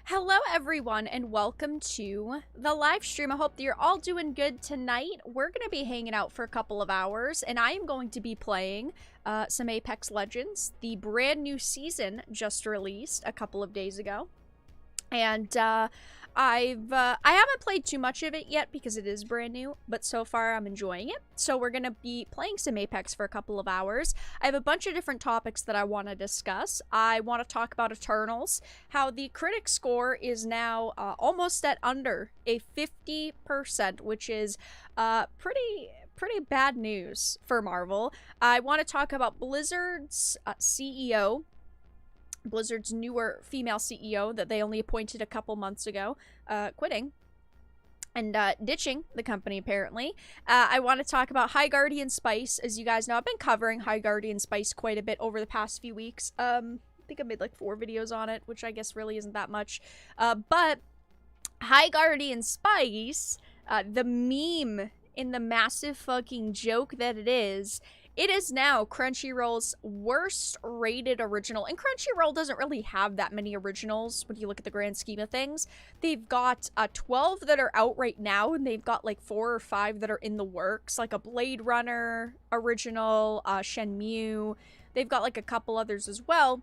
Hello everyone and welcome to the live stream. I hope that you're all doing good tonight. We're going to be hanging out for a couple of hours and I am going to be playing some Apex Legends. The brand new season just released a couple of days ago. And I haven't played too much of it yet because it is brand new, but so far I'm enjoying it. So we're going to be playing some Apex for a couple of hours. I have a bunch of different topics that I want to discuss. I want to talk about Eternals, how the critic score is now almost at under a 50%, which is pretty bad news for Marvel. I want to talk about Blizzard's CEO, Blizzard's newer female CEO that they only appointed a couple months ago, quitting and ditching the company apparently. I want to talk about High Guardian Spice. As you guys know, I've been covering High Guardian Spice quite a bit over the past few weeks. I think I made like 4 videos on it, which I guess really isn't that much. But High Guardian Spice, the meme in the massive fucking joke that it is now Crunchyroll's worst rated original. And Crunchyroll doesn't really have that many originals when you look at the grand scheme of things. They've got 12 that are out right now, and they've got like 4 or 5 that are in the works, like a Blade Runner original, Shenmue. They've got like a couple others as well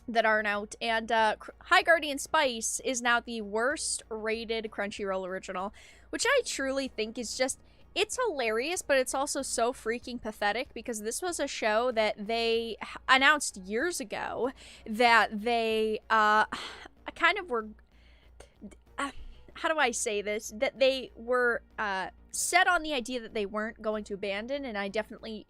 that aren't out. And High Guardian Spice is now the worst rated Crunchyroll original, which I truly think is just... It's hilarious, but it's also so freaking pathetic because this was a show that they announced years ago that they kind of were, how do I say this? That they were set on the idea that they weren't going to abandon, and I definitely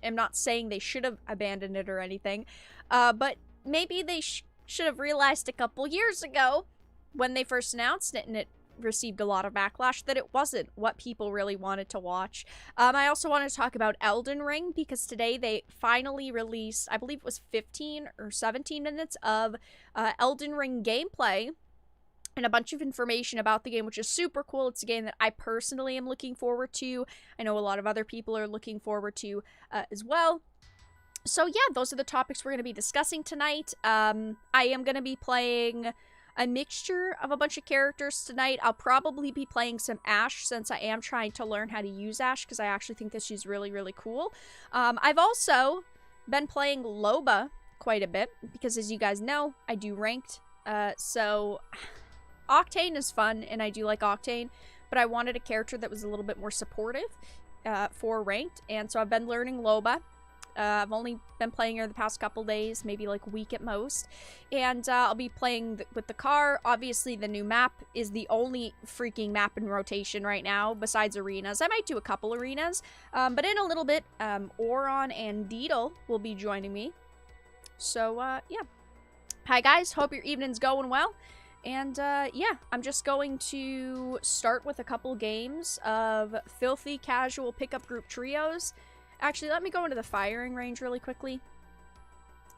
am not saying they should have abandoned it or anything, but maybe they should have realized a couple years ago when they first announced it, and it received a lot of backlash, that it wasn't what people really wanted to watch. I also want to talk about Elden Ring because today they finally released, I believe it was 15 or 17 minutes of Elden Ring gameplay and a bunch of information about the game, which is super cool. It's a game that I personally am looking forward to. I know a lot of other people are looking forward to as well. So yeah, those are the topics we're going to be discussing tonight. I am going to be playing a mixture of a bunch of characters tonight. I'll probably be playing some Ashe since I am trying to learn how to use Ashe because I actually think that she's really, really cool. I've also been playing Loba quite a bit because, as you guys know, I do ranked. So Octane is fun and I do like Octane, but I wanted a character that was a little bit more supportive for ranked, and so I've been learning Loba. I've only been playing her the past couple days, maybe like a week at most. And I'll be playing with the car. Obviously, the new map is the only freaking map in rotation right now, besides arenas. I might do a couple arenas, but in a little bit, Oron and Deedle will be joining me. So, yeah. Hi, guys. Hope your evening's going well. And, yeah, I'm just going to start with a couple games of filthy casual pickup group trios. Actually, let me go into the firing range really quickly.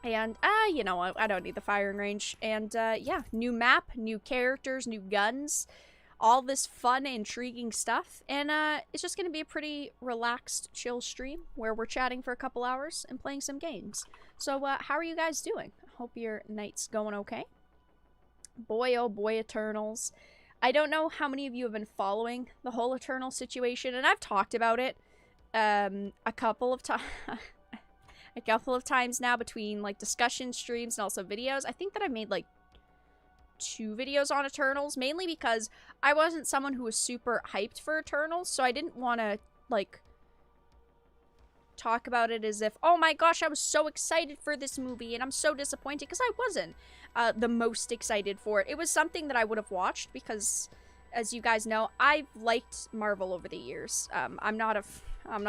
And, you know, I don't need the firing range. And, yeah, new map, new characters, new guns, all this fun, intriguing stuff. And, it's just gonna be a pretty relaxed, chill stream where we're chatting for a couple hours and playing some games. So, how are you guys doing? Hope your night's going okay. Boy, oh boy, Eternals. I don't know how many of you have been following the whole Eternal situation, and I've talked about it a couple of times now between like discussion streams and also videos. I think that I've made like 2 videos on Eternals, mainly because I wasn't someone who was super hyped for Eternals, so I didn't want to like talk about it as if, oh my gosh, I was so excited for this movie and I'm so disappointed, because I wasn't the most excited for it. It was something that I would have watched because, as you guys know, I've liked Marvel over the years. I'm not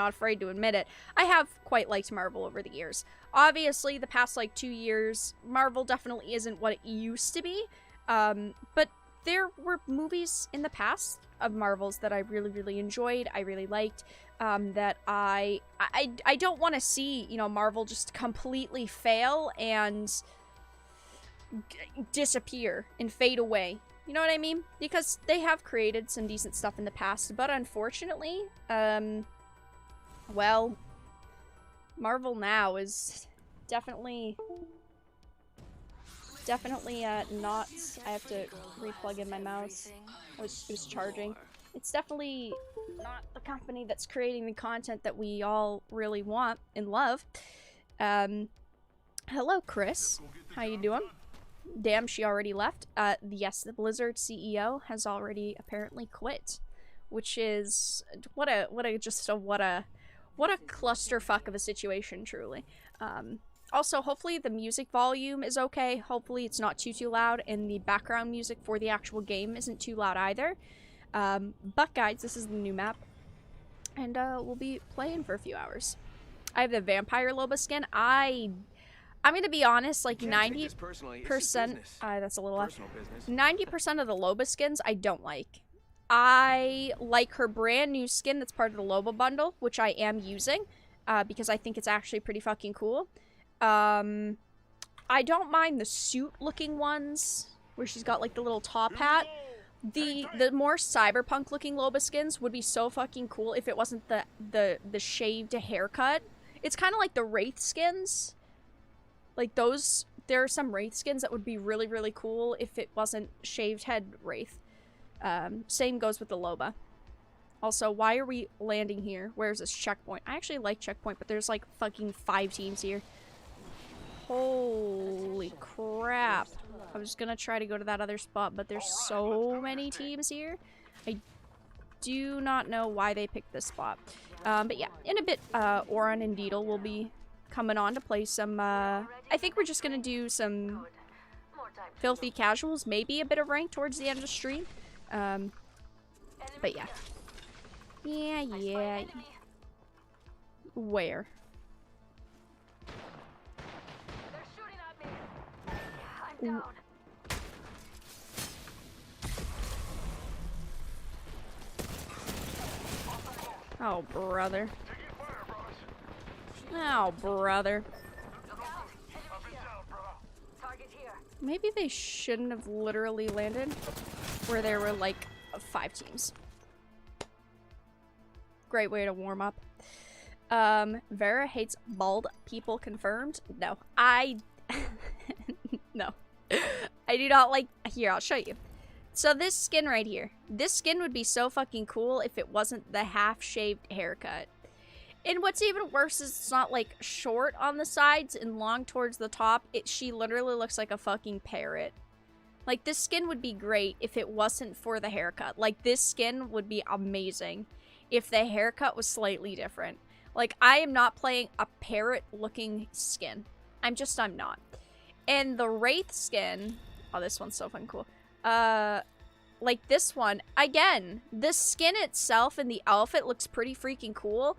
afraid to admit it. I have quite liked Marvel over the years. Obviously, the past, like, 2 years, Marvel definitely isn't what it used to be. But there were movies in the past of Marvel's that I really, really enjoyed, I really liked, that I don't want to see, you know, Marvel just completely fail and disappear and fade away. You know what I mean? Because they have created some decent stuff in the past, but unfortunately, well, Marvel now is definitely definitely not. I have to replug in my mouse. It was charging. It's definitely not the company that's creating the content that we all really want and love. Hello, Chris. How you doing? Damn, she already left. Yes, the Blizzard CEO has already apparently quit, which is what a clusterfuck of a situation, truly. Also, hopefully the music volume is okay. Hopefully it's not too loud, and the background music for the actual game isn't too loud either. But guys, this is the new map, and we'll be playing for a few hours. I have the Vampire Loba skin. I'm gonna be honest, like 90%. That's a little off. 90% of the Loba skins I don't like. I like her brand new skin that's part of the Loba bundle, which I am using, because I think it's actually pretty fucking cool. I don't mind the suit-looking ones, where she's got like the little top hat. The more cyberpunk-looking Loba skins would be so fucking cool if it wasn't the shaved haircut. It's kind of like the Wraith skins. Like those, there are some Wraith skins that would be really, really cool if it wasn't shaved head Wraith. Same goes with the Loba. Also, why are we landing here? Where's this checkpoint? I actually like checkpoint, but there's like fucking 5 teams here. Holy crap. I was gonna try to go to that other spot, but there's so many teams here. I do not know why they picked this spot. But yeah, in a bit, Oran and Deedle will be coming on to play some, I think we're just gonna do some filthy casuals, maybe a bit of rank towards the end of the stream. But yeah. Yeah. Where? They're shooting at me. I'm down. Oh, brother. Oh, brother. Maybe they shouldn't have literally landed where there were like 5 teams. Great way to warm up. Vera hates bald people confirmed. No, no. I do not like, here, I'll show you. So this skin right here, this skin would be so fucking cool if it wasn't the half-shaved haircut. And what's even worse is it's not like short on the sides and long towards the top. She literally looks like a fucking parrot. Like, this skin would be great if it wasn't for the haircut. Like, this skin would be amazing if the haircut was slightly different. Like, I am not playing a parrot-looking skin. I'm not. And the Wraith skin... Oh, this one's so fucking cool. Like this one. Again, the skin itself and the outfit looks pretty freaking cool.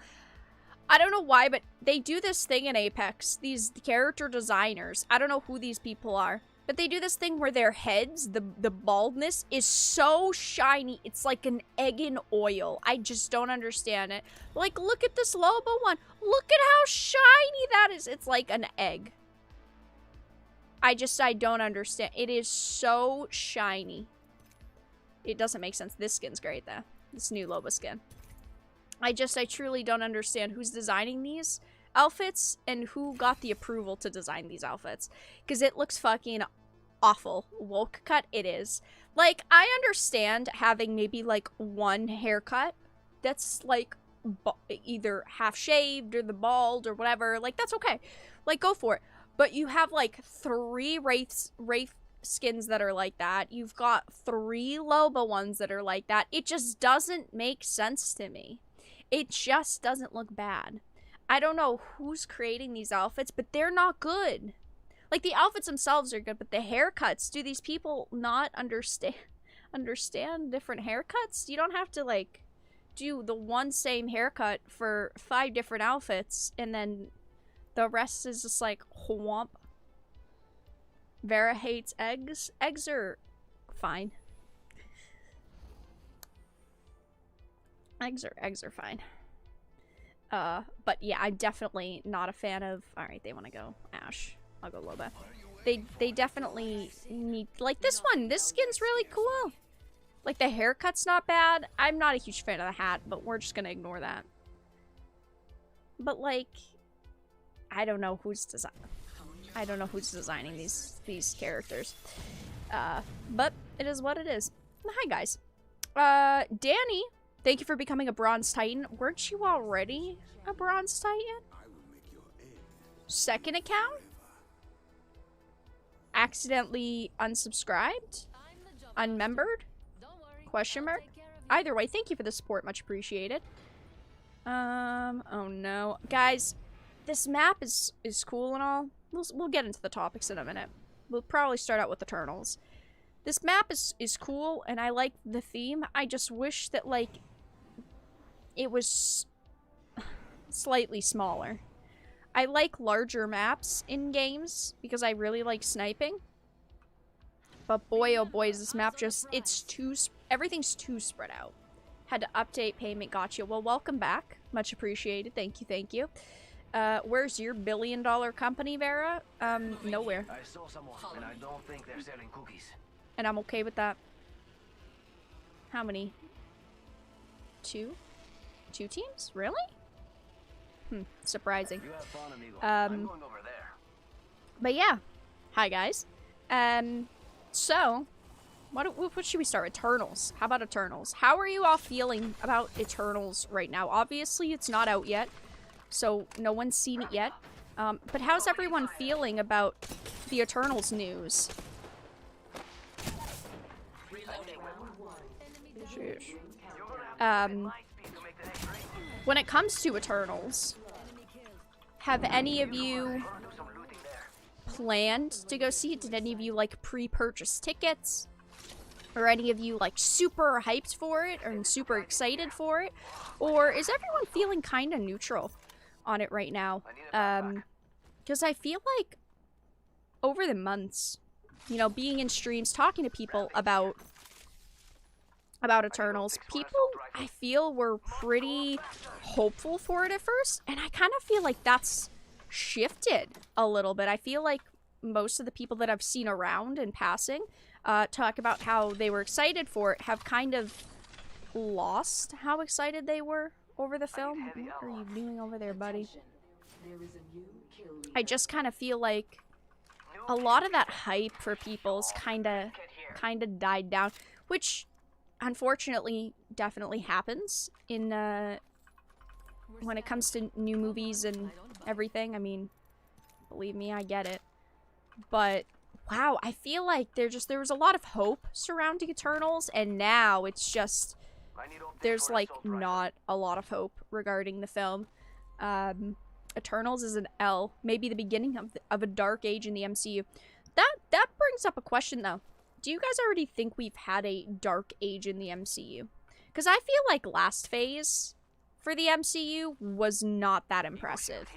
I don't know why, but they do this thing in Apex. These character designers. I don't know who these people are. But they do this thing where their heads, the baldness, is so shiny. It's like an egg in oil. I just don't understand it. Like, look at this Loba one. Look at how shiny that is. It's like an egg. I don't understand. It is so shiny. It doesn't make sense. This skin's great, though. This new Loba skin. I truly don't understand who's designing these outfits and who got the approval to design these outfits. Because it looks fucking awful. Woke cut, it is. Like, I understand having maybe, like, one haircut that's, like, either half-shaved or the bald or whatever. Like, that's okay. Like, go for it. But you have, like, 3 Wraith skins that are like that. You've got 3 Loba ones that are like that. It just doesn't make sense to me. It just doesn't look bad. I don't know who's creating these outfits, but they're not good. Like, the outfits themselves are good, but the haircuts, do these people not understand different haircuts? You don't have to, like, do the one same haircut for 5 different outfits, and then the rest is just like, whomp. Vera hates eggs. Eggs are fine. Eggs are fine. But yeah, I'm definitely not a fan of... Alright, they want to go Ash. I'll go Loba. They definitely need... Like, this one. This skin's really cool. Like, the haircut's not bad. I'm not a huge fan of the hat, but we're just gonna ignore that. But, like... I don't know who's designing... I don't know who's designing these characters. But it is what it is. Hi, guys. Danny, thank you for becoming a Bronze Titan. Weren't you already a Bronze Titan? Second account? Accidentally unsubscribed? Unmembered? Question mark? Either way, thank you for the support. Much appreciated. Oh no. Guys, this map is cool and all. We'll get into the topics in a minute. We'll probably start out with Eternals. This map is cool, and I like the theme. I just wish that, like, it was slightly smaller. I like larger maps in games, because I really like sniping. But boy, oh boy, is this map just, everything's too spread out. Had to update payment, gotcha. Well, welcome back. Much appreciated. Thank you, thank you. Where's your billion-dollar company, Vera? Nowhere. I saw someone, and I don't think they're selling cookies. And I'm okay with that. How many? Two? 2 teams? Really? Surprising. You have fun, amigo. I'm going over there. But yeah. Hi, guys. So, what should we start? Eternals. How about Eternals? How are you all feeling about Eternals right now? Obviously, it's not out yet, so no one's seen it yet. But how's everyone feeling about the Eternals news? When it comes to Eternals, have any of you planned to go see it? Did any of you, like, pre-purchase tickets? Or any of you, like, super hyped for it or super excited for it? Or is everyone feeling kind of neutral on it right now? Because I feel like over the months, you know, being in streams, talking to people about Eternals, people, I feel, were pretty hopeful for it at first, and I kind of feel like that's shifted a little bit. I feel like most of the people that I've seen around in passing talk about how they were excited for it have kind of lost how excited they were over the film. What are you doing over there, buddy? I just kind of feel like a lot of that hype for people's kind of died down, which unfortunately definitely happens in when it comes to new movies and everything. I mean, believe me, I get it. But wow, I feel like there was a lot of hope surrounding Eternals, and now it's just there's like not a lot of hope regarding the film. Eternals is an L, maybe the beginning of a dark age in the MCU. That brings up a question though. Do you guys already think we've had a dark age in the MCU? Because I feel like last phase for the MCU was not that impressive.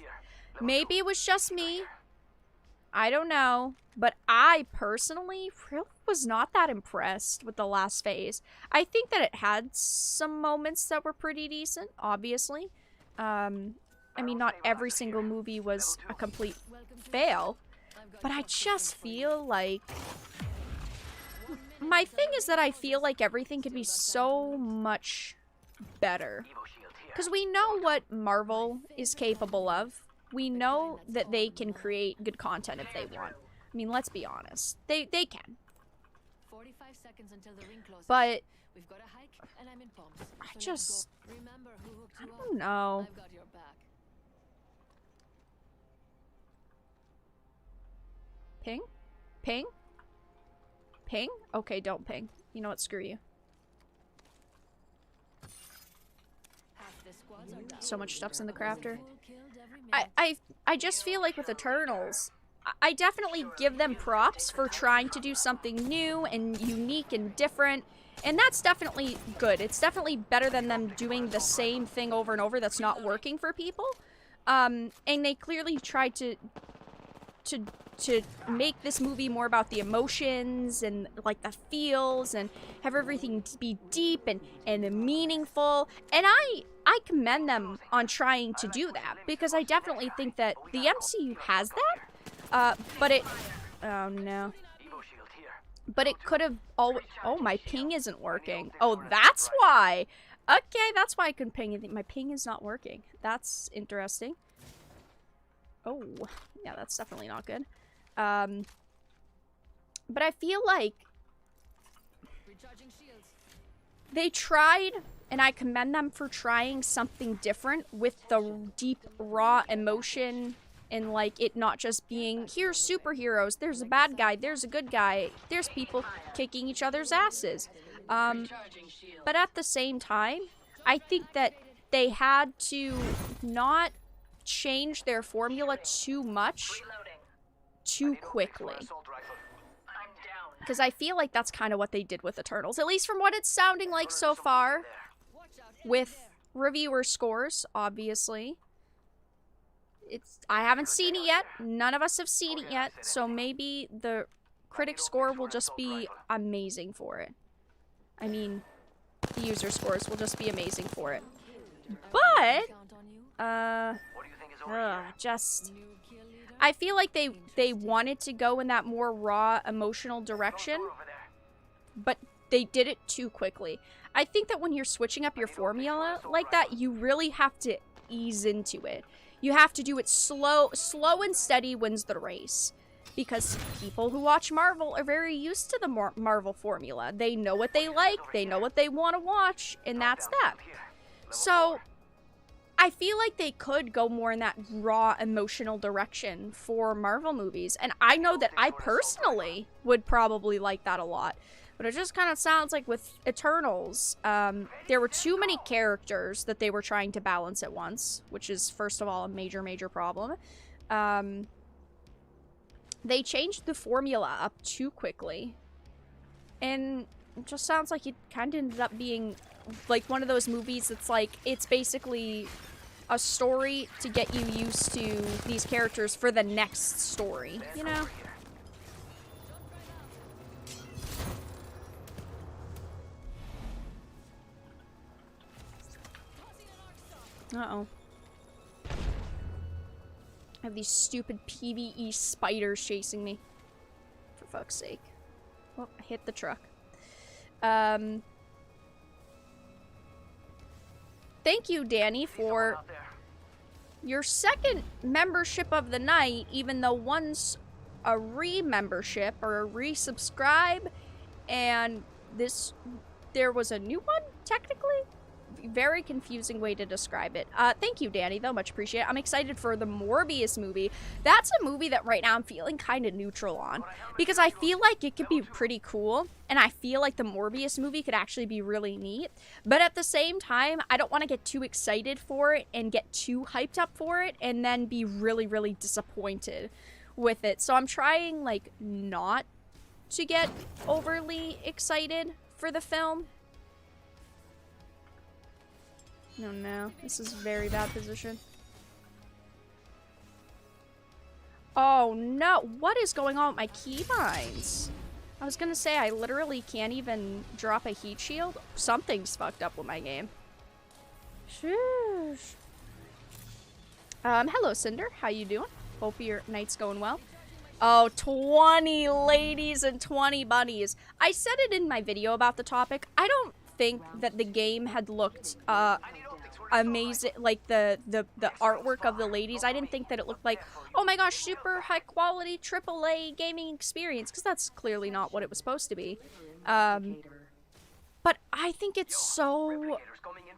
Maybe it was just me. I don't know. But I personally really was not that impressed with the last phase. I think that it had some moments that were pretty decent, obviously. I mean, not every single movie was a complete fail. But I just feel like... My thing is that I feel like everything could be so much better. Because we know what Marvel is capable of. We know that they can create good content if they want. I mean, let's be honest. They can. 45 seconds until the ring closes. But We've got a hike and I'm in pumps. I just... Remember who hooked I you up? don't know. I've got your back. Ping? Ping? Ping? Okay, don't ping. You know what? Screw you. Half the squads are down. So much stuff's in the crafter. Full killed every minute. I just feel like with Eternals, I definitely give them props for trying to do something new and unique and different. And that's definitely good. It's definitely better than them doing the same thing over and over that's not working for people. And they clearly tried to make this movie more about the emotions and like the feels and have everything be deep and meaningful. And I commend them on trying to do that because I definitely think that the MCU has that. But it... Oh no. But it could have... Oh, my ping isn't working. Oh, that's why! Okay, that's why I couldn't ping anything. My ping is not working. That's interesting. Oh, yeah, that's definitely not good. But I feel like they tried, and I commend them for trying something different with the deep, raw emotion and, like, it not just being, here's superheroes, there's a bad guy, there's a good guy, there's people kicking each other's asses. But at the same time, I think that they had to not change their formula too much too quickly. Because I feel like that's kind of what they did with Eternals, at least from what it's sounding like so far, with reviewer scores, obviously. I haven't seen it yet, none of us have seen it yet, so maybe the critic score will just be amazing for it. I mean, the user scores will just be amazing for it. But, I feel like they wanted to go in that more raw, emotional direction, but they did it too quickly. I think that when you're switching up your formula like that, you really have to ease into it. You have to do it slow and steady wins the race. Because people who watch Marvel are very used to the Marvel formula. They know what they like, they know what they want to watch, and that's that. So, I feel like they could go more in that raw, emotional direction for Marvel movies. And I know that I personally would probably like that a lot. But it just kind of sounds like with Eternals, there were too many characters that they were trying to balance at once. Which is, first of all, a major, major problem. They changed the formula up too quickly. And it just sounds like it kind of ended up being like one of those movies that's like, it's basically a story to get you used to these characters for the next story, you know? Uh-oh. I have these stupid PvE spiders chasing me. For fuck's sake. Oh, I hit the truck. Thank you, Danny, for your second membership of the night, even though one's a re-membership or a resubscribe, and there was a new one, technically? Very confusing way to describe it. Thank you, Danny, though. Much appreciated. I'm excited for the Morbius movie. That's a movie that right now I'm feeling kind of neutral on. Because I feel like it could be pretty cool. And I feel like the Morbius movie could actually be really neat. But at the same time, I don't want to get too excited for it and get too hyped up for it and then be really, really disappointed with it. So I'm trying, like, not to get overly excited for the film. Oh no, this is a very bad position. Oh no, what is going on with my keybinds? I was gonna say I literally can't even drop a heat shield. Something's fucked up with my game. Sheesh. Hello Cinder, how you doing? Hope your night's going well. Oh, 20 ladies and 20 bunnies. I said it in my video about the topic. I don't think that the game had looked, amazing, like the artwork of the ladies. I didn't think that it looked like, oh my gosh, super high quality AAA gaming experience, because that's clearly not what it was supposed to be. But I think it's so,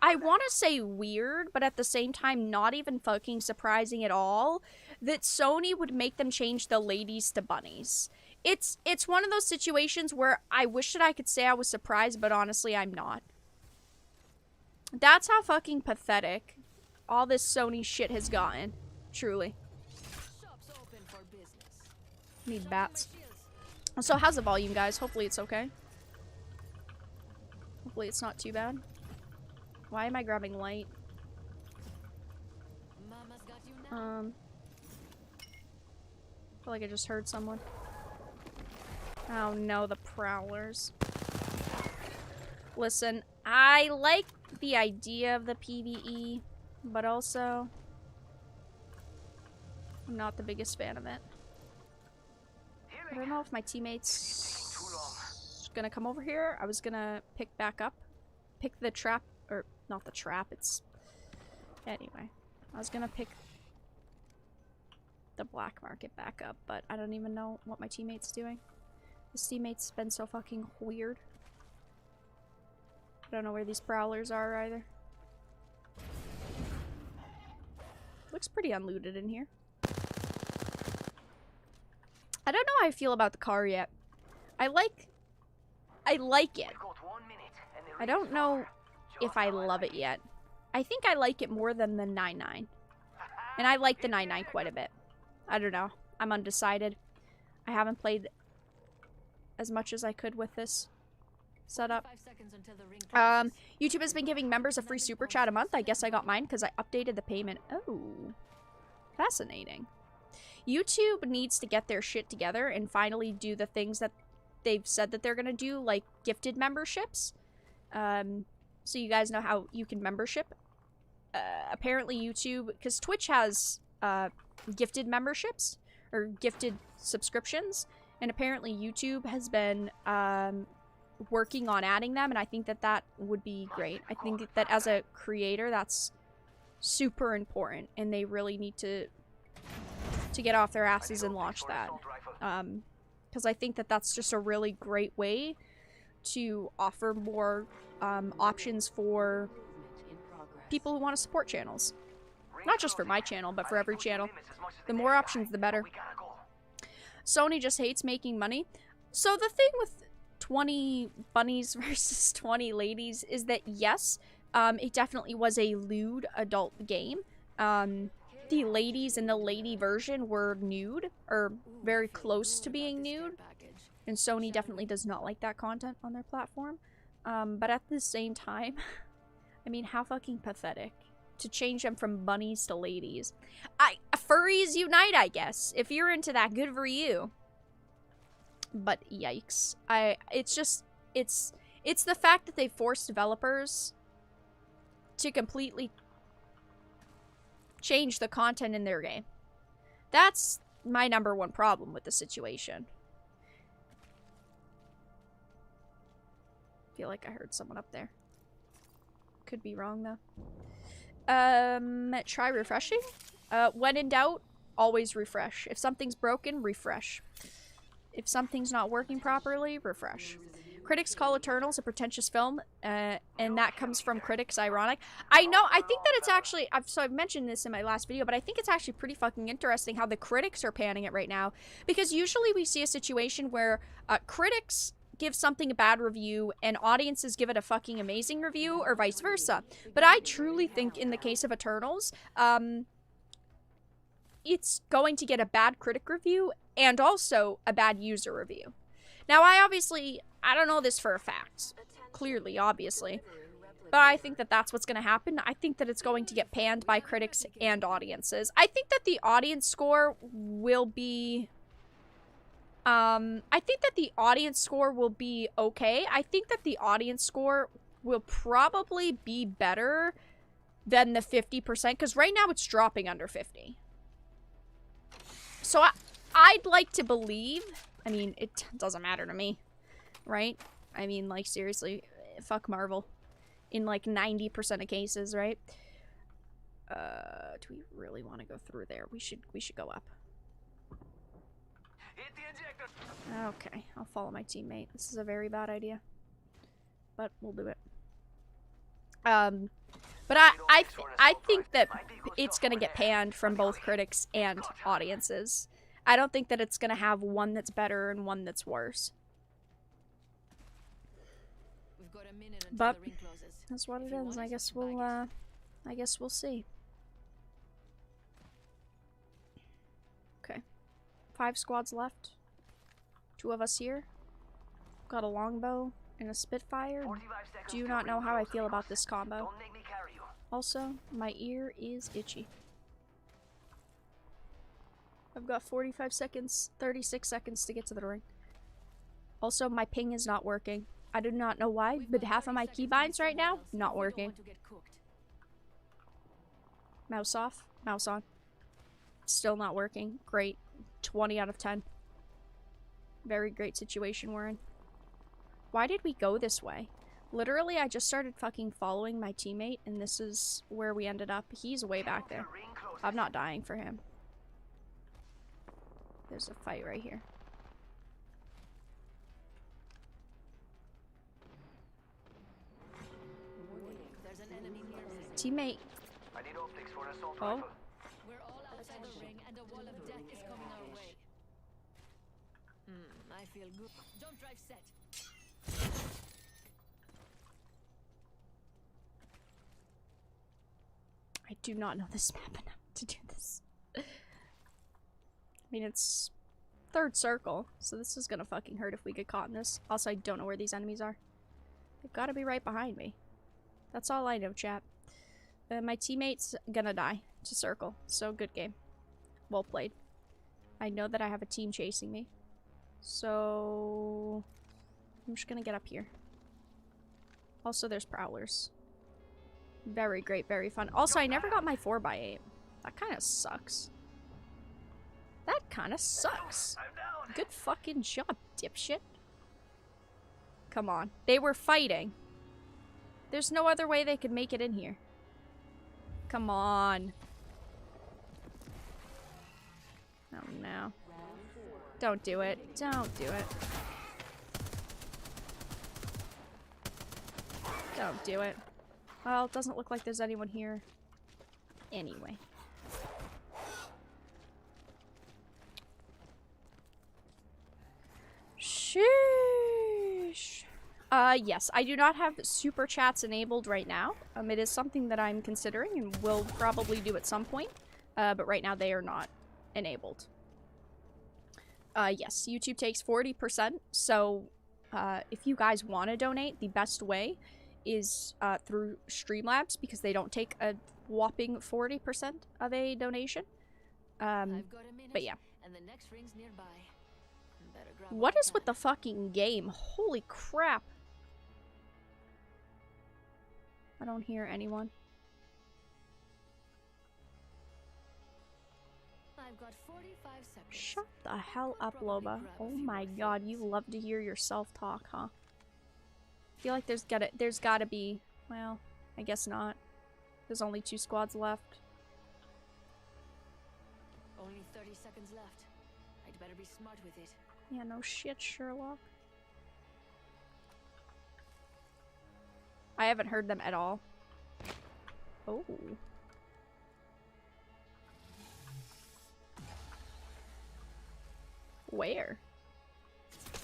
I want to say weird, but at the same time not even fucking surprising at all that Sony would make them change the ladies to bunnies. It's one of those situations where I wish that I could say I was surprised, but honestly I'm not. That's how fucking pathetic all this Sony shit has gotten. Truly. Need bats. So how's the volume, guys? Hopefully it's okay. Hopefully it's not too bad. Why am I grabbing light? I feel like I just heard someone. Oh no, the prowlers. Listen, I like the idea of the PvE, but also I'm not the biggest fan of it. I don't know if my teammates gonna come over here. I was gonna pick back up. Pick the trap, or not the trap, it's... Anyway, I was gonna pick the black market back up, but I don't even know what my teammate's doing. This teammate's been so fucking weird. I don't know where these prowlers are either. Looks pretty unlooted in here. I don't know how I feel about the car yet. I like it. I don't know if I love it yet. I think I like it more than the 9.9. And I like the 9.9 quite a bit. I don't know. I'm undecided. I haven't played as much as I could with this setup. YouTube has been giving members a free super chat a month. I guess I got mine because I updated the payment. Oh, fascinating. YouTube needs to get their shit together and finally do the things that they've said that they're gonna do, like gifted memberships. So you guys know how you can membership. Apparently YouTube, because Twitch has gifted memberships or gifted subscriptions, and apparently YouTube has been working on adding them, and I think that that would be great. I think that as a creator, that's super important, and they really need to get off their asses and launch that. Because I think that that's just a really great way to offer more options for people who want to support channels. Not just for my channel, but for every channel. The more options, the better. Sony just hates making money. So the thing with 20 bunnies versus 20 ladies is that, yes, it definitely was a lewd adult game. The ladies in the lady version were nude, or very close to being nude. And Sony definitely does not like that content on their platform. But at the same time, I mean, how fucking pathetic to change them from bunnies to ladies. Furries unite, I guess. If you're into that, good for you. But yikes. It's the fact that they force developers to completely change the content in their game. That's my #1 problem with the situation. I feel like I heard someone up there. Could be wrong, though. Try refreshing? When in doubt, always refresh. If something's broken, refresh. If something's not working properly, refresh. Critics call Eternals a pretentious film, and that comes from critics, ironic. I know, I think that it's actually, I've mentioned this in my last video, but I think it's actually pretty fucking interesting how the critics are panning it right now. Because usually we see a situation where critics give something a bad review and audiences give it a fucking amazing review, or vice versa. But I truly think in the case of Eternals, it's going to get a bad critic review and also a bad user review. Now, I don't know this for a fact. Clearly, obviously. But I think that that's what's going to happen. I think that it's going to get panned by critics and audiences. I think that the audience score will be... I think that the audience score will be okay. I think that the audience score will probably be better than the 50%, because right now it's dropping under 50. So I'd like to believe, I mean, it doesn't matter to me, right? I mean, like, seriously, fuck Marvel in like 90% of cases, right? Do we really want to go through there? We should go up. Okay, I'll follow my teammate. This is a very bad idea, but we'll do it. But I think that it's gonna get panned from both critics and audiences. I don't think that it's gonna have one that's better and one that's worse. But that's what it is. I guess we'll see. Okay, 5 squads left. 2 of us here. Got a longbow and a Spitfire. Do not know how I feel about this combo. Also, my ear is itchy. I've got 45 seconds, 36 seconds to get to the ring. Also, my ping is not working. I do not know why, but half of my keybinds right now, not working. Mouse off, mouse on. Still not working. Great. 20 out of 10. Very great situation we're in. Why did we go this way? Literally, I just started fucking following my teammate, and this is where we ended up. He's way back there. I'm not dying for him. There's a fight right here. There's an enemy nearby. Teammate. I need optics for assault Oh. rifle. We're all outside the ring, and a wall of death is coming our way. I feel good. Jump drive set. I do not know this map enough to do this. I mean, it's third circle, so this is gonna fucking hurt if we get caught in this. Also, I don't know where these enemies are. They've gotta be right behind me. That's all I know, chat. My teammate's gonna die to circle, so good game. Well played. I know that I have a team chasing me. So I'm just gonna get up here. Also, there's prowlers. Very great, very fun. Also, I never got my 4x8. That kind of sucks. That kind of sucks. I'm down. Good fucking job, dipshit. Come on. They were fighting. There's no other way they could make it in here. Come on. Oh, no. Don't do it. Don't do it. Don't do it. Well, it doesn't look like there's anyone here. Anyway. Sheesh. Yes, I do not have super chats enabled right now. It is something that I'm considering and will probably do at some point. But right now they are not enabled. Yes, YouTube takes 40%. So, if you guys want to donate, the best way is through Streamlabs because they don't take a whopping 40% of a donation. I've got a minute, But yeah. and the next ring's nearby. Better grab What I is with can. the fucking game? Holy crap. I don't hear anyone. I've got 45 seconds. Shut the hell Could up, probably Loba. grab a Oh few my more god, things. you love to hear yourself talk, huh? I feel like there's gotta be, well, I guess not. There's only 2 squads left. Only 30 seconds left. I'd better be smart with it. Yeah, no shit, Sherlock. I haven't heard them at all. Oh. Where? 10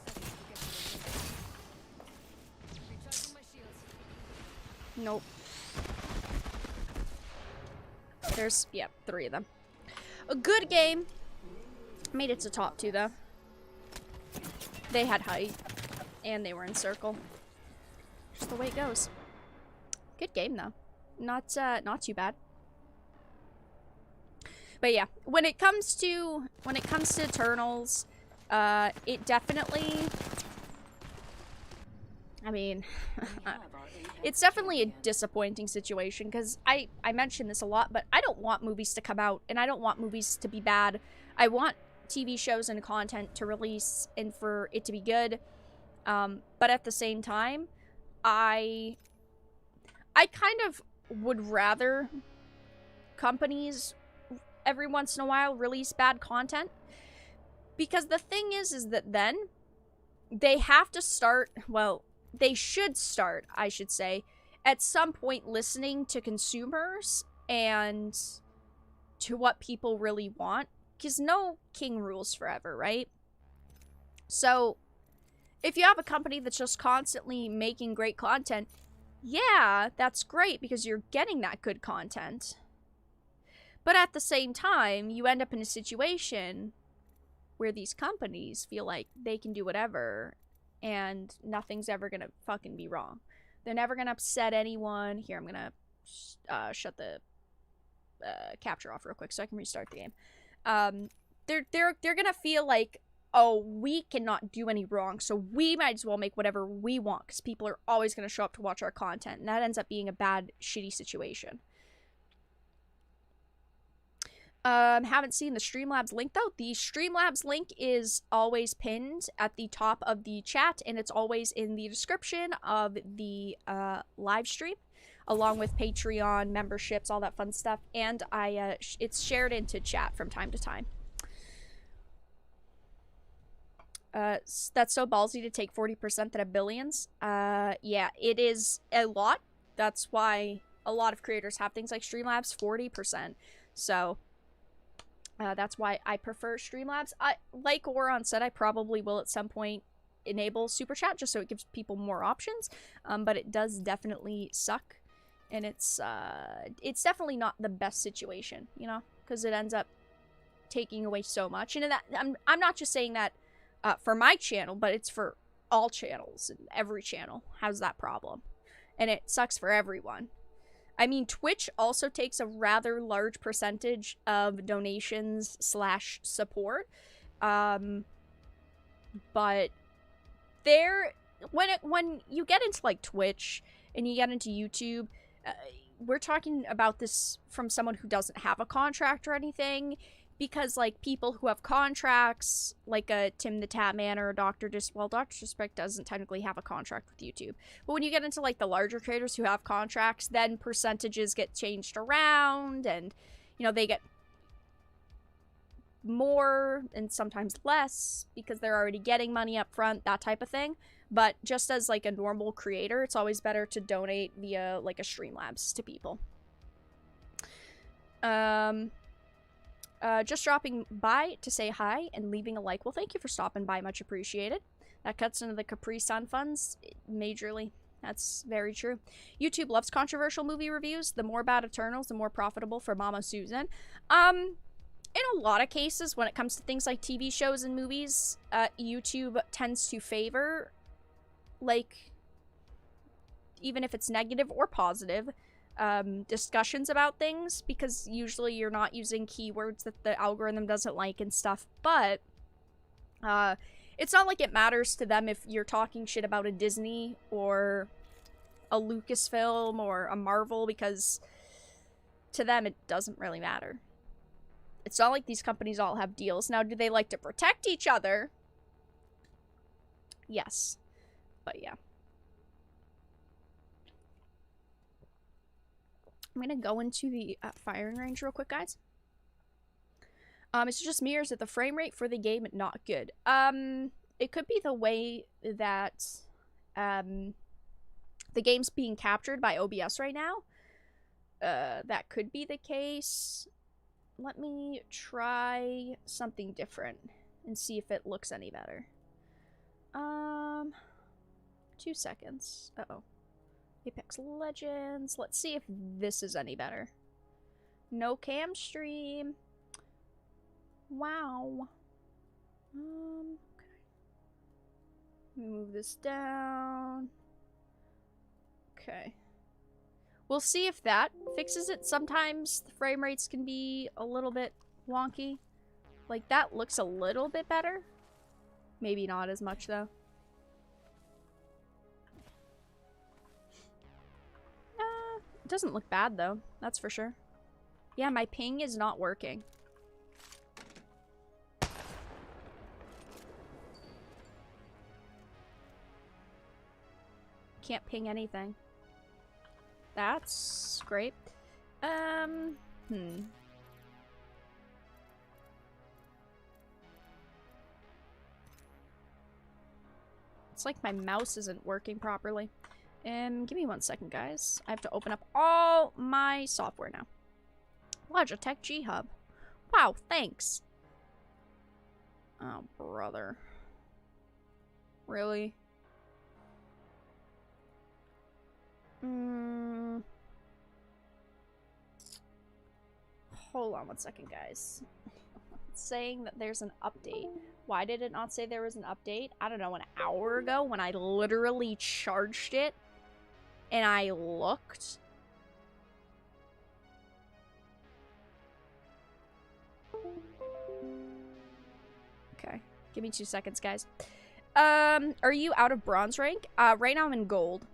seconds to get to the ring. Recharging my shields. Nope. There's, yep, 3 of them. A good game. Made it to top 2, though. They had height. And they were in circle. Just the way it goes. Good game, though. Not too bad. But yeah, when it comes to Eternals, it definitely, I mean, it's definitely a disappointing situation because I mention this a lot, but I don't want movies to come out and I don't want movies to be bad. I want TV shows and content to release and for it to be good. But at the same time, I kind of would rather companies every once in a while release bad content, because the thing is that then they have to start, well, they should start, I should say, at some point listening to consumers and to what people really want, because no king rules forever, right? So if you have a company that's just constantly making great content, yeah, that's great because you're getting that good content. But at the same time, you end up in a situation where these companies feel like they can do whatever and nothing's ever gonna fucking be wrong. They're never gonna upset anyone. Here, I'm gonna shut the capture off real quick so I can restart the game. They're gonna feel like, oh, we cannot do any wrong, so we might as well make whatever we want because people are always gonna show up to watch our content, and that ends up being a bad, shitty situation. Haven't seen the Streamlabs link though. The Streamlabs link is always pinned at the top of the chat, and it's always in the description of the live stream. along with Patreon memberships, all that fun stuff. And it's shared into chat from time to time. That's so ballsy to take 40% that have billions. Yeah, it is a lot. That's why a lot of creators have things like Streamlabs 40%. So that's why I prefer Streamlabs. Like Oron said, I probably will at some point enable Super Chat just so it gives people more options. But it does definitely suck. And it's definitely not the best situation, you know? Because it ends up taking away so much. And I'm not just saying that for my channel, but it's for all channels, and every channel has that problem, and it sucks for everyone. I mean, Twitch also takes a rather large percentage of donations / support, but when you get into like Twitch and you get into YouTube, we're talking about this from someone who doesn't have a contract or anything. Because, like, people who have contracts, like a Tim the Tatman or a Dr. Disrespect doesn't technically have a contract with YouTube. But when you get into, like, the larger creators who have contracts, then percentages get changed around, and, you know, they get more and sometimes less because they're already getting money up front, that type of thing. But just as, like, a normal creator, it's always better to donate via, like, a Streamlabs to people. Just dropping by to say hi and leaving a like. Well, thank you for stopping by. Much appreciated. That cuts into the Capri Sun funds majorly. That's very true. YouTube loves controversial movie reviews. The more about Eternals, the more profitable for Mama Susan. In a lot of cases, when it comes to things like TV shows and movies, YouTube tends to favor, like, even if it's negative or positive, discussions about things, because usually you're not using keywords that the algorithm doesn't like and stuff. But it's not like it matters to them if you're talking shit about a Disney or a Lucasfilm or a Marvel, because to them it doesn't really matter. It's not like these companies all have deals. Now, do they like to protect each other? Yes. But yeah. I'm gonna go into the firing range real quick, guys. It's just me, or is it the frame rate for the game not good? It could be the way that the game's being captured by OBS right now. That could be the case. Let me try something different and see if it looks any better. 2 seconds. Uh-oh. Apex Legends. Let's see if this is any better. No cam stream. Wow. Okay. Let me move this down. Okay. We'll see if that fixes it. Sometimes the frame rates can be a little bit wonky. Like, that looks a little bit better. Maybe not as much, though. It doesn't look bad, though. That's for sure. Yeah, my ping is not working. Can't ping anything. That's great. It's like my mouse isn't working properly. Give me 1 second, guys. I have to open up all my software now. Logitech G Hub. Wow, thanks. Oh, brother. Really? Hold on 1 second, guys. It's saying that there's an update. Why did it not say there was an update? I don't know, an hour ago when I literally charged it and I looked. Okay, give me 2 seconds, guys. Are you out of bronze rank? Right now I'm in gold.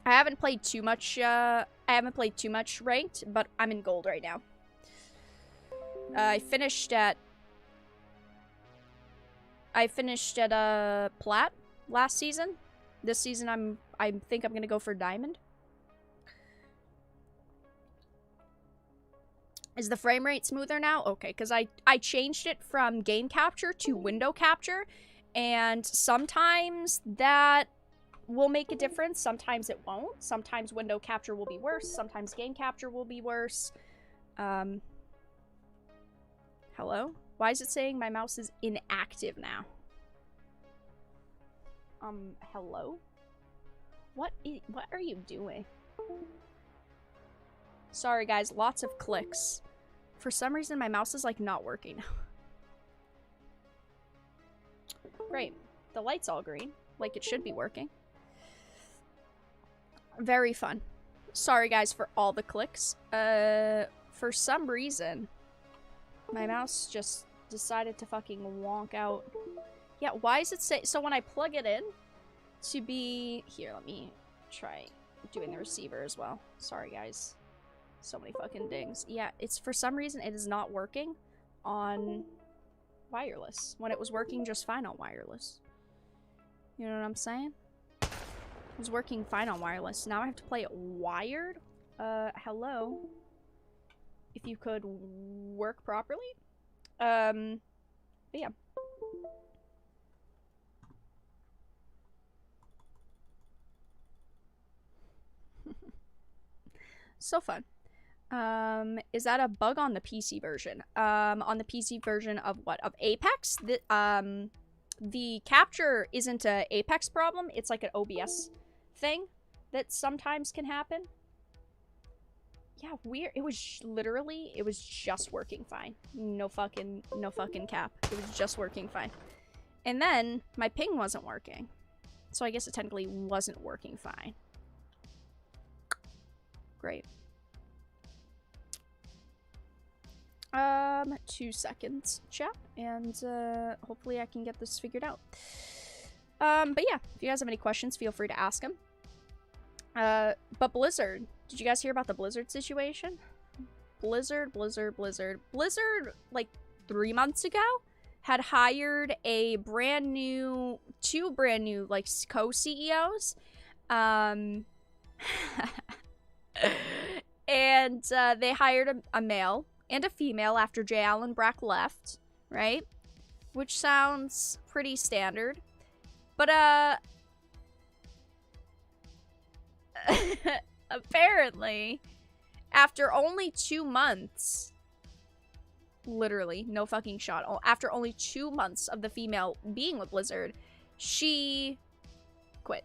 I haven't played too much ranked, but I'm in gold right now. I finished at plat last season. This season I think I'm gonna go for diamond. Is the frame rate smoother now? Okay, because I changed it from game capture to window capture, and sometimes that will make a difference. Sometimes it won't. Sometimes window capture will be worse. Sometimes game capture will be worse. Hello? Why is it saying my mouse is inactive now? Hello? What are you doing? Sorry, guys. Lots of clicks. For some reason, my mouse is, like, not working now. Great. The light's all green. Like, it should be working. Very fun. Sorry, guys, for all the clicks. For some reason, my mouse just decided to fucking wonk out. Yeah, why does it say... So when I plug it in to be... Here, let me try doing the receiver as well. Sorry, guys. So many fucking dings. Yeah, it's... For some reason, it is not working on wireless. When it was working just fine on wireless. You know what I'm saying? It was working fine on wireless. Now I have to play it wired? Hello? If you could work properly? But yeah. So fun. Is that a bug on the PC version? On the PC version of what? Of Apex? The capture isn't a Apex problem. It's like an OBS thing that sometimes can happen. Yeah, weird. It was literally, it was just working fine. No fucking cap. It was just working fine. And then my ping wasn't working. So I guess it technically wasn't working fine. Great. 2 seconds, chat, and hopefully I can get this figured out. But yeah, if you guys have any questions, feel free to ask them. But Blizzard, did you guys hear about the Blizzard situation? Blizzard, like 3 months ago, had hired a two brand new, like, co-CEOs. And they hired a male and a female after J. Allen Brack left, right? Which sounds pretty standard. But, apparently, after only 2 months, literally, no fucking shot, after only 2 months of the female being with Blizzard, she quit.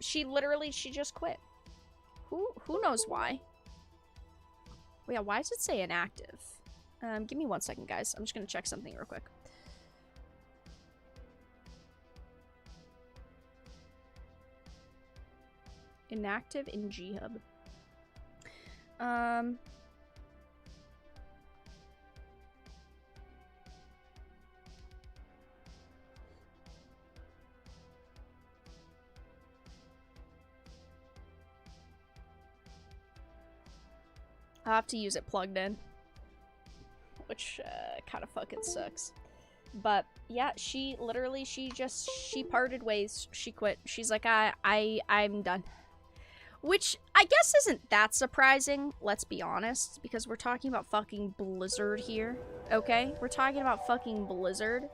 She just quit. Who knows why? Well, yeah, why does it say inactive? Give me 1 second, guys. I'm just gonna check something real quick. Inactive in G-Hub. I'll have to use it plugged in, which kind of fucking sucks. But yeah, she parted ways. She quit. She's like, I'm done. Which I guess isn't that surprising, let's be honest, because we're talking about fucking Blizzard here, okay? We're talking about fucking Blizzard.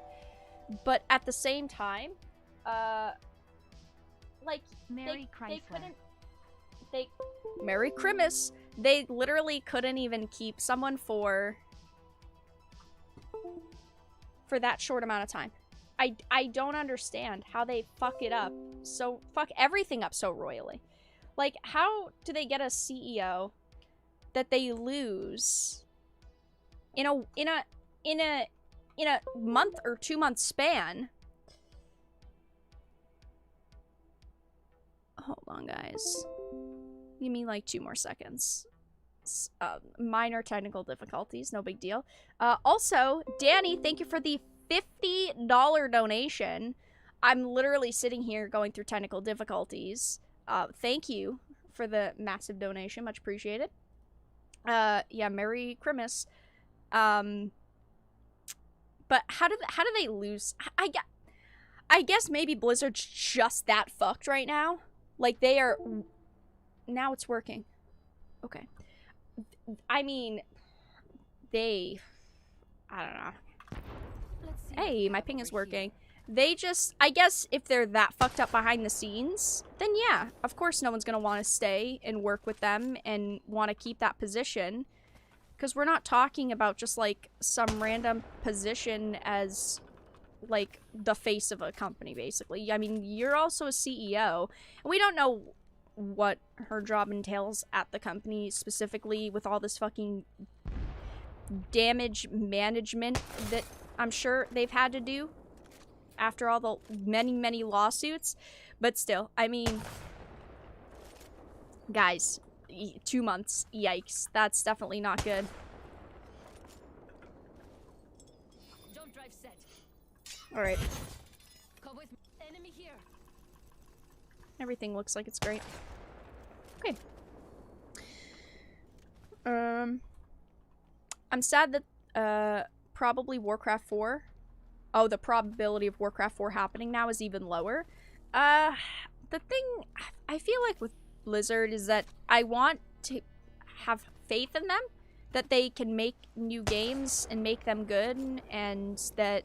But at the same time, like, Merry Christmas. They literally couldn't even keep someone for that short amount of time. I don't understand how they fuck everything up so royally. Like, how do they get a CEO that they lose in a month or 2 month span? Hold on, guys. Give me like 2 more seconds. Minor technical difficulties, no big deal. Also, Danny, thank you for the $50 donation. I'm literally sitting here going through technical difficulties. Thank you for the massive donation, much appreciated. Yeah, Merry Christmas. But how do they lose? I guess maybe Blizzard's just that fucked right now. Like, they are... Now it's working. Okay. I mean, I don't know. Hey, my ping is working. They just, I guess if they're that fucked up behind the scenes, then yeah, of course no one's gonna want to stay and work with them and want to keep that position. Because we're not talking about just, like, some random position as, like, the face of a company, basically. I mean, you're also a CEO, and we don't know what her job entails at the company specifically with all this fucking damage management that I'm sure they've had to do after all the many lawsuits. But still, I mean, guys, 2 months, yikes, that's definitely not good. Jump drive set. All right, Come with me. Enemy here. everything looks like it's great. Okay. I'm sad that probably Warcraft 4. Oh, the probability of Warcraft 4 happening now is even lower. The thing I feel like with Blizzard is that I want to have faith in them, that they can make new games and make them good, and that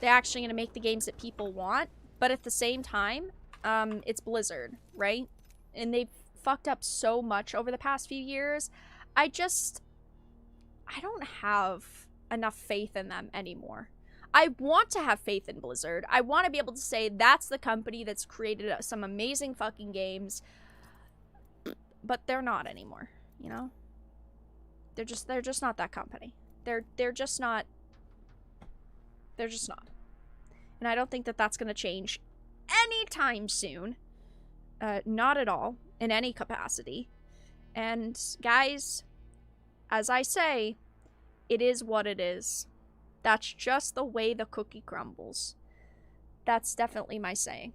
they're actually going to make the games that people want. But at the same time, it's Blizzard, right? And they've fucked up so much over the past few years. I don't have enough faith in them anymore. I want to have faith in Blizzard. I want to be able to say that's the company that's created some amazing fucking games. But they're not anymore, you know? They're just not that company. They're just not. They're just not. And I don't think that that's going to change anytime soon. Not at all, in any capacity. And guys, as I say, it is what it is. That's just the way the cookie crumbles. That's definitely my saying.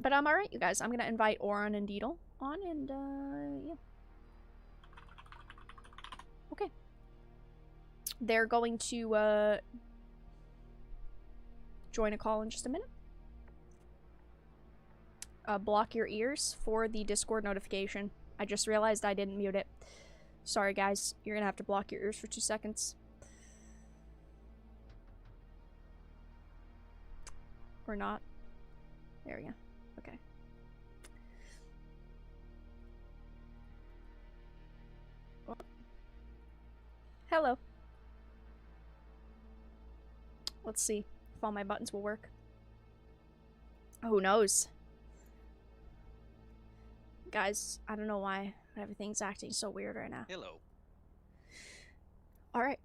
But I'm alright, you guys. I'm gonna invite Oron and Deedle on, and yeah. Okay. They're going to join a call in just a minute. Block your ears for the Discord notification. I just realized I didn't mute it. Sorry, guys. You're gonna have to block your ears for 2 seconds. Or not. There we go. Okay. Oh. Hello. Let's see if all my buttons will work. Who knows? Guys, I don't know why everything's acting so weird right now. Hello. Alright.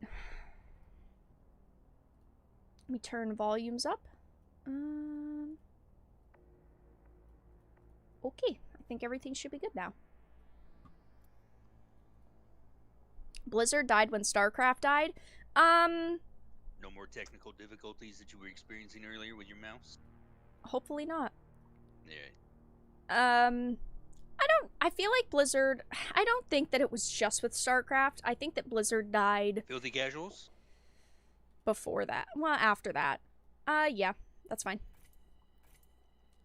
Let me turn volumes up. Okay, I think everything should be good now. Blizzard died when StarCraft died. No more technical difficulties that you were experiencing earlier with your mouse? Hopefully not. Yeah. I feel like Blizzard, I don't think that it was just with StarCraft. I think that Blizzard died Filthy casuals? before that. Well, after that. Yeah, that's fine.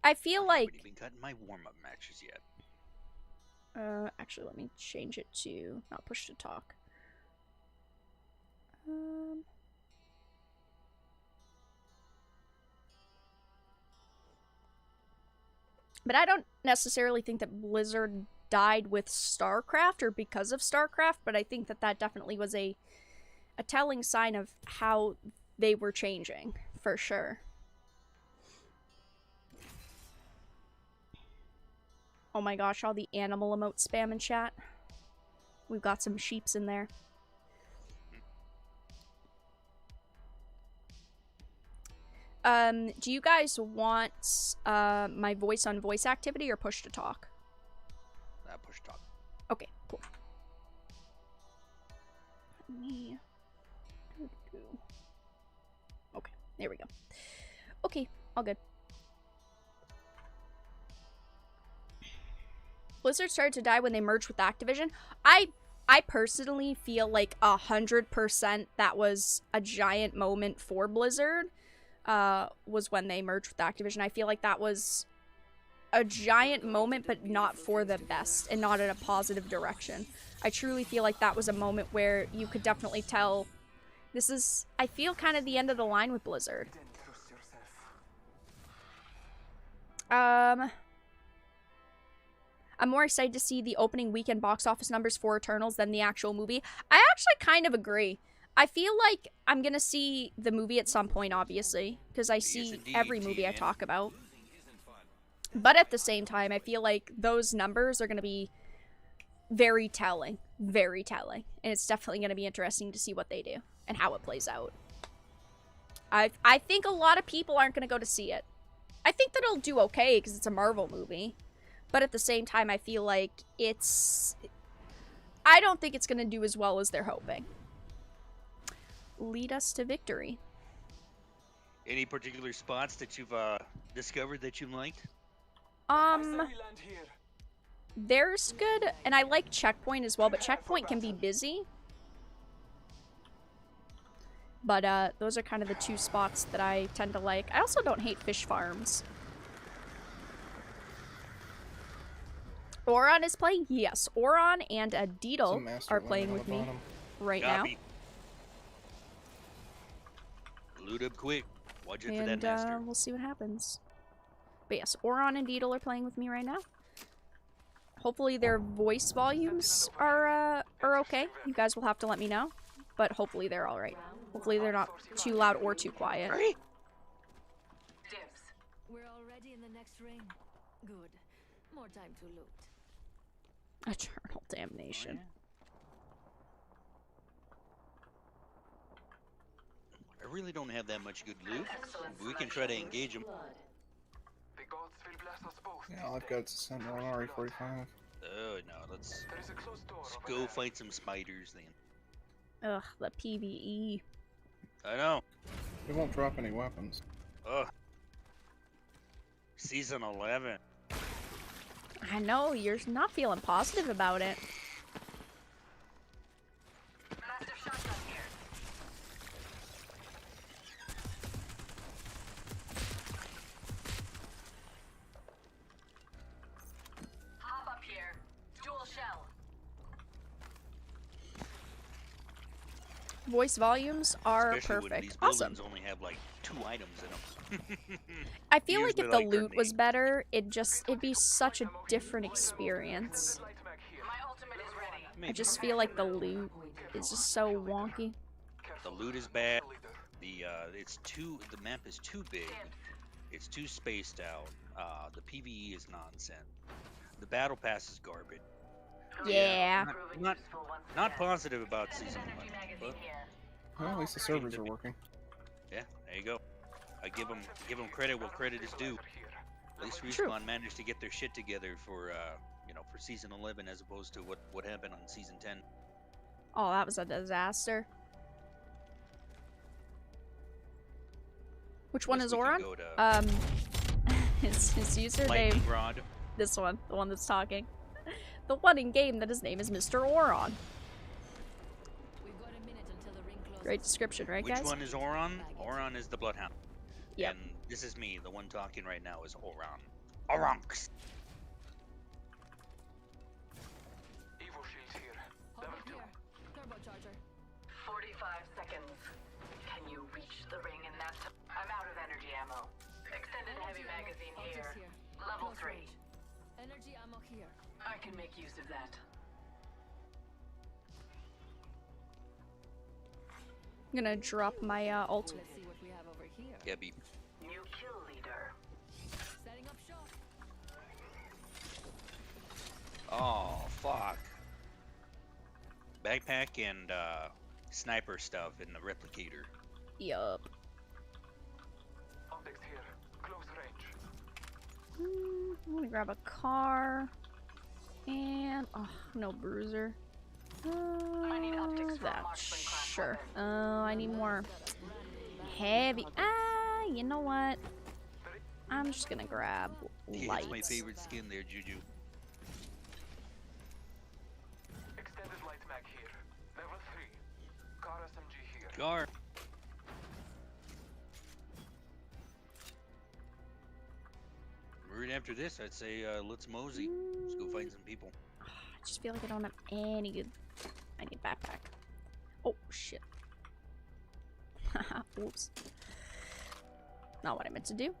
I feel like... I haven't even gotten my warm-up matches yet. Actually, let me change it to not push to talk. But I don't necessarily think that Blizzard died with StarCraft or because of StarCraft, but I think that that definitely was a telling sign of how they were changing, for sure. Oh my gosh, all the animal emote spam in chat. We've got some sheeps in there. Do you guys want my voice on voice activity or push to talk? Push talk. Okay, cool. Let me... Okay, there we go. Okay, all good. Blizzard started to die when they merged with Activision. I personally feel like 100% that was a giant moment for Blizzard. Was when they merged with Activision. I feel like that was a giant moment, but not for the best and not in a positive direction. I truly feel like that was a moment where you could definitely tell this is, I feel, kind of the end of the line with Blizzard. I'm more excited to see the opening weekend box office numbers for Eternals than the actual movie. I actually kind of agree. I feel like I'm gonna see the movie at some point, obviously, because I see every movie I talk about. But at the same time, I feel like those numbers are gonna be very telling. Very telling. And it's definitely gonna be interesting to see what they do and how it plays out. I think a lot of people aren't gonna go to see it. I think that it'll do okay because it's a Marvel movie. But at the same time, I feel like I don't think it's going to do as well as they're hoping. Lead us to victory. Any particular spots that you've discovered that you liked? There's good, and I like Checkpoint as well, but Checkpoint can be busy. But those are kind of the two spots that I tend to like. I also don't hate fish farms. Oron is playing? Yes. Oron and Deedle are playing with me right now. Loot up quick. Watch it for that master. And we'll see what happens. But yes, Oron and Deedle are playing with me right now. Hopefully their voice volumes are okay. You guys will have to let me know. But hopefully they're alright. Hopefully they're not too loud or too quiet. Dibs. We're already in the next ring. Good. More time to loot. Eternal damnation. I really don't have that much good loot. We can try to engage them. Yeah, I've got to send one RE45. Oh no, let's go fight some spiders then. Ugh, the PvE. I know. It won't drop any weapons. Ugh. Season 11. I know, you're not feeling positive about it. Master shotgun here. Hop up here. Dual shell. Voice volumes are Especially when perfect. these Awesome. buildings only have like 2 items in them. I feel like if Usually the like loot was grenades. better, it'd be such a different experience. My ultimate is ready. I just feel like the loot is just so wonky. The loot is bad. The map is too big. It's too spaced out. The PvE is nonsense. The battle pass is garbage. Yeah. Not positive about season 11, but Well, at least the servers are working. yeah, there you go. I give them credit what credit is due. At least True. Respawn managed to get their shit together for for season 11 as opposed to what happened on season 10. Oh, that was a disaster. Which one Guess is we can Oron? go to His username. Lightning Rod. This one, the one that's talking. The one in game that his name is Mr. Oron. We've got a minute until the ring closes. Great description, right, Which guys? one is Oron? Oron is the Bloodhound. Yep. And this is me. The one talking right now is Oron. Oronx. Hop up here. Turbocharger. 45 seconds. Can you reach the ring in that time? I'm out of energy ammo. Extended heavy magazine Optics here. here. Level Close 3. range. Energy ammo here. I can make use of that. I'm gonna drop my ult. Let's see what we have over here. Yeah, beep. New kill leader. Setting up shop. Oh, fuck. Backpack and sniper stuff in the replicator. Yup. Optics here. Close range. I'm gonna grab a car. And oh, no bruiser. I need optics for a That marksman class sure. weapon. Oh, I need more heavy. Ah, you know what? I'm just gonna grab Yeah, lights. it's my favorite skin there, Juju. Extended light mag here. Level 3. Car SMG here. Gar. Right after this, I'd say let's mosey. Let's go find some people. I just feel like I don't have any good... I need a backpack. Oh, shit. Oops. Not what I meant to do.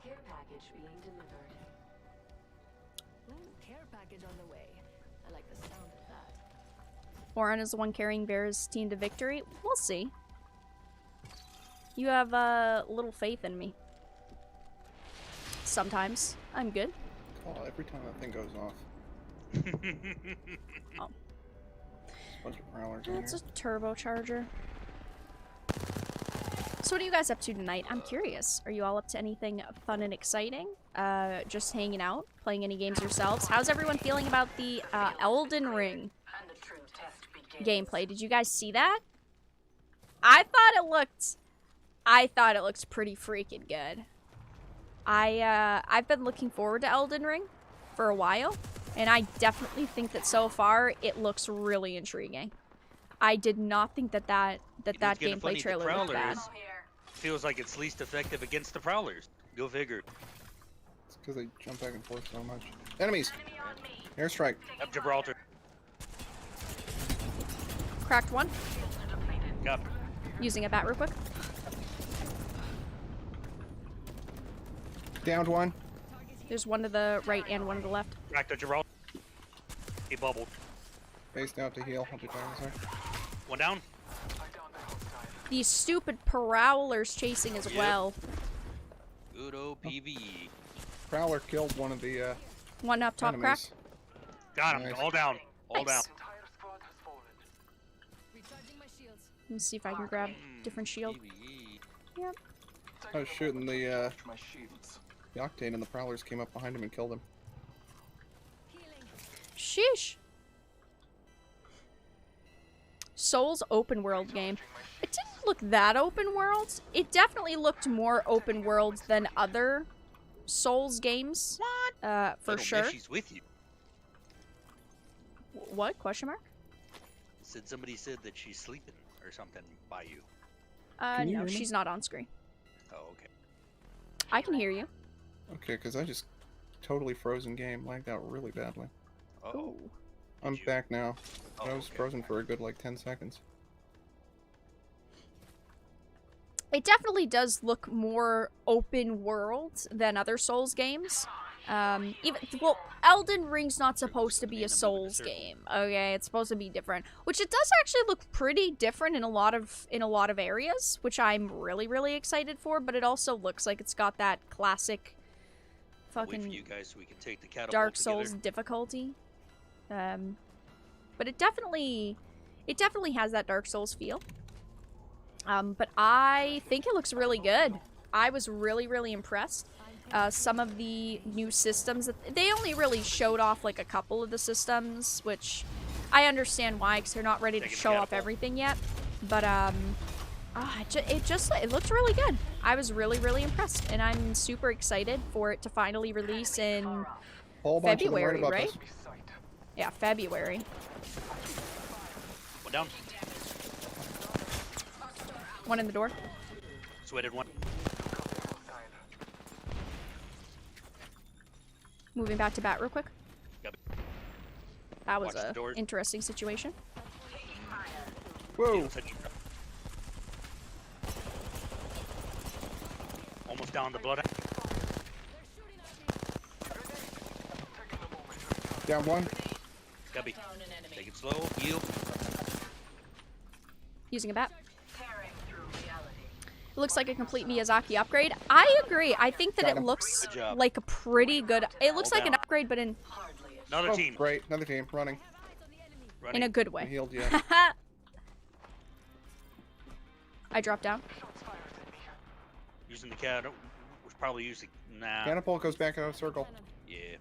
Care package being delivered. Ooh, care package on the way. I like the sound of that. Warren is the one carrying Bear's team to victory. We'll see. You have little faith in me. Sometimes. I'm good. Oh, every time that thing goes off. Oh. There's a bunch of prowlers in That's here. a turbocharger. So what are you guys up to tonight? I'm curious. Are you all up to anything fun and exciting? Just hanging out? Playing any games yourselves? How's everyone feeling about the Elden Ring And the true test begins. gameplay? Did you guys see that? I thought it looked pretty freaking good. I've been looking forward to Elden Ring for a while, and I definitely think that so far it looks really intriguing. I did not think that gameplay trailer looked bad. Feels like it's least effective against the prowlers. Go figure. It's because they jump back and forth so much. Enemies! Airstrike. Up Gibraltar. Cracked one. Got Using a bat real quick. Downed one. There's one to the right and one to the left. cracked at Gibraltar. He bubbled. Based out to heal. I'll be talking sorry. One down. These stupid prowlers chasing as Yep. well. Good old PvE. Prowler killed one of the One up top enemies. cracked. Got him. Nice. All down. All Nice. down. Entire squad has fallen. Recharging my shields. Let me see if I can grab different shield. PvE. Yep. I was shooting the My shields. Octane and the Prowlers came up behind him and killed him. Healing. Sheesh. Souls open world game. It didn't look that open world. It definitely looked more open world than other Souls games. For I don't sure. guess she's with you. What? Question mark? Somebody said that she's sleeping or something by you. Can you No, hear me? she's not on screen. Oh, okay. I can hear you. Okay, because I just totally frozen game. Lagged out really badly. Uh-oh. Ooh. I'm you- back now. Oh, I was okay. frozen for a good like 10 seconds. It definitely does look more open world than other Souls games. Elden Ring's not supposed to be a Souls game. Okay, it's supposed to be different, which it does actually look pretty different in a lot of areas, which I'm really really excited for. But it also looks like it's got that classic, I'll wait for fucking you guys so we can take the catapult Dark together. Souls difficulty. But it definitely has that Dark Souls feel. But I think it looks really good. I was really, really impressed. Some of the new systems, they only really showed off like a couple of the systems, which I understand why, because they're not ready to Taking the show off catapult. everything yet. But it looked really good. I was really, really impressed, and I'm super excited for it to finally release in Whole bunch of them February, above right? us. Yeah, February. One down. One in the door. Sweated one. Moving back to bat real quick. Got it. That was Watch the a doors. interesting situation. Whoa! Almost down the blood. Down one. Gubby. Take it slow. Yield. Using a bat. Tearing through reality. It looks like a complete Miyazaki upgrade. I agree. I think that Got it him. looks Good job. like a pretty good... It looks Hold like an down. upgrade, but in Hardly a Another Oh, team. great. Another team running. Running. a good I way. healed yet. I dropped down. Using the cat. Was probably using. Nah. Catapult goes back out of circle. Yeah.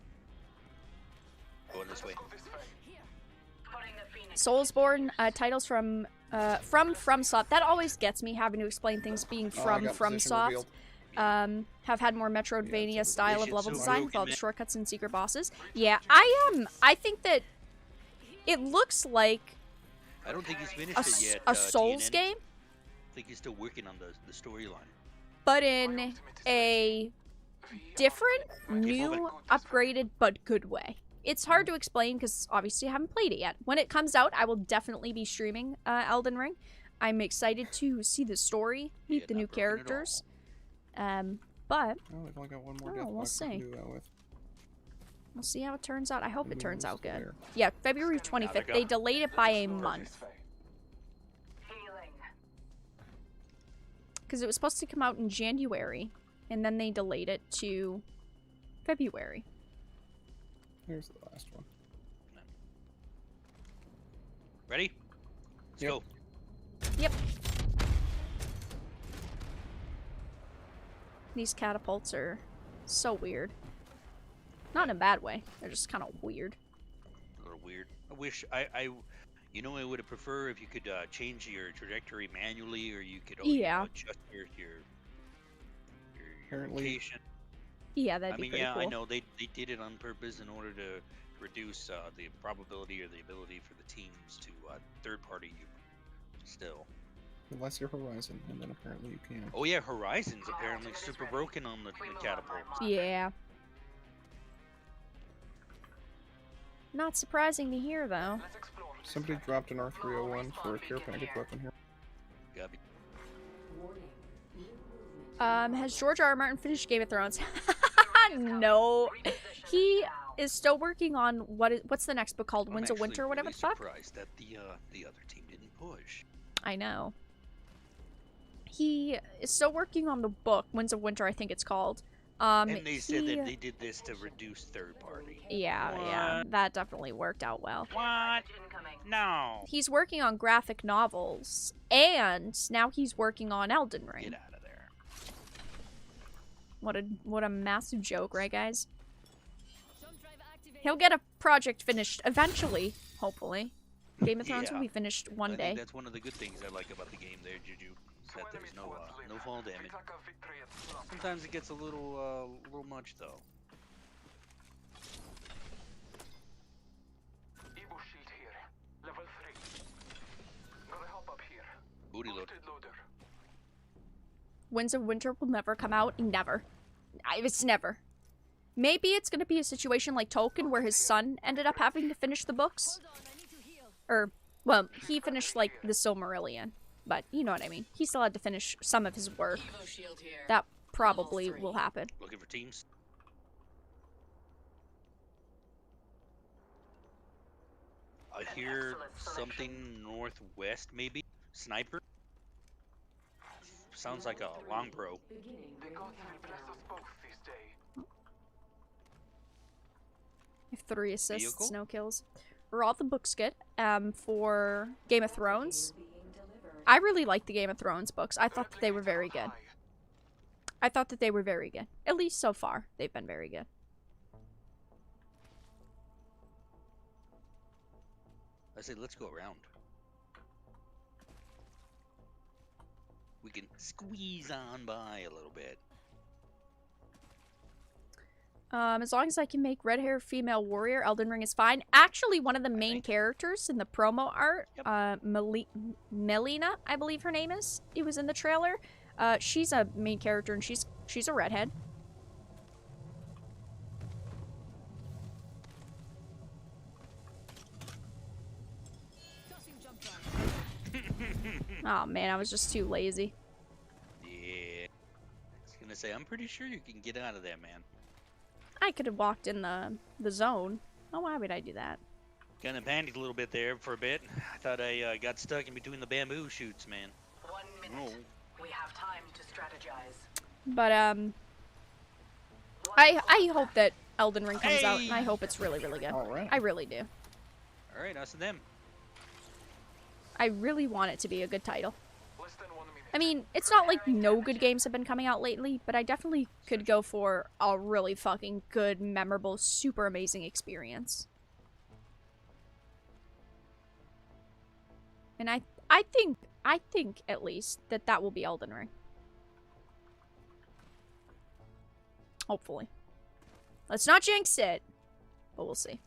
Going this way. putting the Phoenix. Soulsborne titles from FromSoft. That always gets me, having to explain things being Oh, I from got position FromSoft. revealed. Have had more Metroidvania style of Is it level so design broken, with all the man? shortcuts and secret bosses. Yeah, I think that it looks like I don't think he's finished a, it yet. a Souls TNN. game, I think he's still working on the storyline. but in a different, new, upgraded, but good way. It's hard to explain because obviously I haven't played it yet. When it comes out, I will definitely be streaming Elden Ring. I'm excited to see the story, meet the new characters. But Oh, they've only got one more death we'll box to see. do that with. We'll see how it turns out. I hope it turns out good. There. Yeah, February 25th. They delayed it by a month. Healing. Because it was supposed to come out in January. And then they delayed it to February. Here's the last one. Ready? Let's Yep. go. Yep. These catapults are so weird. Not in a bad way. They're just kind of weird. A little weird. I wish you know, I would have preferred if you could change your trajectory manually, or you could adjust your Apparently. location. Yeah, that'd be pretty cool. I know they did it on purpose in order to reduce the probability or the ability for the teams to third-party you. Still. Unless you're Horizon, and then apparently you can. Oh yeah, Horizon's apparently super broken on the catapults. Yeah. Not surprising to hear, though. Let's explore. Somebody dropped an R301 for a care package weapon here. Gabby. Has George R. R. Martin finished Game of Thrones? No. He is still working on what's the next book called? Winds of Winter, or whatever the fuck? I'm surprised that the other team didn't push. I know. He is still working on the book, Winds of Winter, I think it's called. And they said that they did this to reduce third party. Yeah, that definitely worked out well. What? No. He's working on graphic novels, and now he's working on Elden Ring. Get out of there. What a massive joke, right, guys? He'll get a project finished eventually, hopefully. Game of Thrones will be finished one I day. think that's one of the good things I like about the game there, Juju. Is that there's no fall damage. Sometimes it gets a little much though. Evo shield here. Level 3. Gotta hop up here. Booty load. Boosted loader. Winds of Winter will never come out. Never. It's never. Maybe it's gonna be a situation like Tolkien where his son ended up having to finish the books. Or, well, he finished, like, the Silmarillion. But, you know what I mean. He still had to finish some of his work. That probably will happen. Looking for teams. I hear something northwest, maybe. Sniper. Sounds like a long pro. The gods will bless us both this day. If 3 assists, Vehicle? no kills. Are all the books good? For Game of Thrones? I really like the Game of Thrones books. I thought that they were very good. I thought that they were very good. At least so far, they've been very good. I say let's go around. We can squeeze on by a little bit. As long as I can make red hair female warrior, Elden Ring is fine. Actually, one of the main characters in the promo art, Melina, I believe her name is. It was in the trailer. She's a main character and she's a redhead. Oh man, I was just too lazy. Yeah. I was gonna say, I'm pretty sure you can get out of there, man. I could have walked in the zone. Oh, why would I do that? Kind of panicked a little bit there for a bit. I thought I got stuck in between the bamboo shoots, man. 1 minute. We have time to strategize. But I hope that Elden Ring comes out, and I hope it's really, really good. All right. I really do. All right, us and them. I really want it to be a good title. Less than 1 minute. I mean, it's not like no good games have been coming out lately, but I definitely could go for a really fucking good, memorable, super amazing experience. And I think at least that will be Elden Ring. Hopefully. Let's not jinx it, but we'll see.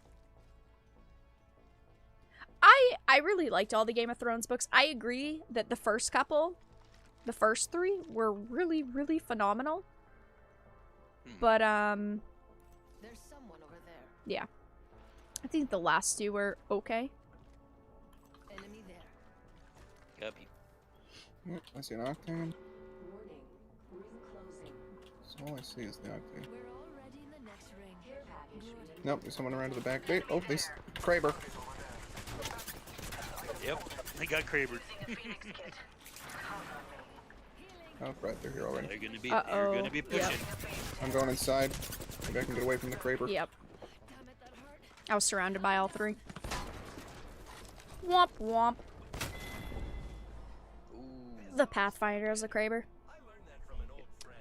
I really liked all the Game of Thrones books. I agree that the first 3 were really, really phenomenal. But, There's someone over there. yeah. I think the last two were okay. Enemy there. Copy. Yep, I see an octane. So all I see is the octane. We're already in the next ring. Good. Nope, there's someone around to the back. Oh, Kraber. Yep, they got Kraber. Oh, right, they're here already. They're gonna be. Uh-oh. You're gonna be pushing. Yep. I'm going inside. Maybe I can get away from the Kraber. Yep. Damn it, that hurt. I was surrounded by all three. Womp womp. Ooh. The Pathfinder as a Kraber.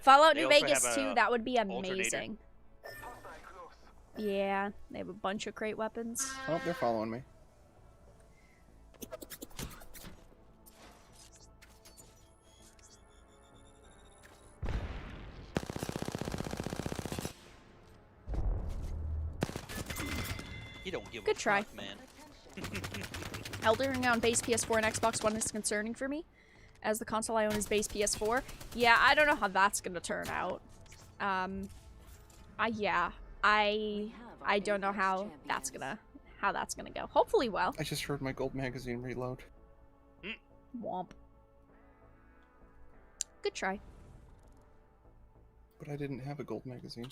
Fallout They New also Vegas have too, a that would be alternator. amazing. Yeah, they have a bunch of crate weapons. Oh, they're following me. You don't give Good a try. fuck, man. Elden Ring on base PS4 and Xbox One is concerning for me, as the console I own is base PS4. Yeah, I don't know how that's gonna turn out. Yeah, I don't know how that's gonna go. Hopefully well. I just heard my gold magazine reload. Womp. Good try. But I didn't have a gold magazine.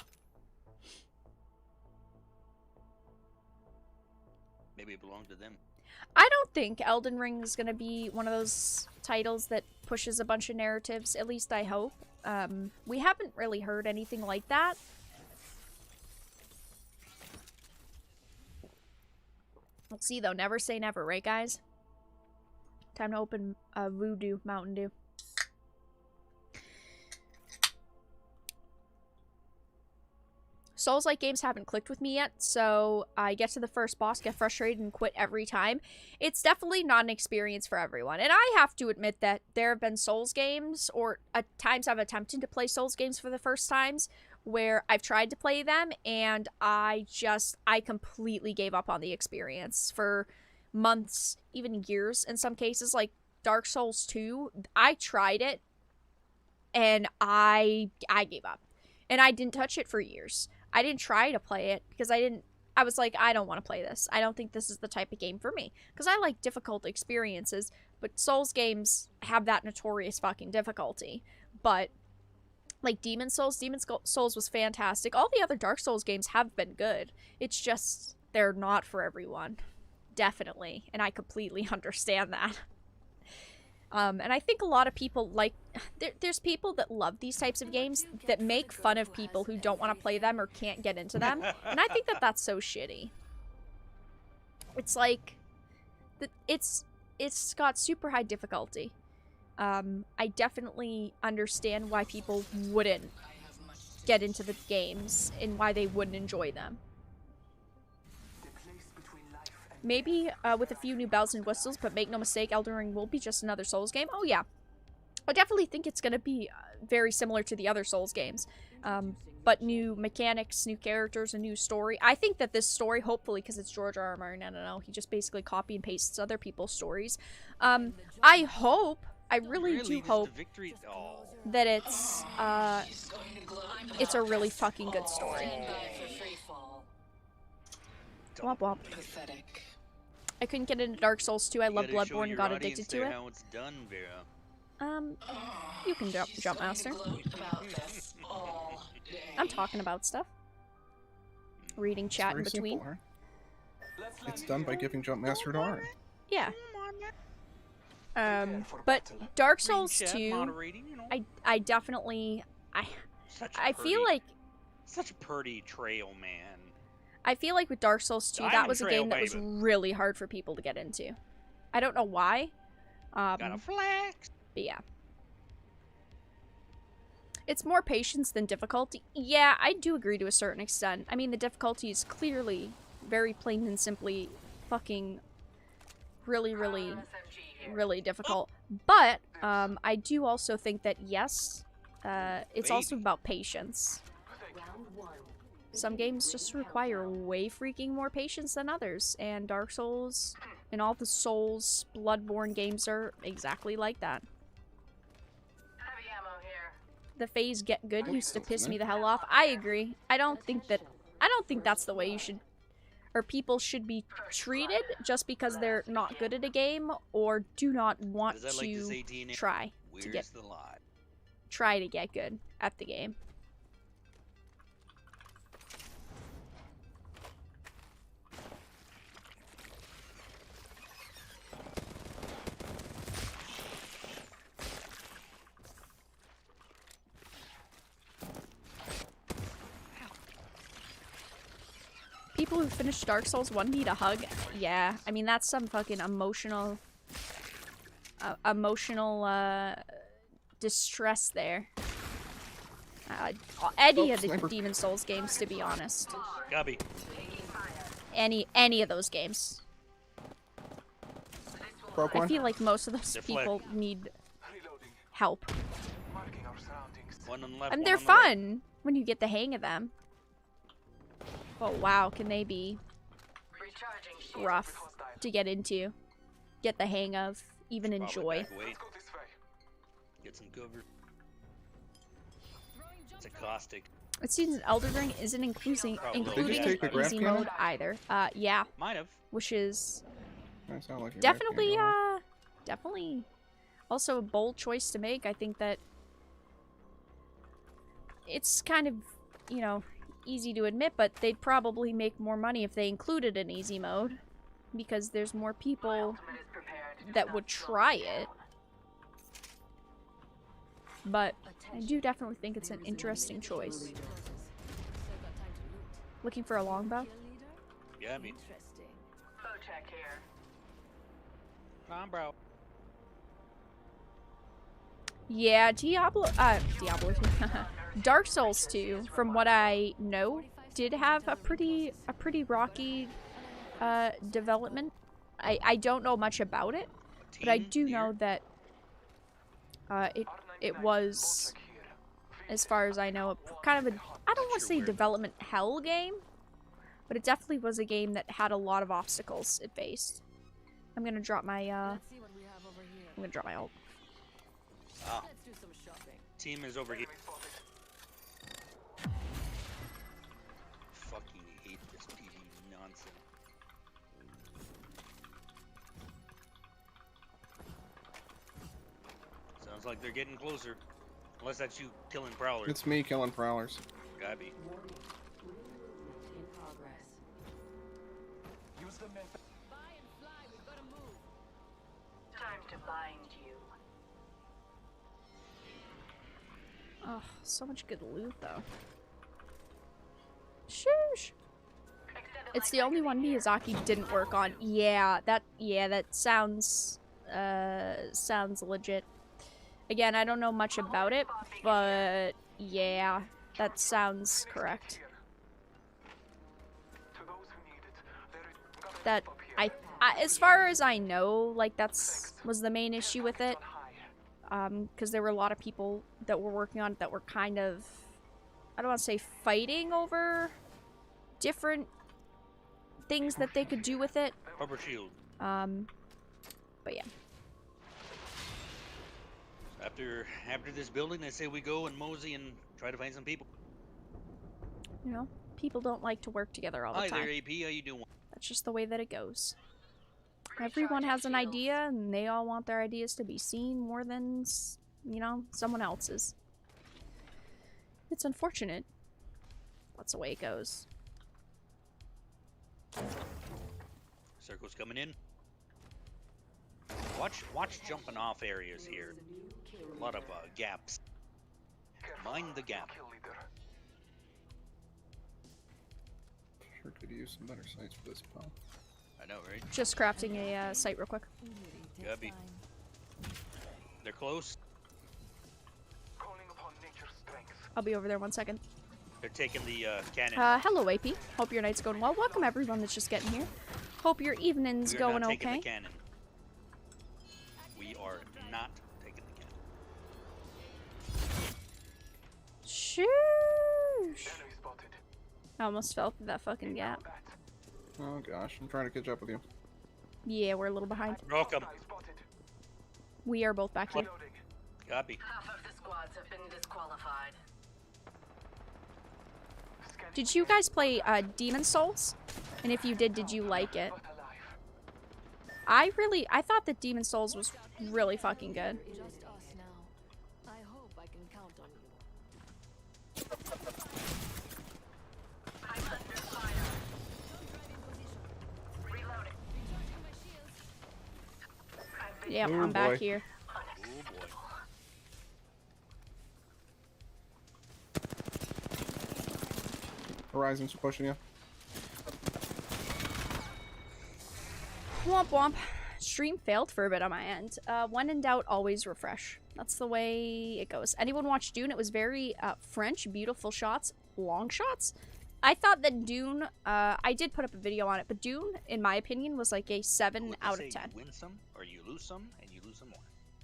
Maybe it belonged to them. I don't think Elden Ring is gonna be one of those titles that pushes a bunch of narratives. At least I hope. We haven't really heard anything like that. We'll see though. Never say never, right, guys? Time to open Voodoo Mountain Dew. Souls-like games haven't clicked with me yet, so I get to the first boss, get frustrated, and quit every time. It's definitely not an experience for everyone. And I have to admit that there have been Souls games, or at times I've attempted to play Souls games for the first times, where I've tried to play them, and I completely gave up on the experience for months, even years in some cases. Like Dark Souls 2, I tried it, and I gave up. And I didn't touch it for years. I didn't try to play it because I was like, I don't want to play this. I don't think this is the type of game for me. Because I like difficult experiences, but Souls games have that notorious fucking difficulty. But, like Demon's Souls was fantastic. All the other Dark Souls games have been good. It's just, they're not for everyone. Definitely. And I completely understand that. And I think a lot of people like... There's people that love these types of games that make fun of people who don't want to play them or can't get into them. And I think that that's so shitty. It's like... It's got super high difficulty. I definitely understand why people wouldn't get into the games and why they wouldn't enjoy them. Maybe with a few new bells and whistles, but make no mistake, Elden Ring will be just another Souls game. Oh yeah. I definitely think it's going to be very similar to the other Souls games. But new mechanics, new characters, a new story. I think that this story, hopefully, because it's George R. R. Martin, I don't know, he just basically copy and pastes other people's stories. I really do hope that it's a really fucking good story. Womp womp. I couldn't get into Dark Souls 2. I love Bloodborne and got addicted to it. How it's done, Vera. You can jump master. I'm talking about stuff. Reading chat in Very between. simple, huh? It's done by giving Jump Master to Aaron. Yeah. But Dark Souls Chat 2, moderating, you know? I definitely, Such a I feel purdy- like, such a pretty trail, man. I feel like with Dark Souls 2, I'm that a was a game that was trailblazer. really hard for people to get into. I don't know why. Gotta flex. But yeah. It's more patience than difficulty. Yeah, I do agree to a certain extent. I mean, the difficulty is clearly, very plain and simply, fucking really, really difficult. But, I do also think that, yes, it's also about patience. Some games just require way freaking more patience than others, and Dark Souls and all the Souls Bloodborne games are exactly like that. Heavy ammo here. the phase get good used to piss me the hell off. I agree. I don't think that's the way you should, or people should be treated just because they're not good at a game or do not want As I like to to say, DNA, try to where's the lie? get good at the game. People who finish Dark Souls 1 need a hug. Yeah, I mean that's some fucking emotional distress there. Any of the Demon Souls games, to be honest. Gabby. Any of those games. Broke I one. feel like most of those people need help. Marking our surroundings. One on the left. And one they're on the right. fun when you get the hang of them. Oh wow, can they be Recharging shield. rough to get into, get the hang of, even Probably enjoy. back away, Let's go this way. get some cover. It's a caustic. It seems Elden Ring isn't including Did they just take the graph easy cannon? mode either. Yeah, Might have. which is That sound like a definitely, graph cannon. definitely also a bold choice to make. I think that it's kind of, you know, easy to admit, but they'd probably make more money if they included an easy mode, because there's more people Ultimate is prepared. that would try it. But I do definitely think it's an interesting choice. Still got time to loot. Looking for a longbow? Kill leader? Yeah, I mean, Interesting. Bow check here. nah, bro. Yeah, Diablo 2. Dark Souls 2, from what I know, did have a pretty rocky development. I don't know much about it, but I do know that it was, as far as I know, kind of a, I don't want to say development hell game, but it definitely was a game that had a lot of obstacles it faced. I'm gonna drop my Let's see what we have over here. I'm gonna drop my ult. Ah, Let's do some shopping. team is over here. Enemy spotted. Fucking hate this PV nonsense. Sounds like they're getting closer. Unless that's you killing prowlers. It's me killing prowlers. Gotta be. Use the method. Buy and fly, we've got to move. Time to bind you. Oh, so much good loot though. Shoosh. It's the only one Miyazaki didn't work on. Yeah, that sounds sounds legit. Again, I don't know much about it, but yeah, that sounds correct. To those who need it, there is got a That up here. I as far as I know, like that's was the main issue with it. High. Because there were a lot of people that were working on it that were kind of, I don't want to say fighting over different things that they could do with it. Rubber shield. But yeah. After this building, I say we go and mosey and try to find some people. You know, people don't like to work together all the Hi time. there, AP. How you doing? That's just the way that it goes. Everyone has an idea, and they all want their ideas to be seen more than, you know, someone else's. It's unfortunate. That's the way it goes. Circle's coming in. Watch jumping off areas here. A lot of gaps. Mind the gap. Kill leader. Sure could use some better sights for this pal. I know, right? Just crafting a site real quick. Gotta be. They're close. Calling upon nature's strength. I'll be over there 1 second. They're taking the cannon. Hello, AP. Hope your night's going well. Welcome everyone that's just getting here. Hope your evening's We are going not taking okay. the cannon. We are not taking the cannon. Shoosh. Enemy spotted. I almost fell through that fucking gap. That. Oh gosh, I'm trying to catch up with you. Yeah, we're a little behind. Welcome. Hostile spotted. We are both back here. Reloading. Copy. Half of the squads have been disqualified. Did you guys play Demon Souls? And if you did you like it? I thought that Demon Souls was really fucking good. Just us now. I hope I can count on you. I'm under fire. Reloading. I've been Yep, Oh, I'm back boy. here. Oh boy. Horizon's pushing you. Womp womp. Stream failed for a bit on my end. When in doubt, always refresh. That's the way it goes. Anyone watch Dune? It was very French, beautiful shots, long shots. I thought that Dune, I did put up a video on it, but Dune, in my opinion, was like a 7 What they out say, of 10. You win some, or you lose some, and you lose some more.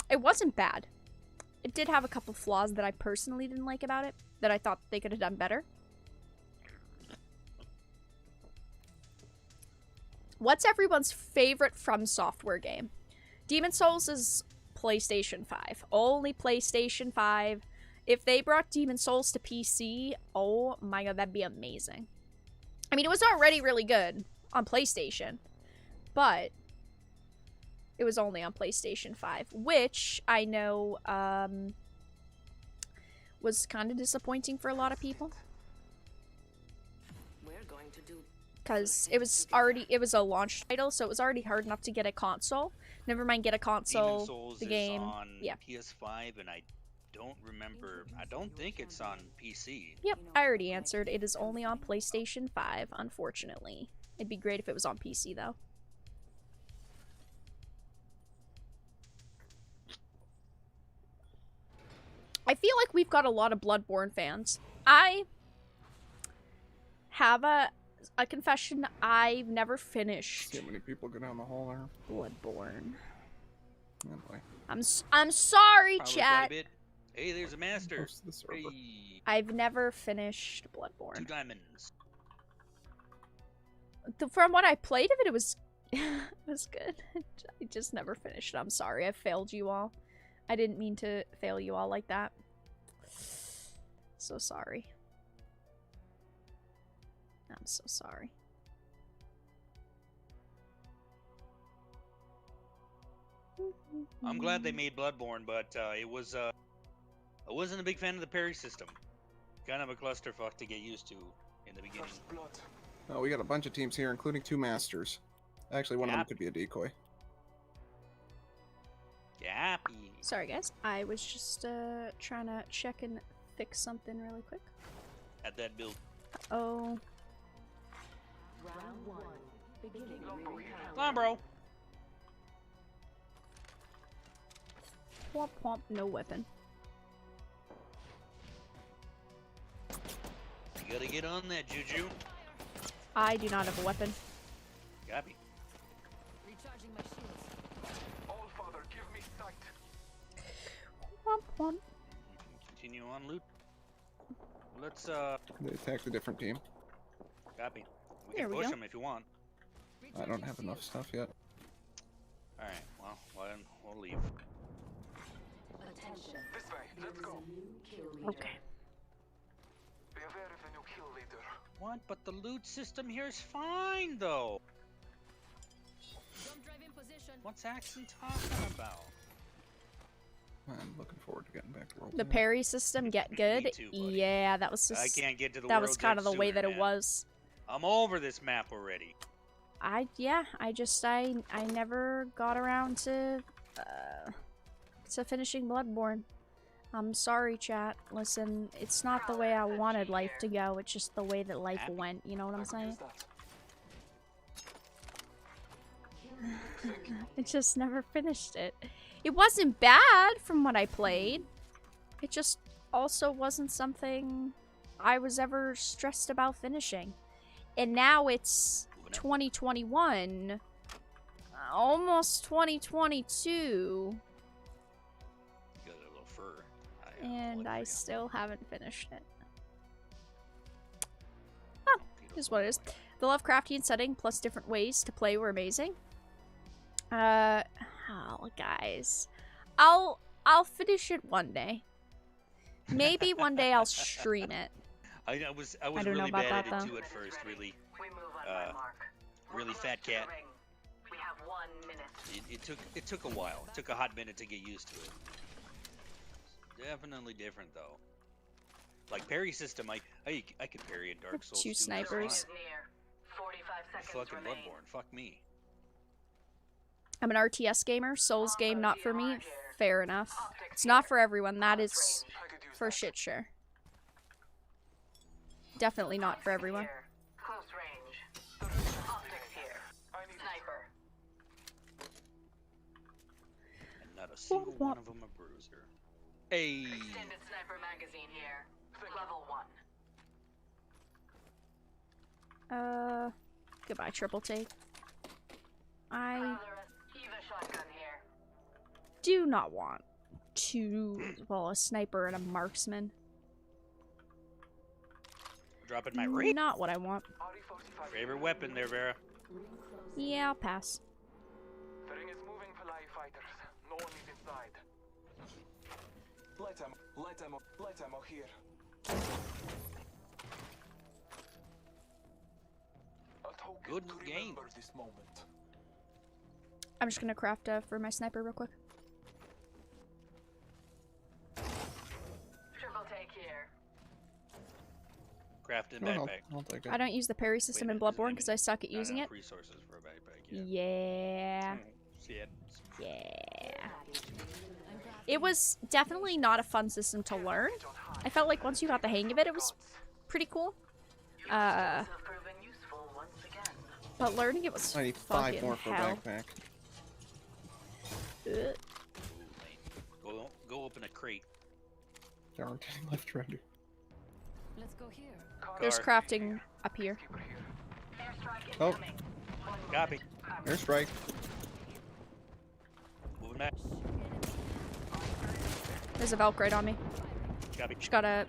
It wasn't bad. It did have a couple flaws that I personally didn't like about it, that I thought they could have done better. What's everyone's favorite From Software game? Demon Souls is PlayStation 5. Only PlayStation 5. If they brought Demon Souls to PC, oh my god, that'd be amazing. I mean, it was already really good on PlayStation, but it was only on PlayStation 5, which I know was kind of disappointing for a lot of people. We're going to do Because it was a launch title, so it was already hard enough to get a console. Never mind get a console, Demon Souls the is game. on Yeah. PS5, and I don't remember. I don't think it's on PC. Yep, I already answered. It is only on PlayStation 5, unfortunately. It'd be great if it was on PC, though. I feel like we've got a lot of Bloodborne fans. I have a confession. I've never finished See how many people go down the hall there. Bloodborne. Oh boy. I'm sorry, Probably quite a chat. bit. Hey, there's a master. Close to the server. Hey, I've never finished 2 Bloodborne. diamonds. From what I played of it, it was it was good. I just never finished it. I'm sorry. I failed you all. I didn't mean to fail you all like that. So sorry. I'm so sorry. I'm glad they made Bloodborne, but it was I wasn't a big fan of the parry system. Kind of a clusterfuck to get used to in the beginning. First blood. Oh, we got a bunch of teams here, including 2 masters. Actually, one of them Yep. could be a decoy. Yappy. Sorry, guys. I was just trying to check and fix something really quick. At that build. Oh, round 1. Beginning ring Come on, bro. womp womp. No weapon. You gotta get on that, Juju. I do not have a weapon. Copy. Recharging my shields. All father, give me sight. Womp womp. Continue on loot. Let's They attacked a different team. copy. We There can we push go. them if you want. I don't have enough stuff yet. All right. Well, then we'll leave. Attention. This way, let's go. New kill leader. Okay. Be aware of the new kill leader. What? But the loot system here is fine, though. Jump drive in position. What's Axon talking about? I'm looking forward to getting back to World The Tour. parry system get good. Me too, buddy. Yeah, that was I just can't get to the that was world's kind of edge the way sooner, that it man. was. I'm over this map already. I never got around to finishing Bloodborne. I'm sorry, chat. Listen, it's not the way I wanted life to go. It's just the way that life went. You know what I'm saying? Use that. I just never finished it. It wasn't bad from what I played. It just also wasn't something I was ever stressed about finishing. And now it's 2021, almost 2022, You got a little fur. and I like still haven't finished it. Oh, is what it is. The Lovecraftian setting plus different ways to play were amazing. Oh, guys, I'll finish it one day. Maybe one day I'll stream it. I was don't know really about bad that, at it though. too at first. Really, We move on my mark. We're really close fat to the cat. ring. We have 1 minute. It took a while. It took a hot minute to get used to it. Definitely different though. Like parry system, I could parry in Dark Souls 2 too, just snipers. fine. Near. 45 seconds Fucking remain. Bloodborne, fuck me. I'm an RTS gamer. Souls game, not for me. Fair enough. It's not for everyone. That is I could use for that. shit sure. Definitely not for everyone. Here. Close range. Optics here. I need Sniper. And not a single one of them a bruiser. Hey, Extended sniper magazine here. Level 1. Goodbye, triple take. I Eva shotgun here. do not want well, a sniper and a marksman. dropping my ring. Not what I want. RE45. Favorite weapon there, Vera. Yeah, I'll pass. The ring is moving for live fighters. No one is inside. Light ammo here. A token Good to game. remember this moment. I'm just gonna craft for my sniper real quick. Triple take here. Crafted No, backpack. I'll take it. I don't use the parry system in Wait a minute, Bloodborne because I suck at using Not it. enough resources for a backpack. Yeah. Yeah. Shit. Yeah. It was definitely not a fun system to learn. I felt like once you got the hang of it, it was pretty cool. Have proven useful once again. But learning it was I need 5 fucking more for hell. backpack. Ugh. Go open a crate. There aren't any left around here. Let's go here. There's Car. crafting up here. Airstrike Oh. incoming. Copy. Airstrike. Moving back. There's a Valk right on me. Copy. She's got a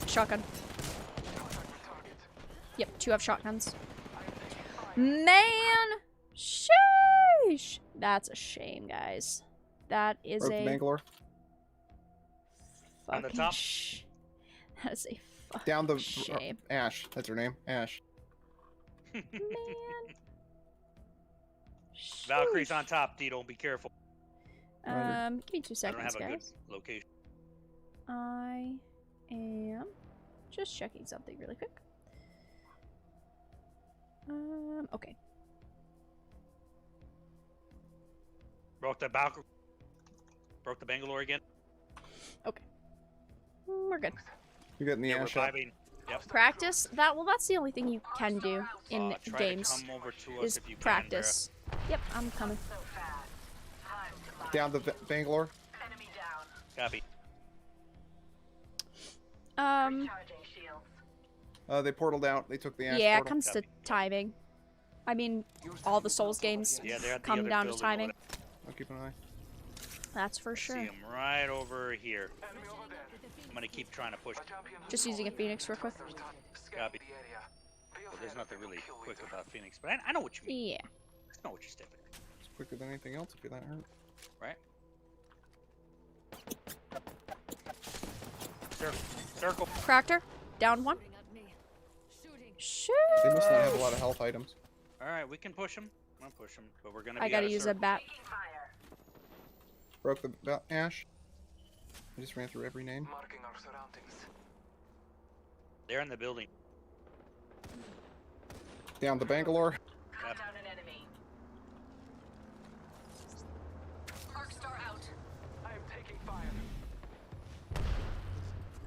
shotgun. Yep, 2 have shotguns. Man! Sheesh! That's a shame, guys. That is Broke the a Bangalore. On the fucking top. that is a fucking Down the shame. Ash. That's her name. Ash. Man. Valkyrie's Sheesh. on top, Tito. Be careful. Give me 2 I don't seconds, have a good guys. location. I am just checking something really quick. Okay. Broke the Valkyrie. Broke the Bangalore again. We're good. You getting the Yeah, Ash up? reviving. Yep. Practice that. Well, that's the only thing you can do in Try games to come over to us is if you practice. Yep, I'm coming. So fast. Time to mark. Down the Bangalore. Enemy down. Can, Vera. Copy. Recharging shields. They portaled out. They took the Ash Yeah, it portal. comes to timing. I mean, all the Souls games Yeah, they're at the come other down to building timing. over I'll keep an eye. That's for there. See sure. him right over here. Enemy over there. I'm gonna keep trying to push. A champion who's Just using a Phoenix real quick. scanning Copy. the area. Be Well, aware there's of nothing them really kill quick leader. about Phoenix, but I know what you mean. Yeah. I know what you're stepping in, It's quicker than anything else if you're that hurt. right? Circle. Cracked her. Down 1. Bring at me. Shooting. Shoot. They must not have a lot of health items. All right, we can push him. I'll push him, but we're gonna. Be I out gotta of use a circle. bat. Taking fire. Broke the Ash. I just ran through every name. Marking our surroundings. They're in the building. Down the Bangalore. Cut down an enemy. Arc star out. I am taking fire.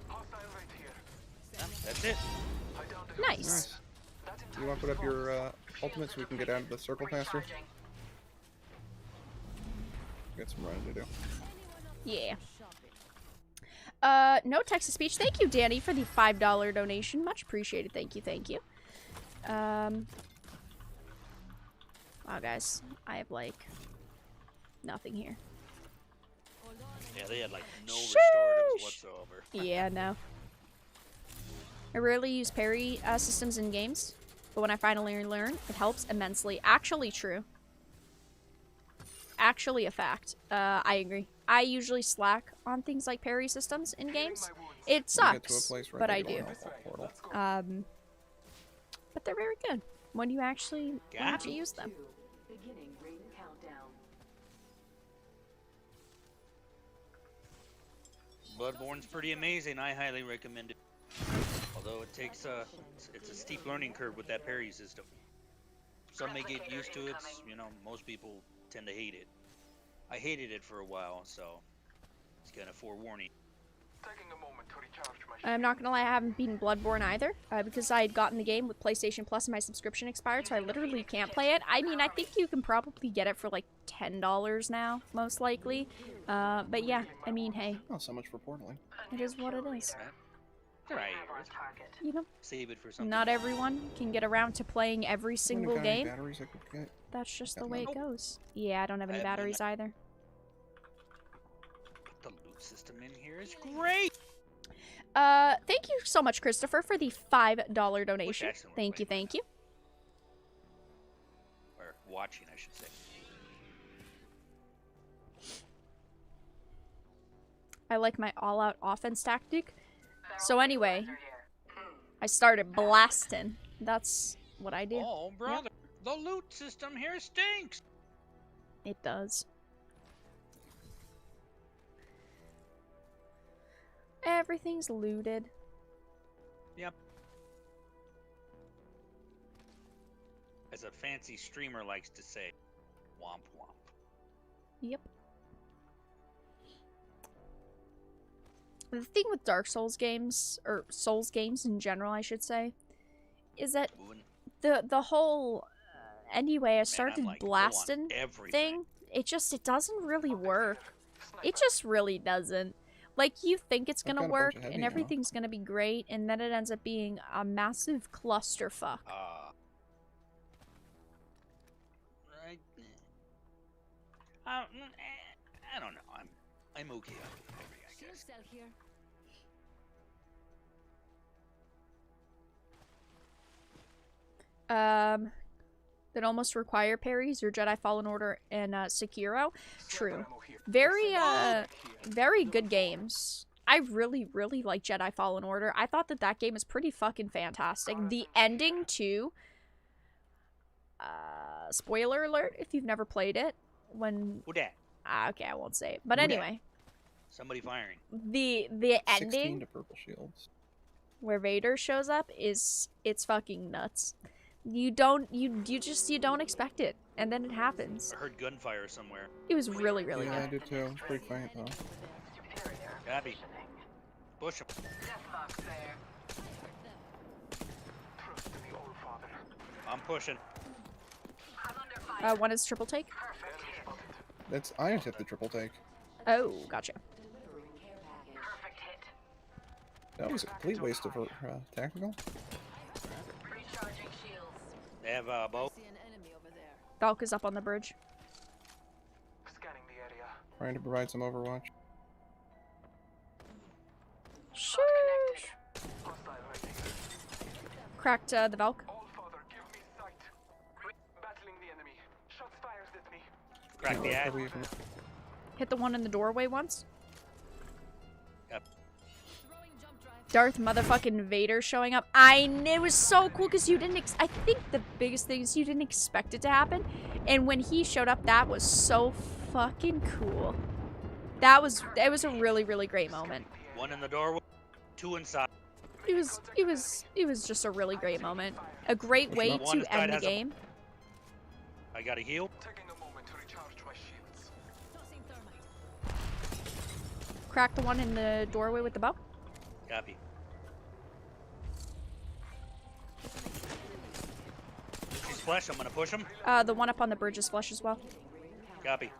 Hostile right here. Yeah, that's it. I downed the Nice. Nice. That You want to put up your ultimate so we can get out of the circle faster? Recharging. Got some running to do. Yeah. Shopping. No text to speech. Thank you, Danny, for the $5 donation. Much appreciated. Thank you, thank you. Wow, guys. I have, like, nothing here. Hold on. Yeah, they had like no Sheesh. restoratives whatsoever. Yeah, no. I rarely use parry systems in games, but when I finally learn, it helps immensely. Actually true. Actually a fact. I agree. I usually slack on things like parry systems in games, my wounds. It You get to a sucks, place where but I think do. it'll help a portal. But they're very good when you actually learn to use them. Beginning ring countdown. Bloodborne's pretty amazing. I highly recommend it. Although it takes it's a steep learning curve with that parry system. Some may get used to it. You know, most people tend to hate it. I hated it for a while, so it's kind of forewarning. Taking a moment to recharge my I'm not gonna lie, I haven't beaten Bloodborne either, because I had gotten the game with PlayStation Plus and my subscription expired, so I literally can't play it. I mean, I think you can probably get it for like $10 now, most likely. But yeah, I mean, hey, Oh, so much for portaling. it is what it is. Right. You know, Save it for something. not everyone can get around to playing every single Got any game. batteries I could get? That's just the Got way it none. goes. Yeah, I don't have any I have batteries either. The loot system in here is great. Thank you so much, Christopher, for the $5 donation. excellent Thank you, way. thank you. Or watching, I should say. I like my all-out offense tactic. So anyway, I started blasting. That's what I do. Oh, brother, the loot system here stinks. It does. Everything's looted. Yep. As a fancy streamer likes to say, womp womp. Yep. The thing with Dark Souls games, or Souls games in general, I should say, is that Moving. the whole anyway, I started like, go on blasting everything. thing. It doesn't really work. It just really doesn't. Like, you think it's I've gonna got a bunch work of heavy and ammo. everything's gonna be great, and then it ends up being a massive clusterfuck. Right. I don't know. I'm okay on heavy, I Shield guess. cell here. That almost require parries or Jedi Fallen Order and Sekiro. True. ammo here. Very good games. I really, really like Jedi Fallen Order. I thought that game is pretty fucking fantastic. The ending, too. Spoiler alert if you've never played it. When... Who dat? okay, I won't say it. But Who dat? anyway. Somebody firing. The 16 ending to purple shields. where Vader shows up it's fucking nuts. You don't expect it, and then it happens. I heard gunfire somewhere. It was really, really Yeah, I good. did too. It's pretty faint though. Abby. Push him. Trust in the Old Father. I'm pushing. One is triple take. That's I just hit the triple take. Oh, gotcha. That was a complete waste of tactical. They have bow. See an enemy over there. Valk is up on the bridge. Scanning the area. Trying to provide some overwatch. Sheesh. Hostile right here. Cracked the Valk. All Father, give me sight. Battling the enemy. Shots fired at me. Crack the ad. Probably even- Hit the one in the doorway once. Yep. Throwing jump drive. Darth motherfucking Vader showing up. It was so cool because you didn't. I think the biggest thing is you didn't expect it to happen, and when he showed up, that was so fucking cool. It was a really, really great moment. One in the doorway. Two inside. It was just a really great moment. A great way One to inside end the has a- game. I got a heal. Taking a moment to recharge my shields. Tossing thermite. Crack the one in the doorway with the bow. Copy. He's flesh. I'm gonna push him. The one up on the bridge is flush as well. Copy.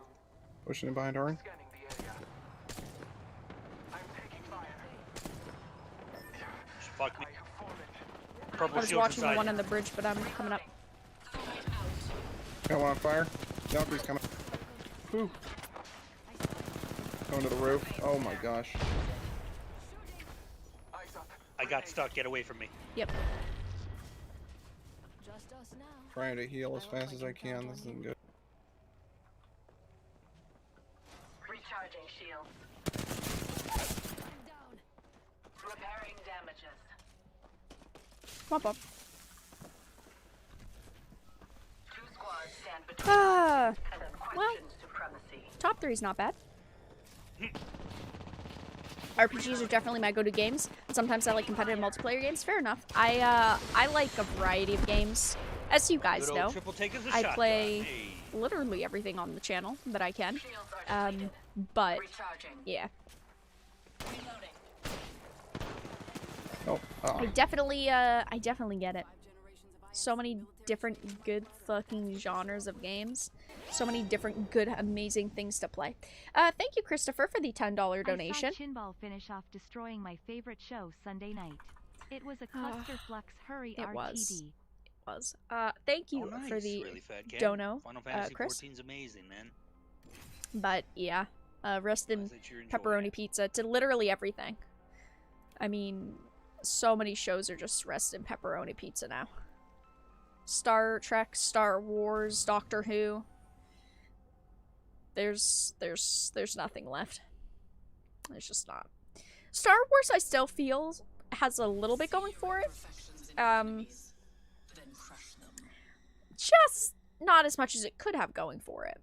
Pushing in behind Orin. Scanning the area. I'm taking fire. Fuck me. I have fallen. Purple I was shield watching the inside. one on the bridge, but I'm coming up. Got one on fire. Valkyrie's coming. Whew. Going to the roof. Oh my gosh. Eyes up. I got stuck. Get away from me. Yep. Just us now. Trying to heal as fast as I can. This isn't good. Recharging shield. I'm down. Varying damages. Come on, Bob. 2 squads stand between Ah, and well, unquestioned supremacy. top 3 is not bad. RPGs are definitely my go-to games. Sometimes I like competitive multiplayer games. Fair enough. I like a variety of games. As you guys Good know, old triple take as a I shotgun. play Hey. literally everything on the channel that I can. Shields are depleted. But Recharging. yeah, Reloading. Oh, I definitely get it. So many different good fucking genres of games. So many different good, amazing things to play. Thank you, Christopher, for the $10 donation. I saw Chinball finish off destroying my favorite show Sunday night. It was a clusterflux hurry It RTD. was. Thank you Oh, nice. for the really fat cat. dono, Final Fantasy Chris. 14's amazing, man. But yeah, rest in Glad that you're enjoying pepperoni it. pizza to literally everything. I mean, so many shows are just rest in pepperoni pizza now. Star Trek, Star Wars, Doctor Who. There's nothing left. There's just not. Star Wars, I still feel has a little bit going for it. Just not as much as it could have going for it.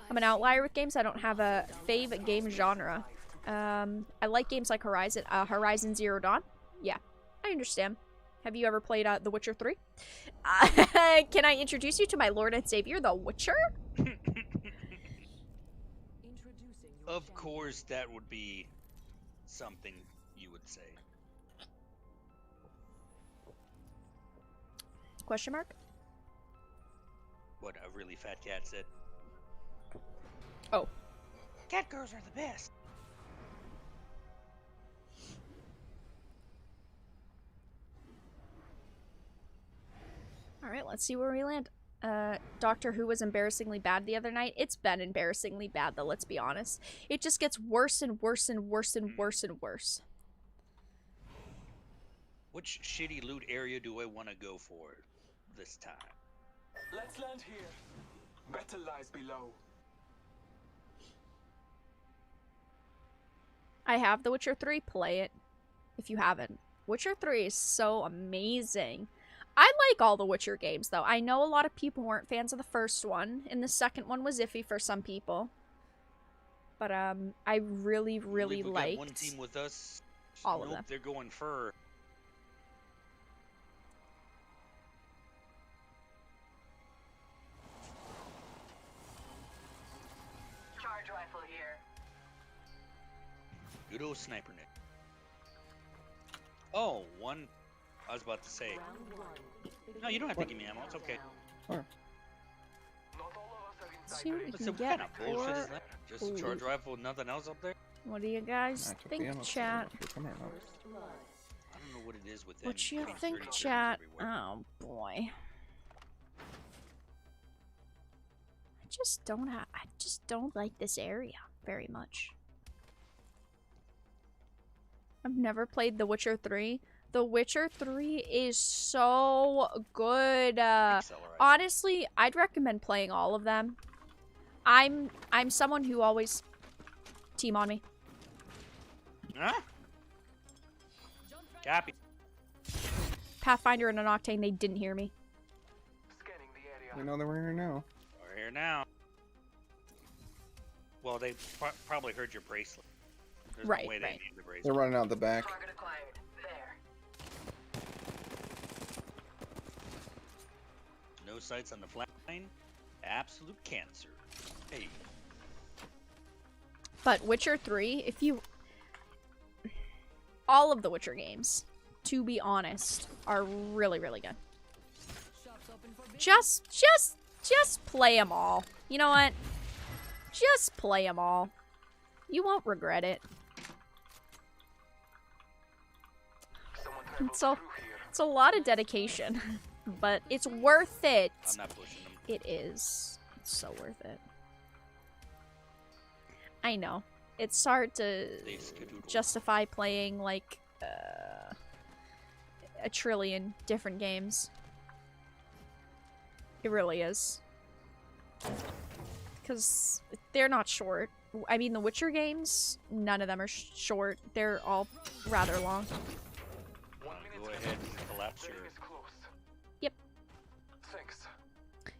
I'm an outlier with games. I don't have a fave game genre. I like games like Horizon Zero Dawn. Yeah, I understand. Have you ever played The Witcher 3? Can I introduce you to my Lord and Savior, The Witcher? Of course, that would be something you would say. Question mark? What a really fat cat said. Oh. Cat girls are the best. Alright, let's see where we land. Doctor Who was embarrassingly bad the other night. It's been embarrassingly bad, though, let's be honest. It just gets worse and worse and worse and worse and worse. Which shitty loot area do I want to go for this time? Let's land here. Better lies below. I have The Witcher 3. Play it if you haven't. Witcher 3 is so amazing. I like all the Witcher games, though. I know a lot of people weren't fans of the first one, and the second one was iffy for some people. But, I really, really We liked got one team with us. all of them. They're going fur. Charge rifle here. Good old sniper net. Oh, one. I was about to say. No, you don't have to give me ammo. It's okay. Sure. Not all of us are inside See what range. we So can what get kind of bullshit is for... that? Just a charge rifle with nothing else up there? What do you I guys took the think, ammo, so chat? if you come here, no. I don't know what it is with them. What you putting think, 30 chat? everywhere. Oh, boy. I just don't like this area very much. I've never played The Witcher 3. The Witcher 3 is so good. Accelerate. Honestly, I'd recommend playing all of them. I'm someone who always team on me. Huh? Copy. Pathfinder and an Octane, they didn't hear me. Scanning the area. We know that we're here now. We're here now. Well, they probably heard your bracelet. There's Right, no way right. they need the bracelet. They're running out the back. Target acquired. There. No sights on the flat line. Absolute cancer. Hey. But Witcher 3, if you... All of the Witcher games, to be honest, are really, really good. Just play them all. You know what? Just play them all. You won't regret it. Someone traveled So, through here. it's a lot of dedication, but it's worth it. I'm not pushing them. It is. It's so worth it. I know. It's hard to They skedoodle. justify playing, like, a trillion different games. It really is. Because they're not short. I mean, the Witcher games, none of them are short. They're all rather long. Go ahead and collapse your. Yep. Thanks.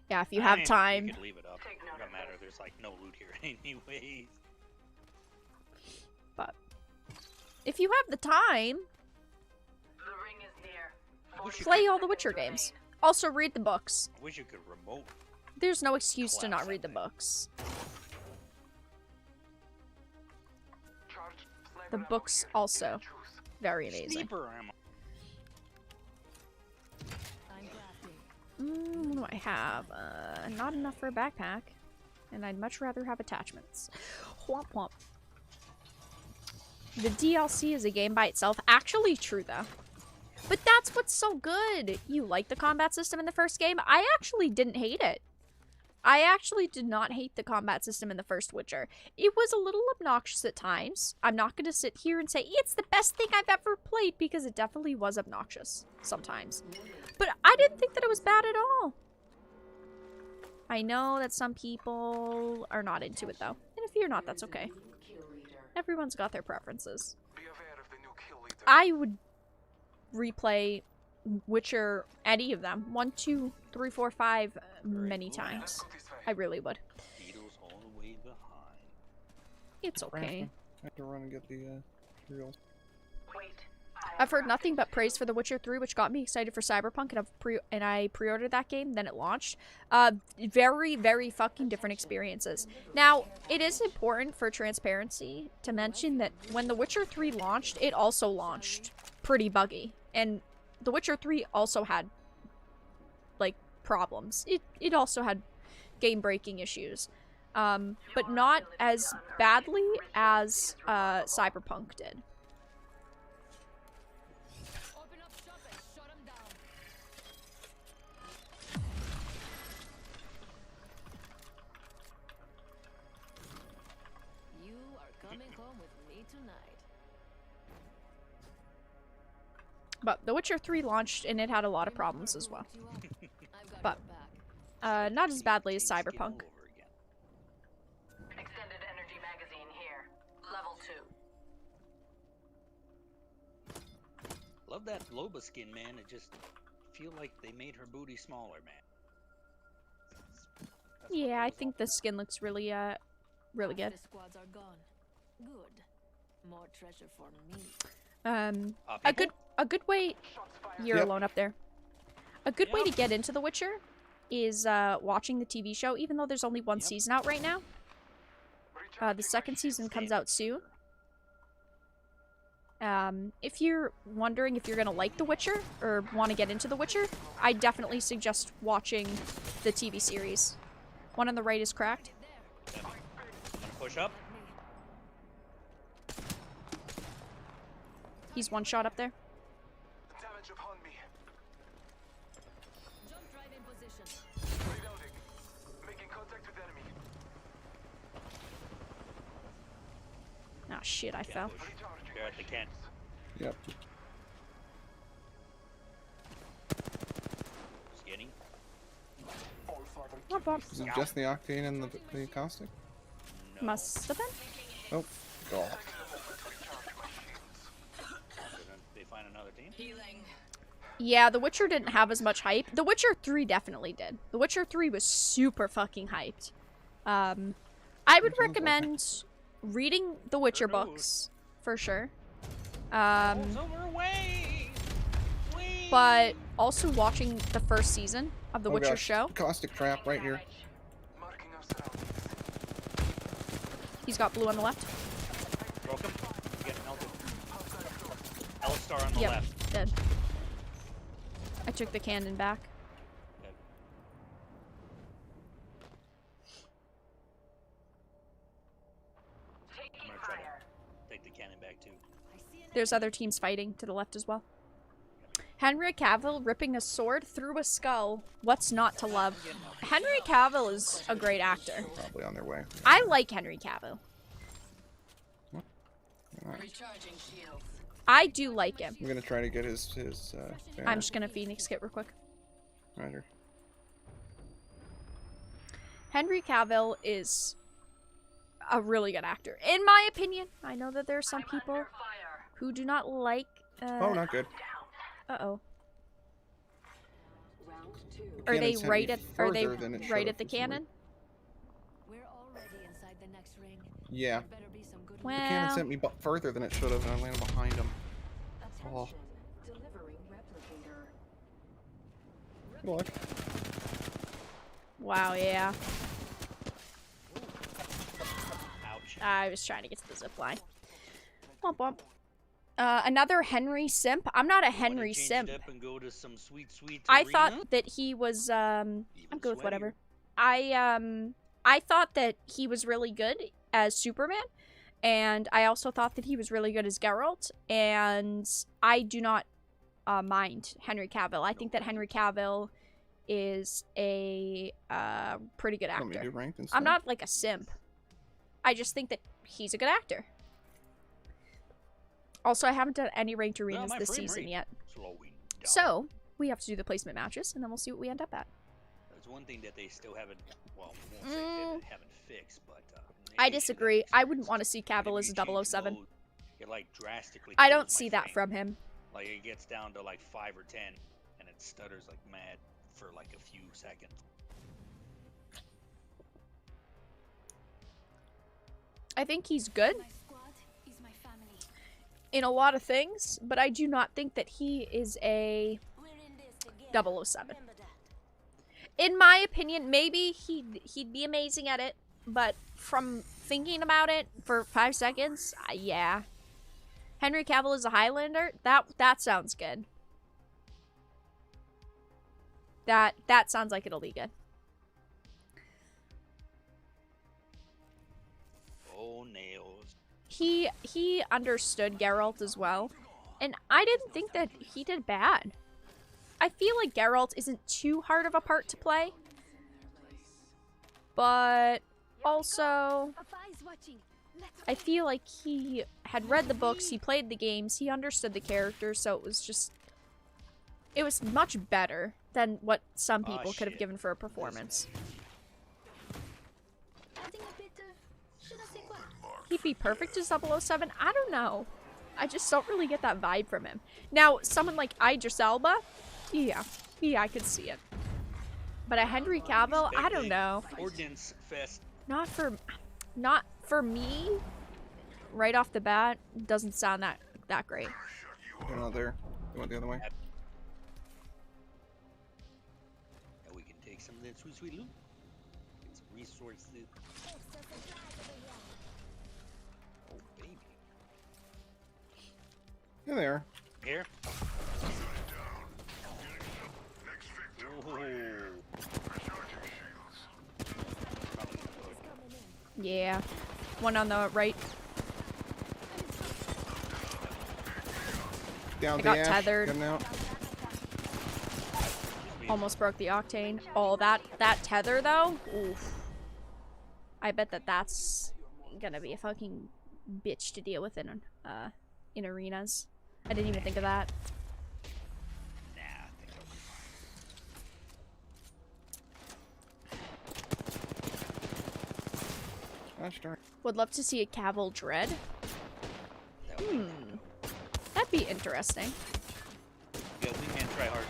Yeah, if you have time. You could leave it up. It doesn't matter. There's like no loot here anyways. But if you have the time, The ring is near. play all the Witcher games. Also, read the books. I wish you could remote. There's no excuse to not Collapse read the that thing. books. Charge sniper The ammo books here. also Choose. very amazing. Sniper ammo. I'm crafting. What do I have? Not enough for a backpack. And I'd much rather have attachments. Whomp whomp. The DLC is a game by itself. Actually true, though. But that's what's so good. You like the combat system in the first game? I actually didn't hate it. I actually did not hate the combat system in the first Witcher. It was a little obnoxious at times. I'm not going to sit here and say it's the best thing I've ever played, because it definitely was obnoxious sometimes. But I didn't think that it was bad at all. I know that some people are not into it, though. And if you're not, that's okay. Everyone's got their preferences. Be aware of the new kill leader. I would replay Witcher, any of them. 1, 2, 3, 4, 5, many times. Go this way. I really would. Beetles all the way behind. It's okay. I have to run and get the materials. Wait. I've heard nothing but praise for The Witcher 3, which got me excited for Cyberpunk, and I pre-ordered that game, then it launched. Very, very fucking different experiences. Now, it is important for transparency to mention that when The Witcher 3 launched, it also launched pretty buggy. And The Witcher 3 also had, like, problems. It also had game-breaking issues. But not as badly as Cyberpunk did. Open up shop and shut them down. You are coming home with me tonight. But The Witcher 3 launched, and it had a lot of problems as well. I've got But, your back. not as badly as Change skin Cyberpunk. all over again. Extended energy magazine here. Level 2. Love that Loba skin, man. It just feel like they made her booty smaller, man. That's what Yeah, I it was think the skin looks really, really good. The squads are gone. Good. More treasure for me. all- A good way. You're Yep. alone up there. A good way to get into The Witcher is watching the TV show, even though there's only one Yep. season out right now. The second season comes out soon. If you're wondering if you're gonna like The Witcher or want to get into The Witcher, I definitely suggest watching the TV series. One on the right is cracked. I'm gonna push up. He's one shot up there. Damage upon me. Jump drive in position. Reloading. Making contact with enemy. Ah, shit, I Can't fell. push. Recharging They're my at the can. shields. Yep. Skinny. Womp womp. Is it just the octane and the caustic? No. Must have been. Oh, God. They find another team. Yeah, The Witcher didn't have as much hype. The Witcher 3 definitely did. The Witcher 3 was super fucking hyped. I would recommend reading the Witcher books, for sure. It's over way. But also watching the first season of The Oh, Witcher gosh. show. Caustic trap right here. Marking our surroundings. He's got blue on the left. Broke him. He's getting melted. L-star on the Yep, left. dead. I took the cannon back. Good. I'm gonna try to take the cannon back too. I see an There's other teams fighting to the left as well. Henry Cavill ripping a sword through a skull. What's not to love? Henry Cavill is a great actor. Probably on their way. I like Henry Cavill. Recharging shields. I do like him. I'm gonna try to get his banner. I'm just gonna Phoenix kit real quick. Roger. Henry Cavill is a really good actor, in my opinion. I know that there are some people who do not like. Oh, not good. Uh-oh. The Are they cannon sent me right at? Are they further than it right should've at the for some cannon? We're already inside the next ring. Yeah. There better be some good Well, The cannon sent me further than it should have, and I landed behind him. Oh. Delivering replicator. Good luck. wow, yeah. Ouch. I was trying to get to the zip line. Womp womp. Another Henry simp. I'm not a You wanna Henry change simp. it up and go to some sweet I arena? thought that he was I'm Even good with whatever. sweatier. I thought that he was really good as Superman, and I also thought that he was really good as Geralt, and I do not mind Henry Cavill. I think that Henry Cavill is a pretty good Want me to actor. do ranked instead? I'm not like a simp. I just think that he's a good actor. Also, I haven't done any ranked arenas my this frame season rate yet. Slowing down. So, we have to do the placement matches, and then we'll see what we end up at. There's one thing that they still haven't, well, won't say they haven't fixed, but I they should disagree. have I wouldn't fixed. want to see Whenever Cavill as you a change 007. mode, it like drastically I kills don't my see that frame. from him. Like it gets down to like 5 or 10, and it stutters like mad for like a few seconds. I think he's good My squad is my family. in a lot of things, but I do not think that he is a We're in this together. 007. Remember that. In my opinion, maybe he'd be amazing at it, but from thinking about it for 5 seconds, yeah. Henry Cavill is a Highlander? That sounds good. That sounds like it'll be good. Oh, nails. He understood Geralt as well, and I didn't think that he did bad. I feel like Geralt isn't too hard of a part to play, but also Afi's watching. Let's I feel like he had read the books, he played the games, he understood the characters, so it was much better than what some people could have shit. given for a performance. adding a bit of should I say what? He'd be perfect as 007? I don't know. I just don't really get that vibe from him. Now, someone like Idris Elba, yeah, I could see it. But a Henry Cavill, I don't know. Ordnance Fest. Not for me. Right off the bat, doesn't sound that great. They're not there. They went the other way. And we can take some of that sweet loot. Get some resources. Oh, baby. Here they are. Here. Oh. Yeah. One on the right. Down I the got ash, tethered. getting out. Almost broke the octane. Oh, that tether though? Oof. I bet that's gonna be a fucking bitch to deal with in arenas. I didn't even think of that. Nah, I think I'll be fine. Gosh darn. Would love to see a Cavill Dread. That'd be interesting. Yeah, wingman try hard.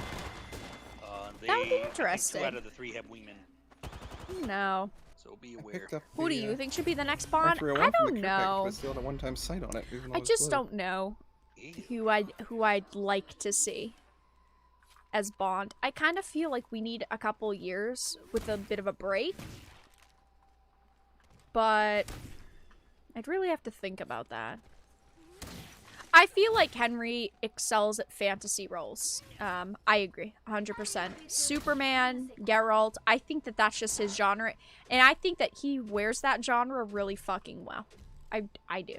That would be I think interesting. 2 out of the 3 have wingmen, No. so be I aware. picked up Who do the, you think should be the next Bond? R301 I from the don't care package, know. but still had a one-time sight on it. even though I it's just blue. don't know Yeah. who I'd like to see as Bond. I kind of feel like we need a couple years with a bit of a break. But I'd really have to think about that. I feel like Henry excels at fantasy roles. I agree, 100%. Superman, Geralt, I think that that's just his genre. And I think that he wears that genre really fucking well. I do.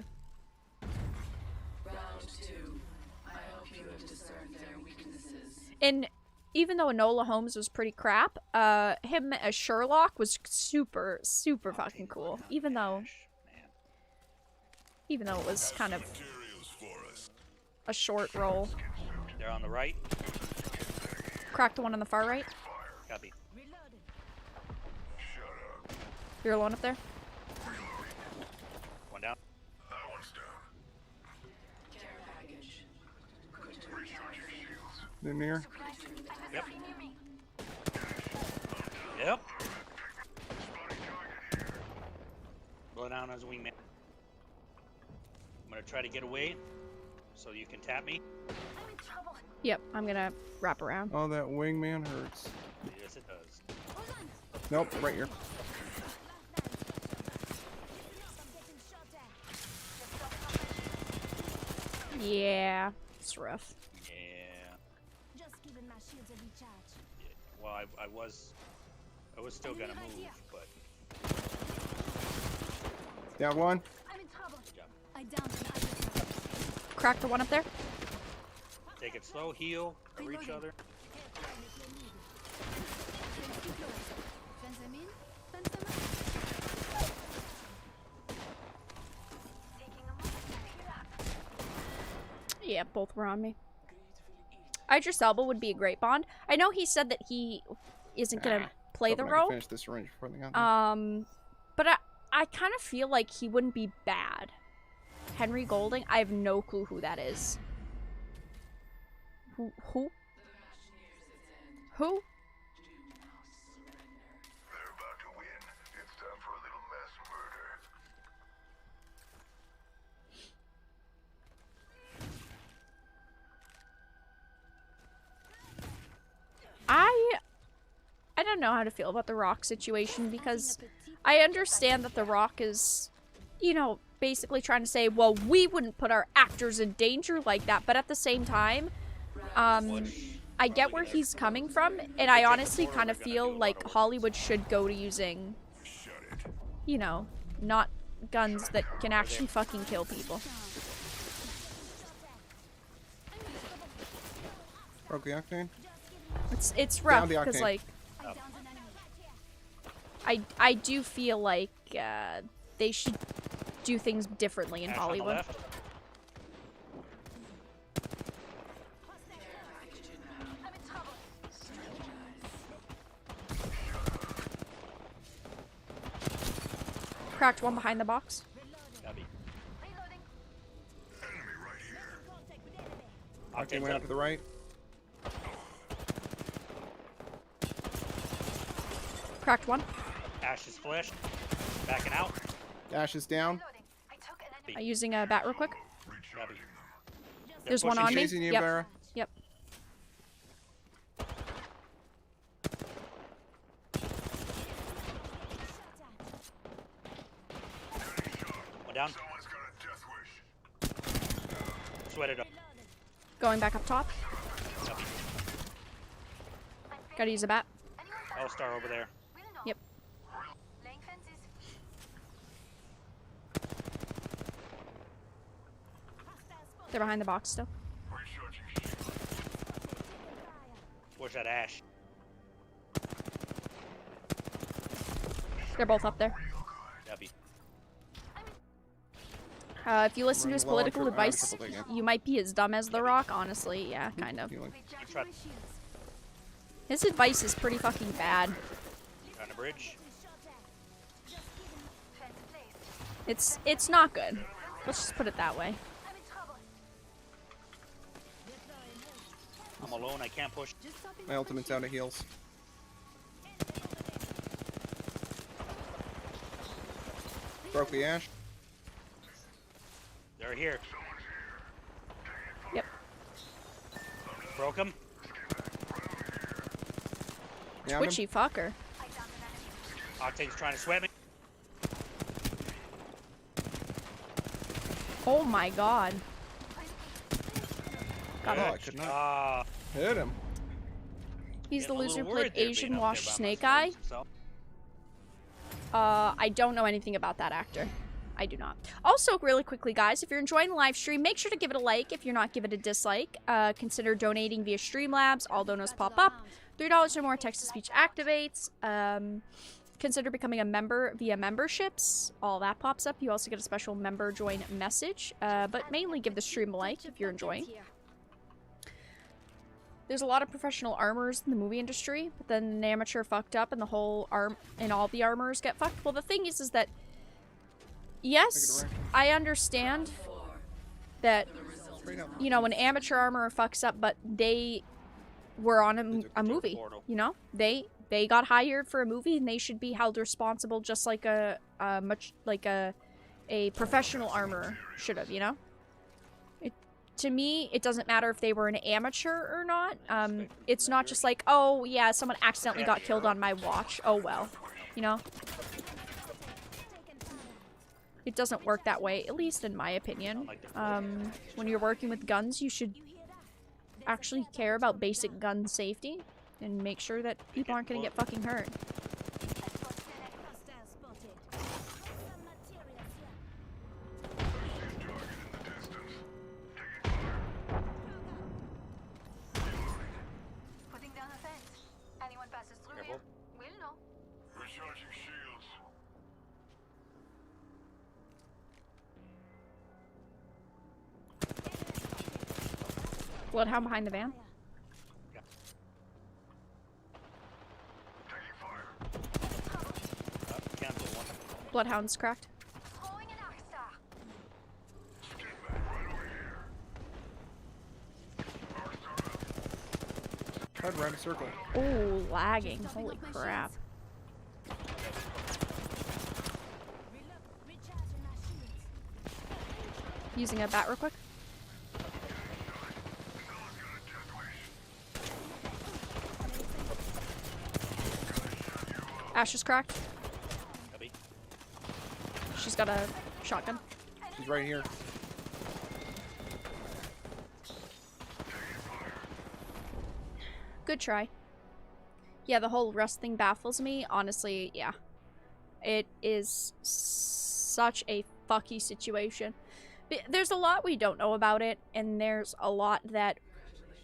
Round 2. I hope you have discerned their weaknesses. And even though Enola Holmes was pretty crap, him as Sherlock was super, super fucking cool. Even though it was kind of a short role. They're on the right. Cracked the one on the far right. Copy. You're alone up there? down. In here. Yep. Yep. Blow down as a wingman. I'm gonna try to get away so you can tap me. Yep, I'm gonna wrap around. Oh, that wingman hurts. Yes, it does. Nope, right here. Yeah, it's rough. Yeah. Well, I was still gonna move, but Down one. Crack the one up there. take it slow, heal, cover each other. Yeah, both were on me. Idris Elba would be a great Bond. I know he said that he isn't gonna play the Hoping I can role. finish this range before they got there. But I kind of feel like he wouldn't be bad. Henry Golding? I have no clue who that is. Who? Who? Who? They're about to win. It's time for a little mass murder. I don't know how to feel about the Rock situation, because I understand that the Rock is, you know, basically trying to say, well, we wouldn't put our actors in danger like that, but at the same time, I get where he's coming from, and I honestly kind of feel like Hollywood should go to using, you know, not guns that can actually fucking kill people. Broke the octane. It's rough, the because, octane. like, I do feel like they should do things differently in Ash on the Hollywood. left. Cracked one behind the box. Copy. Octane Octane's went up. up to the right. Cracked one. Ash is flashed. Backing out. Dash is down. Using a bat real quick. Copy. There's one on me. Chasing you, Yep. Vera. Yep. One down. Sweated up. Going back up top. Copy. Gotta use a bat. All-star over there. Yep. They're behind the box still. Where's that Ash? They're both up there. Copy. If you listen to his Running low on political triple- advice, triple dig, yeah. you might be as dumb as The Rock, honestly. Yeah, kind of. Healing. Try His advice is pretty fucking bad. on the bridge. It's not good. Let's just put it that way. I'm alone. I can't push. My ultimate's out of heals. Broke the Ash. They're here. Yep. Broke him. Downed him. Twitchy fucker. Octane's trying to sweat me. Oh my god. Got Oh, him. I could not Ah. hit him. He's the Getting a loser who little played worried there, being Asian up Wash there by Snake myself, Eye. himself. I don't know anything about that actor. I do not. Also, really quickly, guys, if you're enjoying the live stream, make sure to give it a like. If you're not, give it a dislike. Consider donating via Streamlabs. All donos pop up. $3 or more text-to-speech activates. Consider becoming a member via memberships. All that pops up. You also get a special member join message. But mainly give the stream a like if you're enjoying. There's a lot of professional armors in the movie industry, but then an amateur fucked up and the whole and all the armors get fucked. Well, the thing is that yes, I understand that, Straight up. you know, an amateur armorer fucks up, but they were on a movie, you know? They got hired for a movie, and they should be held responsible just like a professional armorer should have, you know? To me, it doesn't matter if they were an amateur or not. It's not just like, oh, yeah, someone accidentally got killed on my watch. Oh, well. You know? It doesn't work that way, at least in my opinion. When you're working with guns, you should actually care about basic gun safety and make sure that people aren't going to get fucking hurt. Bloodhound behind the van. Bloodhound's cracked. Tried around a circle. Oh, lagging. Holy crap. Using a bat real quick. Ash is cracked. She's got a shotgun. She's right here. Good try. Yeah, the whole rust thing baffles me. Honestly, yeah. It is such a fucky situation. There's a lot we don't know about it, and there's a lot that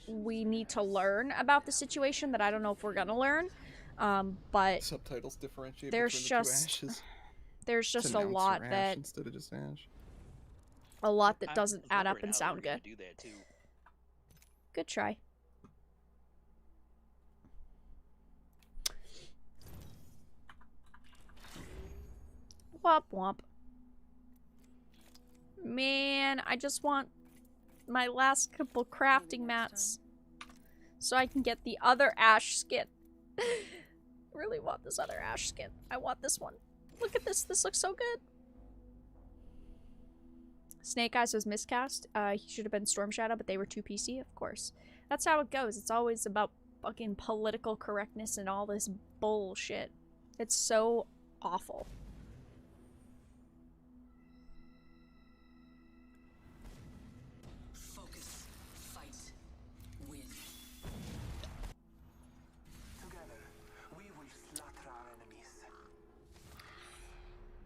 we need to learn about the situation that I don't know if we're gonna learn. But Subtitles differentiate there's between the two just ashes. there's just a Announcer lot ash that instead of just ash. doesn't add up and sound good. Good try. Womp womp. Man, I just want my last couple crafting mats so I can get the other ash skin. Really want this other ash skin. I want this one. Look at this. This looks so good. Snake Eyes was miscast. He should have been Storm Shadow, but they were too PC, of course. That's how it goes. It's always about fucking political correctness and all this bullshit. It's so awful. Focus, fight, win. Together, we will slaughter our enemies.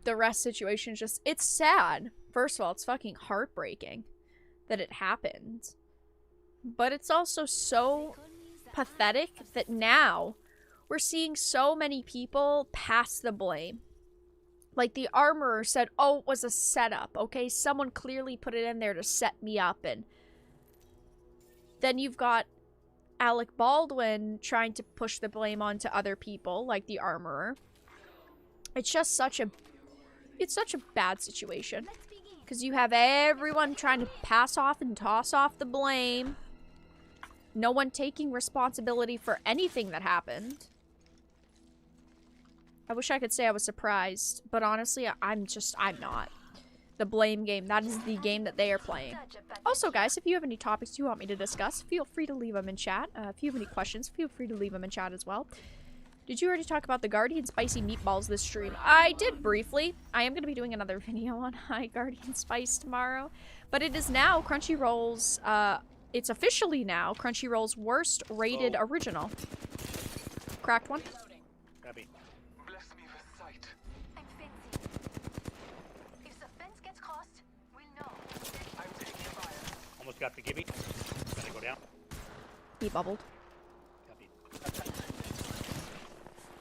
The rest situation is just, it's sad. First of all, it's fucking heartbreaking that it happened. But it's also so pathetic that now we're seeing so many people pass the blame. Like the armorer said, oh, it was a setup, okay? Someone clearly put it in there to set me up. And then you've got Alec Baldwin trying to push the blame onto other people, like the armorer. It's just such a bad situation. Because you have everyone trying to pass off and toss off the blame. No one taking responsibility for anything that happened. I wish I could say I was surprised, but honestly, I'm not. The blame game, that is the game that they are playing. Also, guys, if you have any topics you want me to discuss, feel free to leave them in chat. If you have any questions, feel free to leave them in chat as well. Did you already talk about the Guardian Spicy Meatballs this stream? I did briefly. I am going to be doing another video on High Guardian Spice tomorrow. But it is now Crunchyroll's, it's officially now Crunchyroll's worst rated original. Cracked one. Bless me with sight. I'm fencing. If the fence gets crossed, we'll know. I'm taking fire. Almost got the Gibby. Gotta go down. He bubbled. Copy.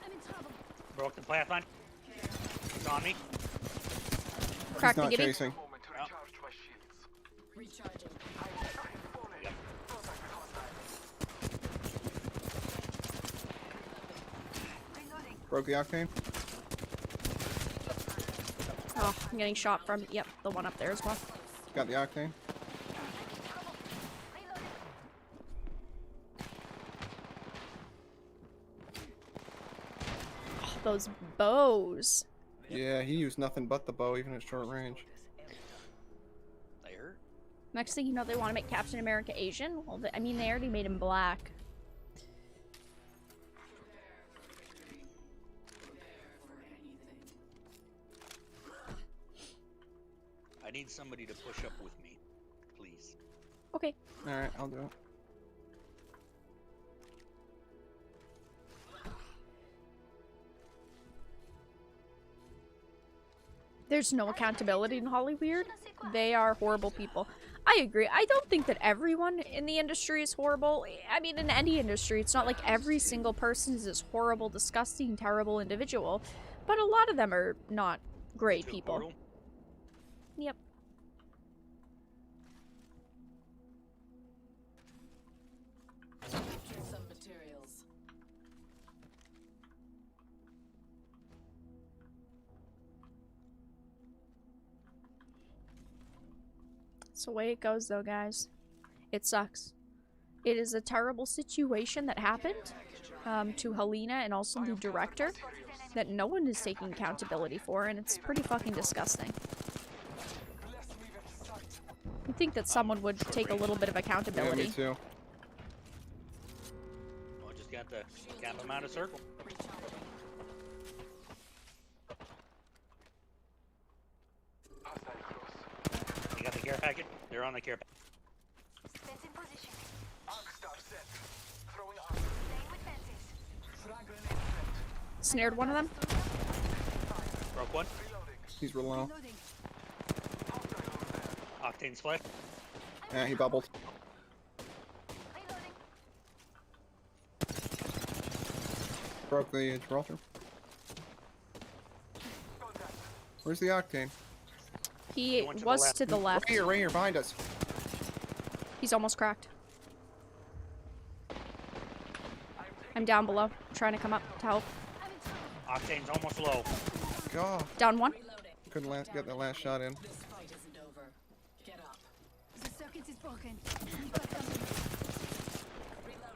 I'm in trouble. Broke the pathline. He's on me. Cracked the He's not gibby. chasing. Moment to recharge my shields. Recharging. Yep. Contact with hostile. Reloading. Broke the octane. Oh, I'm getting shot from, yep, the one up there as well. Got the octane. Oh, those bows. Yeah, he used nothing but the bow, even at short range. They hurt. Next thing you know, they want to make Captain America Asian. Well, I mean, they already made him black. I need somebody to push up with me, please. Okay. Alright, I'll do it. There's no accountability in Hollywood. They are horrible people. I agree. I don't think that everyone in the industry is horrible. I mean, in any industry, it's not like every single person is this horrible, disgusting, terrible individual. But a lot of them are not great people. Portal. Yep. Some materials. It's the way it goes, though, guys. It sucks. It is a terrible situation that happened to Helena and also the director that no one is taking accountability for, and it's pretty fucking disgusting. I think that someone would take a little bit of Yeah, accountability. me too. I just got to cap them out of circle. Hostile close. You got the care packet? They're on the care packet. Fence in position. Arc star set. Throwing arc. Staying with fences. Frag grenade set. Snared one of them. Broke one. Reloading. He's real low. Reloading. Hostile over there. Octane's flash. Yeah, he bubbled. Reloading. Broke the Gibraltar. Contact. Where's the octane? He One to the was left. to the left. Right here, behind us. He's almost cracked. I'm down below. I'm trying to come up to help. Octane's almost low. God, Down one. couldn't get that last shot in. This fight isn't over. Get up. The circuit is broken.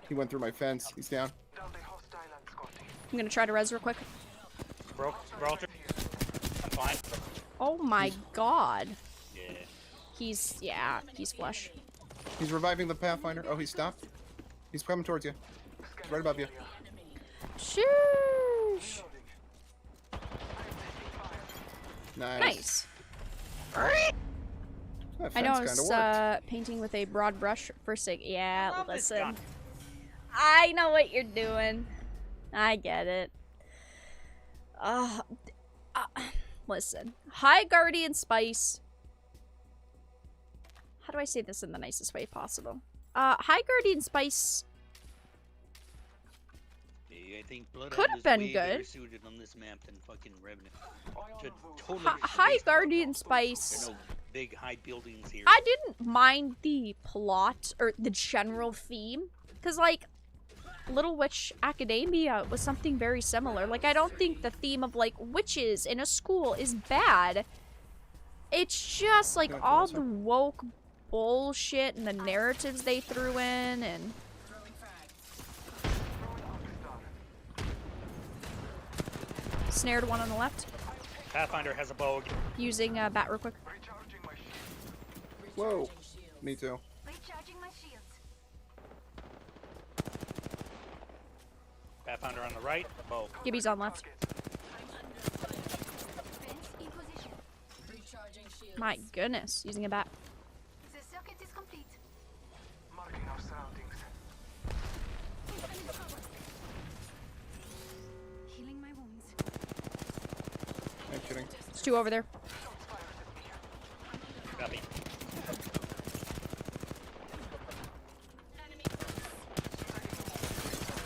He went through my fence. He's down. Down the hostile and Scotty. I'm gonna try to res real quick. Broke Gibraltar. I'm fine. Oh my god. Yeah. He's flush. He's reviving the Pathfinder. Oh, he stopped. He's coming towards you. He's right above you. Sheesh. Nice. Nice. That I know I fence was kinda worked. painting with a broad brush for sig. Yeah, Love this listen. gun. I know what you're doing. I get it. Listen. High Guardian Spice. How do I say this in the nicest way possible? High Guardian Spice Yeah, I think Bloodhound Could have is been way better good. suited on this map than fucking Revenant. Should totally High based Guardian There's Spice. no big high buildings here. I didn't mind the plot or the general theme, because like Little Witch Academia was something very similar. Like I don't think the theme of like witches in a school is bad. It's just like Yeah, all closer. the woke bullshit and the narratives they threw in and Throwing frag. snared one on the left. Pathfinder has a bow. again. Using bat real quick. Recharging my shield. Whoa. Me too. Recharging my shields. Pathfinder on the right, bow. Gibby's on left. Fence in position. Recharging shield. My goodness, using a bat. The circuit is complete. Marking our surroundings. Healing my wounds. I'm kidding. There's two over there. Copy.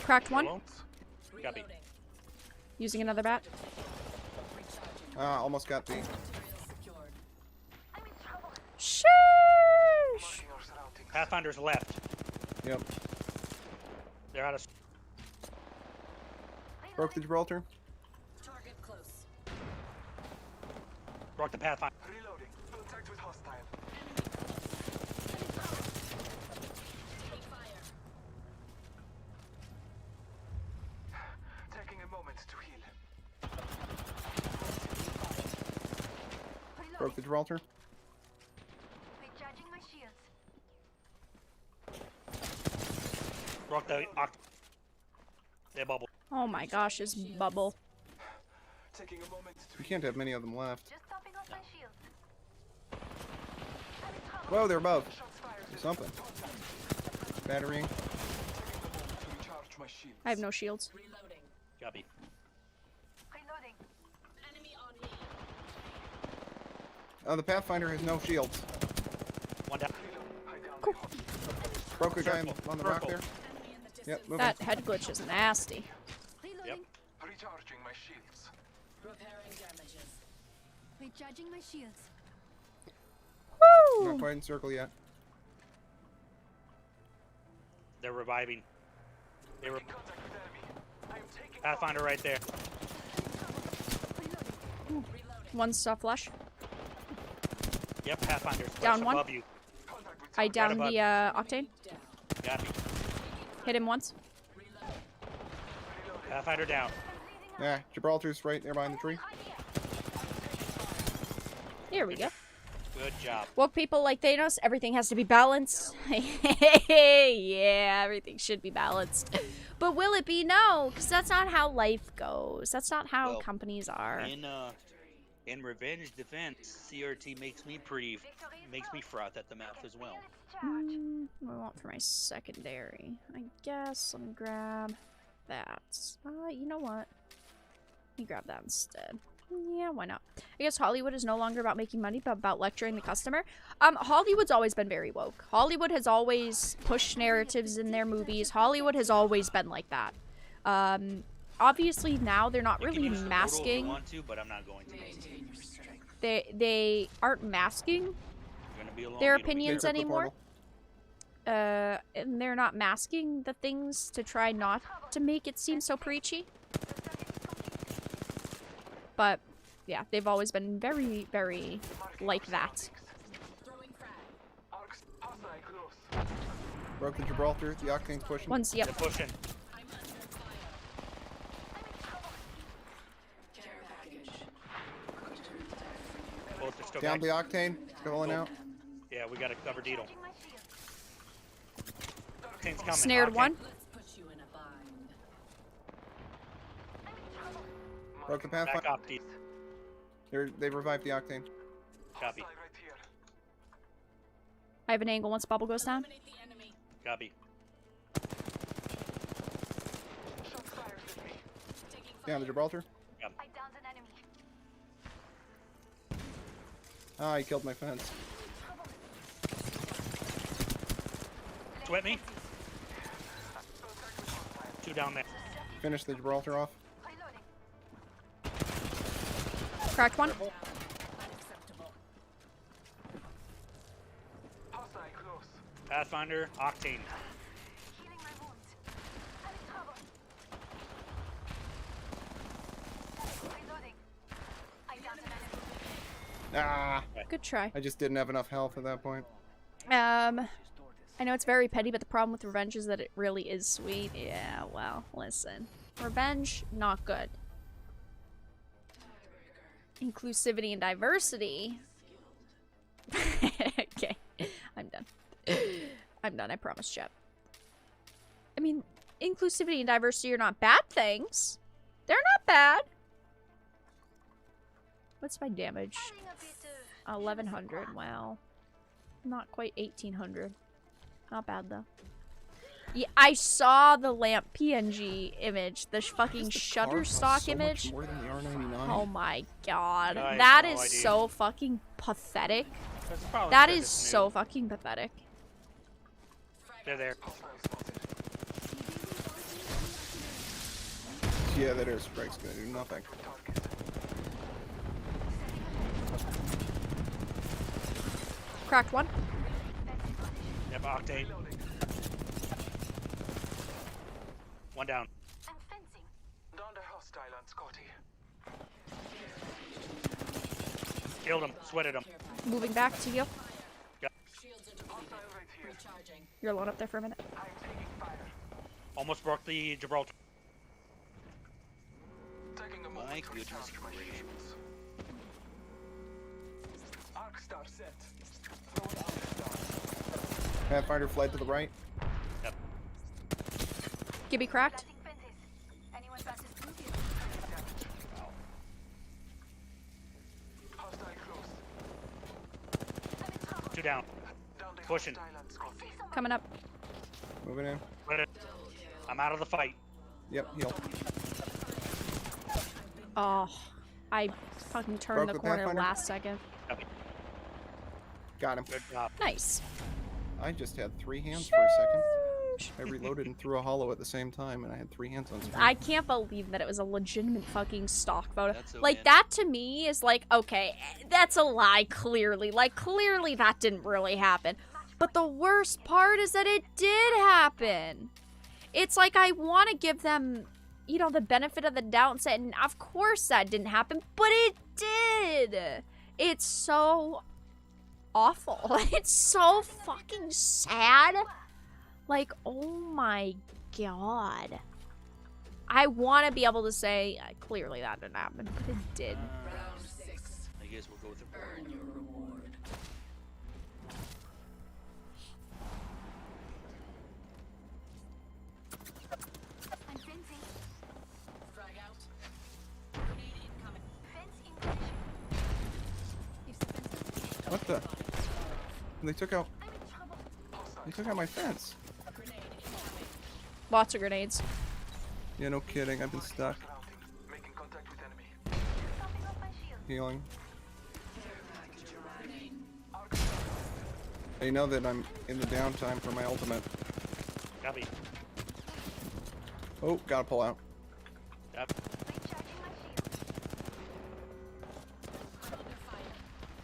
Cracked one. Alone? Copy. Using another bat. Almost got the. Materials secured. I'm in trouble. Sheesh. Marking our surroundings. Pathfinder's left. Yep. They're out of. Broke the Gibraltar. Target close. Broke the Pathfinder. Reloading. Contact with hostile. Taking a moment to heal. Broke the Gibraltar. Recharging my shields. Broke the They bubble. Oh my gosh, this bubble. Taking a moment to You can't have many of them left. Just topping off my shields. Whoa, they're above. shots fired. Something. Battery. Taking a moment to recharge my shield. I have no shields. Reloading. Copy. Reloading. Enemy on me. Oh, the Pathfinder has no shields. One down. Cool. Broke a guy on the rock Circle. there. Enemy in the distance. Yep, moving. That head glitch is nasty. Reloading. Yep. Recharging my shields. Repairing damages. Recharging my shields. Not Woo! quite in circle yet. They're reviving. They were Contact with enemy. I am taking Pathfinder right there. One stuff flush. Yep, Pathfinder. Down one. Above you. contact with I downed above. the Octane. Got me. Hit him once. Pathfinder down. Yeah, Gibraltar's right there behind the tree. Here we go. Good job. Woke people like Thanos, everything has to be balanced. Yeah, everything should be balanced. But will it be? No, because that's not how life goes. That's not how Well, companies are. In revenge defense, CRT makes me froth at the mouth as well. What do I want for my secondary? I guess let me grab that. You know what? Let me grab that instead. Yeah, why not? I guess Hollywood is no longer about making money, but about lecturing the customer. Hollywood's always been very woke. Hollywood has always pushed narratives in their movies. Hollywood has always been like that. Obviously now they're not You can really use the portal if masking. you want to, but I'm not going to. Maintain your strength. They aren't masking You're gonna be alone. their you don't need They opinions took the anymore. portal. And they're not masking the things to try not to make it seem so preachy. But yeah, they've always been very, very like that. Throwing frag. Arcs. Hostile close. Broke the Gibraltar. The Octane's pushing. Once, yep. They're pushing. I'm under fire. Care package. Both are still Down back. the Octane. Going out. Yeah, we gotta cover Deedle. Recharging my shields. Octane's coming. Snared Octane. one. Let's put you in a bind. Broke the Back Pathfinder. up, Deedle. They revived the Octane. Copy. Hostile right here. I have an angle once bubble goes down. Eliminate the enemy. Copy. Shots fired at me. Taking fire. Down the Gibraltar. I downed an enemy. Ah, he killed my fence. Sweat me. Two down there. Finish the Gibraltar off. Reloading. Cracked one. Unacceptable. Hostile close. Pathfinder, Octane. Healing my wounds. I'm in trouble. Reloading. I downed an enemy. Ah, Good try. I just didn't have enough health at that point. I know it's very petty, but the problem with revenge is that it really is sweet. Yeah, well, listen. Revenge, not good. Inclusivity and diversity. Okay, I'm done. I'm done, I promise, chat. I mean, inclusivity and diversity are not bad things. They're not bad. What's my damage? Having a bit of 1100, wow. Not quite 1800. Not bad, though. Yeah, I saw the lamp PNG image. The fucking Shutterstock image. More than the R99. Oh my god. I have That no is idea. so fucking pathetic. That's probably That because is it's so new. fucking pathetic. They're there. Hostile spotted. Yeah, that airstrike's gonna do nothing. Target. Cracked one. Yep, Octane. One down. I'm fencing. Down the hostile on Scotty. Killed him. Sweated him. Moving back to you. Hostile right here. You're alone up there for a minute. I'm taking fire. Almost broke the Gibraltar. Taking a My moment to goodness recharge my gracious. shields. Arc star set. Throwing arc star. Pathfinder fled to the right. Yep. Gibby cracked. Hostile close. Two down. Down the Pushing. hostile and scope. Coming up. Moving in. Let it. I'm out of the fight. Yep, heal. Oh, I fucking turned Broke the the corner Pathfinder? last second. Copy. Got him. Good job. Nice. I just had 3 hands for a second. I reloaded and threw a hollow at the same time, and I had 3 hands on screen. I can't believe that it was a legitimate fucking stock photo. That's so Like, bad. that to me is like, okay, that's a lie, clearly. Like, clearly that didn't really happen. But the worst part is that it did happen. It's like I want to give them, you know, the benefit of the doubt and say, and of course that didn't happen, but it did. It's so awful. It's so fucking sad. Like, oh my god. I want to be able to say, clearly that didn't happen, but it did. I guess we'll go with the burn. What the? They took out. They took out my fence. Lots of grenades. Yeah, no kidding. I've been stuck. Making contact with enemy. Healing. They know that I'm in the downtime for my ultimate. Copy. Oh, gotta pull out. Yep.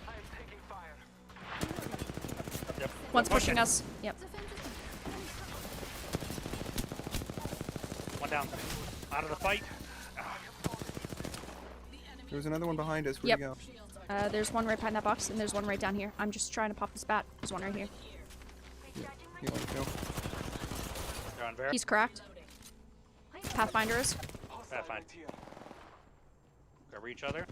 I am taking fire. Yep. One's pushing Pushing. us. Yep. One down. Out of the fight. There's another one behind us. Yep. Where'd he go? There's one right behind that box, and there's one right down here. I'm just trying to pop this bat. There's one right here. Yeah, healing. Go. They're on Vera. He's cracked. Pathfinder is. That's fine. Cover each other.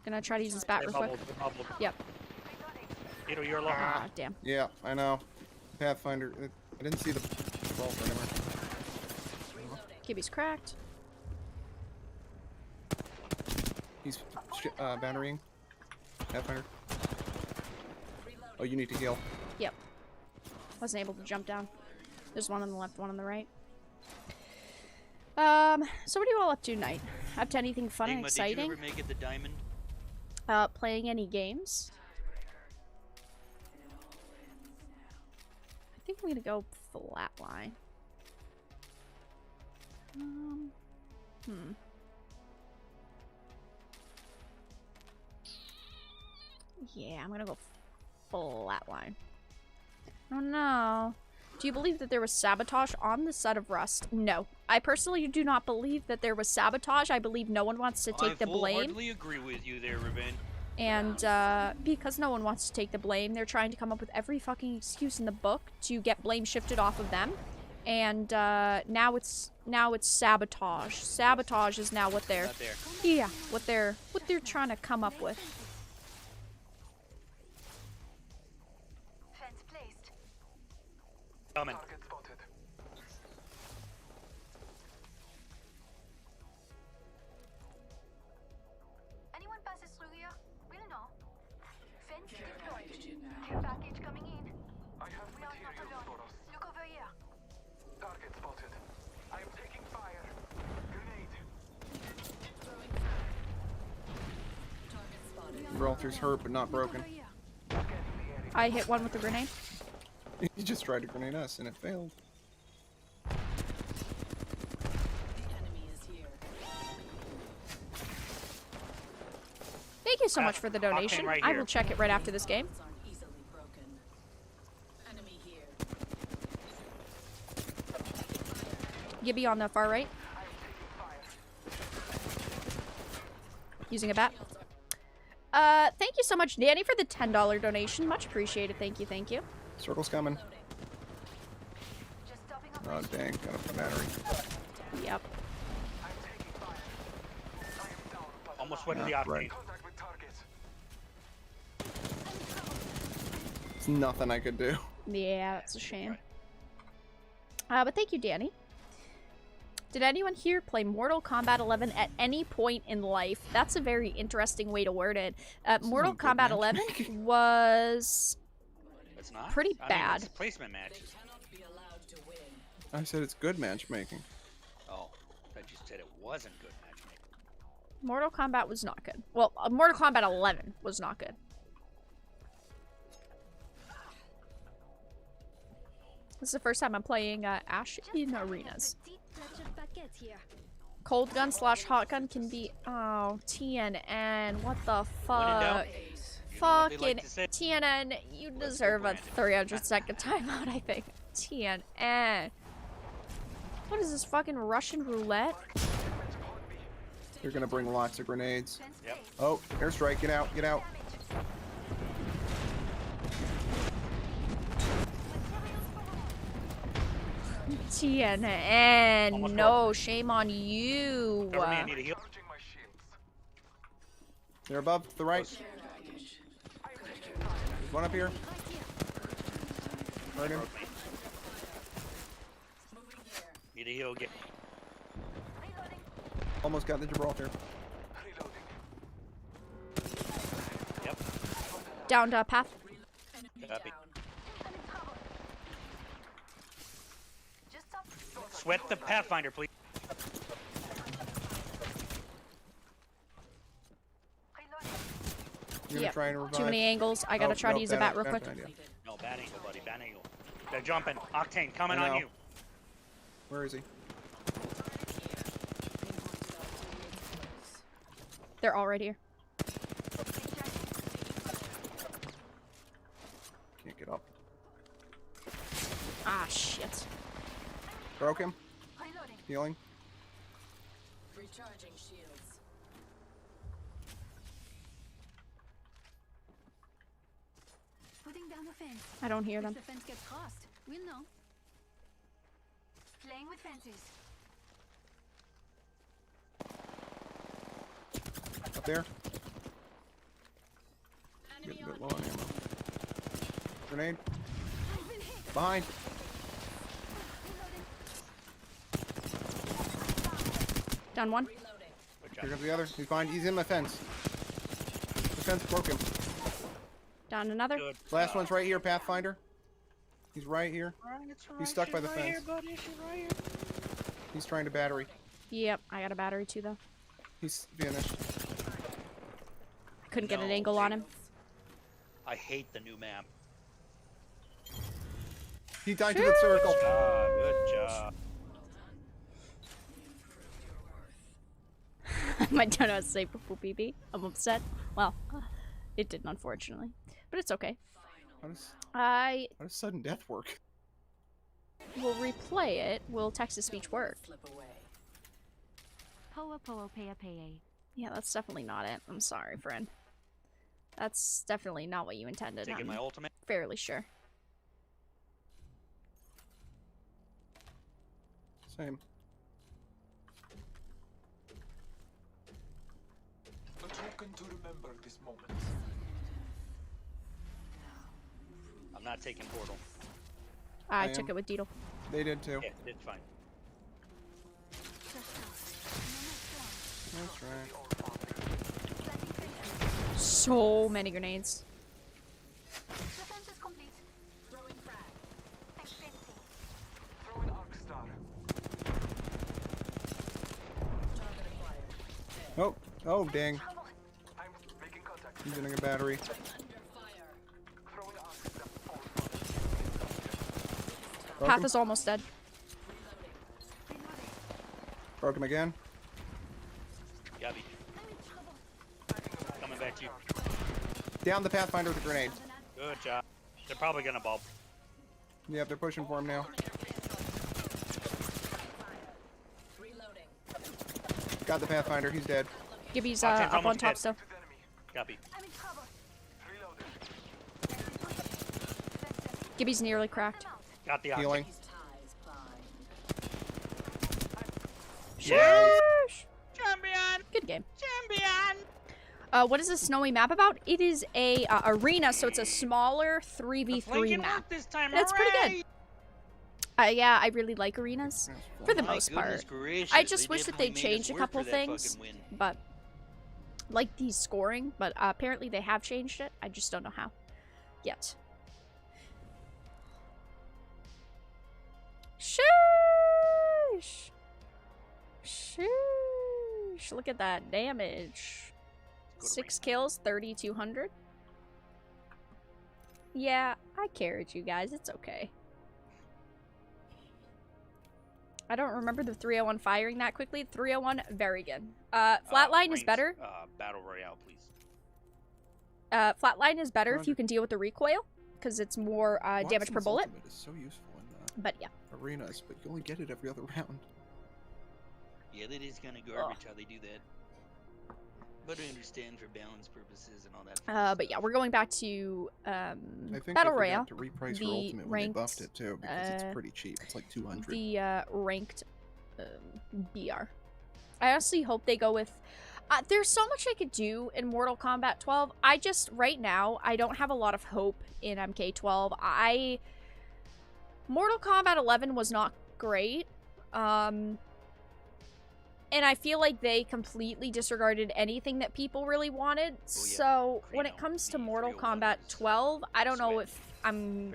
Gonna try to use this bat They real quick. bubbled. They bubbled. Yep. Ito, you're alone. Ah, damn. Yeah, I know. Pathfinder. I didn't see the vault anywhere. Gibby's cracked. He's batterying. Pathfinder. Oh, you need to heal. Yep. Wasn't able to jump down. There's one on the left, one on the right. So what are you all up to tonight? Up to anything fun and Enigma, did exciting? you ever make it the diamond? Playing any games? I think I'm gonna go flatline. Yeah, I'm gonna go flatline. Oh no. Do you believe that there was sabotage on the set of Rust? No. I personally do not believe that there was sabotage. I believe no one wants to take the blame. I wholeheartedly agree with you there, Ruben. And because no one wants to take the blame, they're trying to come up with every fucking excuse in the book to get blame shifted off of them. And now it's sabotage. Sabotage is now what they're Not there. yeah, what they're trying to come up with. Fence placed. Coming. Target spotted. Anyone passes through here? We'll know. Fence deployed. Care package coming in. I have We are not materials for alone. us. Look over here. Target spotted. I am taking fire. Grenade. Gibraltar's hurt, but not broken. I hit one with the grenade. He just tried to grenade us, and it failed. Thank you so much for the donation. right I here. will check it right after this game. Gibby on the far right. Using a bat. Thank you so much, Danny, for the $10 donation. Much appreciated. Thank you, thank you. Circle's coming. Oh, dang. Got up the battery. Yep. Almost went to the Yeah, octane. right. Contact with target. It's nothing I could do. Yeah, that's a shame. But thank you, Danny. Did anyone here play Mortal Kombat 11 at any point in life? That's a very interesting way to word it. Mortal not good Kombat 11 was It's not? pretty I mean, bad. it's placement matches. I said it's good matchmaking. Oh, I just said it wasn't good matchmaking. Mortal Kombat was not good. Well, Mortal Kombat 11 was not good. This is the first time I'm playing Ash in arenas. Cold gun / hot gun can be... Oh, TNN. What the fuck? Fucking TNN. You deserve a 300-second timeout, I think. TNN. What is this, fucking Russian roulette? You're gonna bring lots of grenades. Yep. Oh, airstrike. Get out. Get out. TNN. Almost No, shame on you. Cover me, I need a heal. Charging my shields. They're above to the right. There's one up here. Right in. Need a heal again. Almost got the Gibraltar. Reloading. Yep. Down to path. Copy. Sweat the Pathfinder, please. You're gonna Yep. try and revive. Too many angles. I gotta try to use a bat real quick. idea. No, bad angle, buddy. Bad angle. They're jumping. Octane coming I on know. you. Where is he? They're all right here. Can't get up. Ah, shit. Broke him. Healing. Recharging shields. Putting down the fence. I don't hear them. If the fence gets crossed, we'll know. Playing with fences. Up there. Getting a bit low on ammo. Grenade. Behind. Down one. Good Here job. comes the other. He's behind. He's in my fence. The fence broke him. Down another. Good. Last one's right here, Pathfinder. He's right here. He's stuck by the fence. He's trying to battery. Yep, I got a battery too, though. He's finished. Couldn't get an No. angle on him. I hate the new map. He died to the circle. Ah, good job. I don't know how to say poo pee. I'm upset. Well, it didn't, unfortunately. But it's okay. How does I sudden death work? will replay it. Will text-to-speech work? Poa poa pea pea. Yeah, that's definitely not it. I'm sorry, friend. That's definitely not what you intended. Taking my I'm ultimate. fairly sure. Same. A token to remember this moment. I'm not taking portal. I I took am. it with Deedle. They did too. Yeah, it's fine. That's right. So many grenades. The fence is complete. Throwing frag. Expensive. Throw an arc star. Oh, oh, dang. I'm making contact. He's getting a battery. Throw an arc star. Broke Path him. is almost dead. Broke him again. Yabby. Coming back to you. Down the Pathfinder with a grenade. Good job. They're probably gonna bulb. Yep, they're pushing for him now. Got the Pathfinder. He's dead. Gibby's Octane's up on almost top dead. still. To the enemy. Copy. I'm in trouble. Gibby's nearly cracked. Got the Healing. Sheesh. Champion! Good game. Champion! What is this snowy map about? It is a arena, so it's a smaller The 3v3 flanking map. worked this time. That's pretty good. hooray! Yeah, I really like arenas for the My most goodness part. gracious, I just they wish that definitely they'd made change us a work couple for that fucking things, win. but like the scoring. But apparently they have changed it. I just don't know how yet. Sheesh. Sheesh. Look at that damage. 6 kills, 3,200. Yeah, I carried you guys. It's okay. I don't remember the 301 firing that quickly. 301, very good. Flatline is Ranked, better. Battle Royale, please. Flatline is better if you can deal with the recoil, because it's more damage per Watson's bullet. ultimate is so useful in But yeah. arenas, but you only get it every other round. Yeah, that is kind of garbage how they do that. But I understand for balance purposes and all that. fun But yeah, stuff. we're going back to I think Battle they Royale. forgot to reprice the her ultimate when ranked, they buffed it too, because it's pretty cheap. It's like 200. The ranked BR. I honestly hope they go with... there's so much I could do in Mortal Kombat 12. I just, right now, I don't have a lot of hope in MK12. Mortal Kombat 11 was not great. And I feel like they completely disregarded anything that people really wanted. So when it comes to Mortal Kombat 12, I don't know if I'm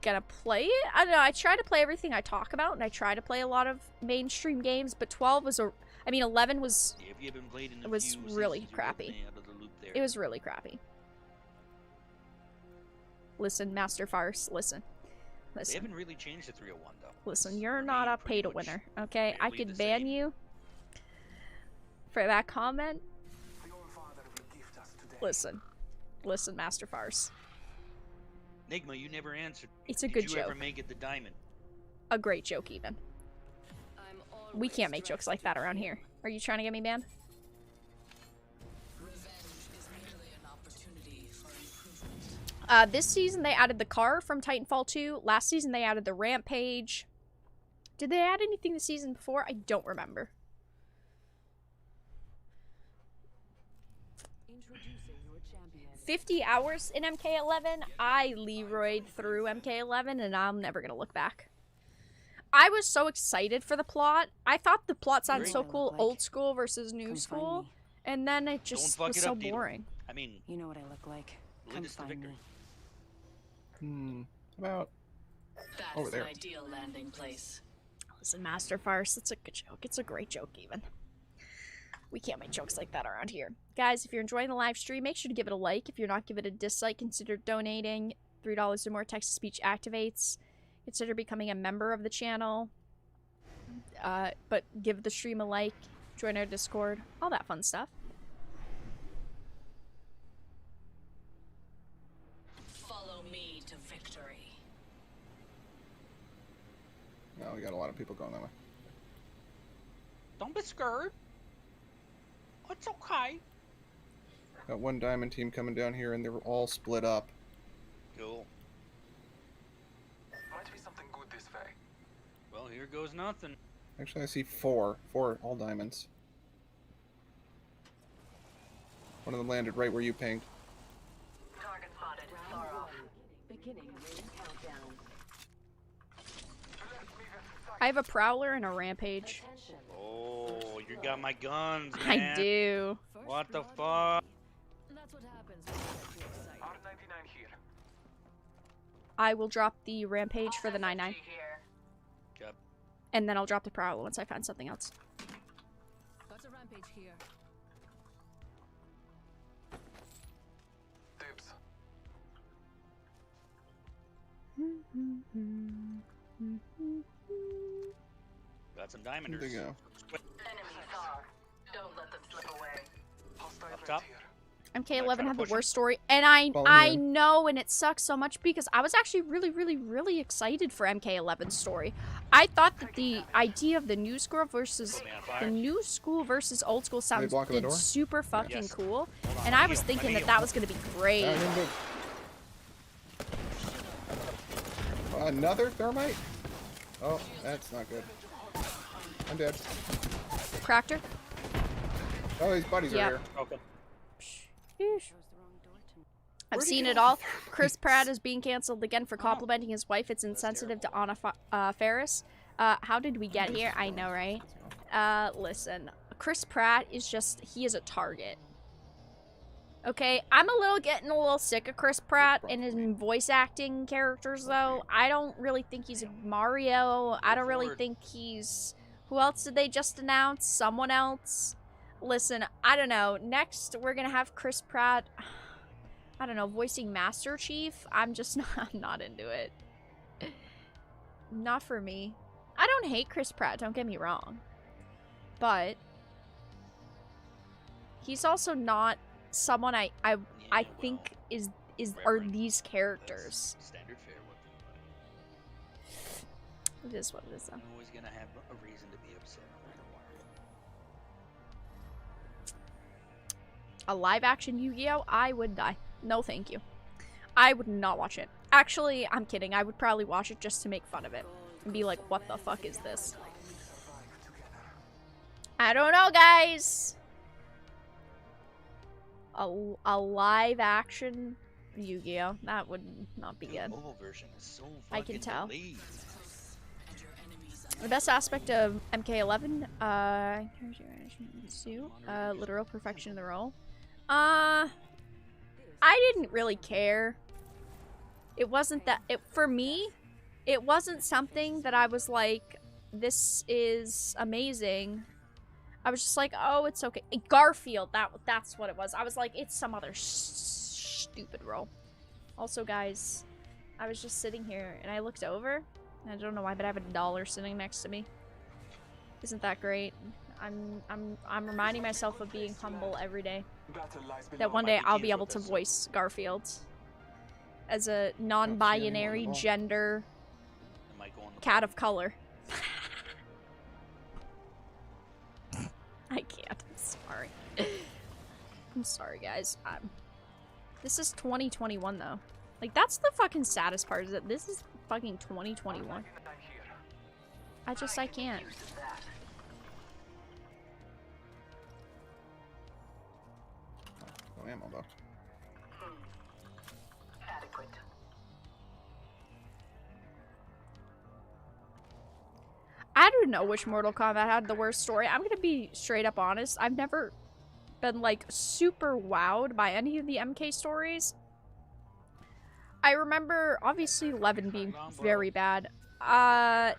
gonna play it. I don't know. I try to play everything I talk about, and I try to play a lot of mainstream games. But 12 was a... I mean, 11 was... Yeah, if you haven't played in a It was few really seasons, you're crappy. definitely out of the loop there. It was really crappy. Listen, Master Farce, listen. They Listen. haven't really changed the 301 though. Listen, you're It's not a remained pretty much pay-to-winner, okay? I barely could the ban same. you for that comment. Listen. Listen, Master Farce. Nigma, you never answered. It's a Did good you ever joke. make it the diamond? A great joke, even. We can't make jokes like that around here. Are you trying to get me banned? This season they added the car from Titanfall 2. Last season they added the rampage. Did they add anything the season before? I don't remember. Introducing your champion. 50 hours in MK11. I Leroyed through MK11 and I'm never gonna look back. I was so excited for the plot. I thought the plot sounded so cool, old school versus new school, and then it just fuck was it so up, Dito. boring. I mean, You know what I look like. lead Come us to find victory. me. About over there. Ideal landing place. Listen, Master Farce, it's a good joke. It's a great joke, even. We can't make jokes like that around here. Guys, if you're enjoying the live stream, make sure to give it a like. If you're not, give it a dislike. Consider donating. $3 or more text-to-speech activates. Consider becoming a member of the channel. But give the stream a like. Join our Discord. All that fun stuff. Follow me to victory. No, we got a lot of people going that way. Don't be scared. It's okay. Got one diamond team coming down here, and they were all split up. Cool. Might be something good this way. Well, here goes nothing. Actually, I see four all diamonds. One of them landed right where you pinged. Target spotted. Far off. Beginning ring countdown. I have a Prowler and a Rampage. Attention. Oh, you got my guns, I man. do. What the fuck? That's what happens when you get too excited. R99 here. I will drop the Rampage for the 9-9. Here. Yep. And then I'll drop the Prowler once I find something else. Got a rampage here. Dibs. Got some There diamonders. you go. Enemy far. Don't let them slip away. Hostile Up right top. here. MK11 had the worst story, and I know, and it sucks so much because I was actually really excited for MK11's story. I thought that the idea of the new school versus old school sounded super fucking cool, and I was thinking that was gonna be great. Another thermite? Oh, that's not good. I'm dead. Cracked her. Oh, his buddies are here. Okay. Sheesh. I've seen it all. Chris Pratt is being canceled again for complimenting his wife. It's insensitive to Anna Faris. How did we get here? I know, right? Listen. Chris Pratt is just, he is a target. Okay, I'm getting a little sick of Chris Pratt and his voice acting characters, though. I don't really think he's Mario. I don't really think he's... Who else did they just announce? Someone else? Listen, I don't know. Next, we're gonna have Chris Pratt, I don't know, voicing Master Chief. I'm not into it. Not for me. I don't hate Chris Pratt, don't get me wrong. But he's also not someone I think are these characters. Standard fare. It is what it is, though. I'm always gonna have a reason to be upset. A live-action Yu-Gi-Oh? I would die. No, thank you. I would not watch it. Actually, I'm kidding. I would probably watch it just to make fun of it. And be like, what the fuck is this? I don't know, guys. A live-action Yu-Gi-Oh? That would not be good. I can tell. The best aspect of MK11, literal perfection in the role. I didn't really care. It wasn't that, for me, it wasn't something that I was like, this is amazing. I was just like, oh, it's okay. Garfield, that's what it was. I was like, it's some other stupid role. Also, guys, I was just sitting here and I looked over. I don't know why, but I have $1 sitting next to me. Isn't that great? I'm reminding myself of being humble every day. That one day I'll be able to voice Garfield as a non-binary gender cat of color. I can't. I'm sorry. I'm sorry, guys. This is 2021, though. Like, that's the fucking saddest part, is that this is fucking 2021. I can't. No ammo, though. Adequate. I don't know which Mortal Kombat had the worst story. I'm gonna be straight up honest. I've never been, like, super wowed by any of the MK stories. I remember, obviously, 11 being very bad. 9,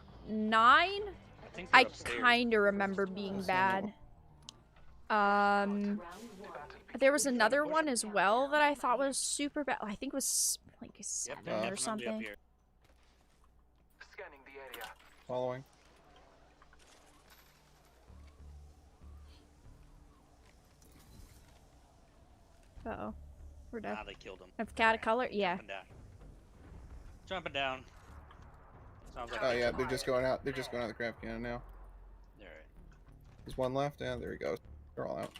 I kinda remember being bad. There was another one as well that I thought was super bad. I think it was, like, a 7 or something. Scanning the area. Following. Uh-oh. We're dead. Ah, they killed him. Of cat of color? Yeah. Jumping down. Sounds like Oh yeah, they're just going out. They're just going out of the craft cannon now. Alright. There's one left, and there he goes. They're all out.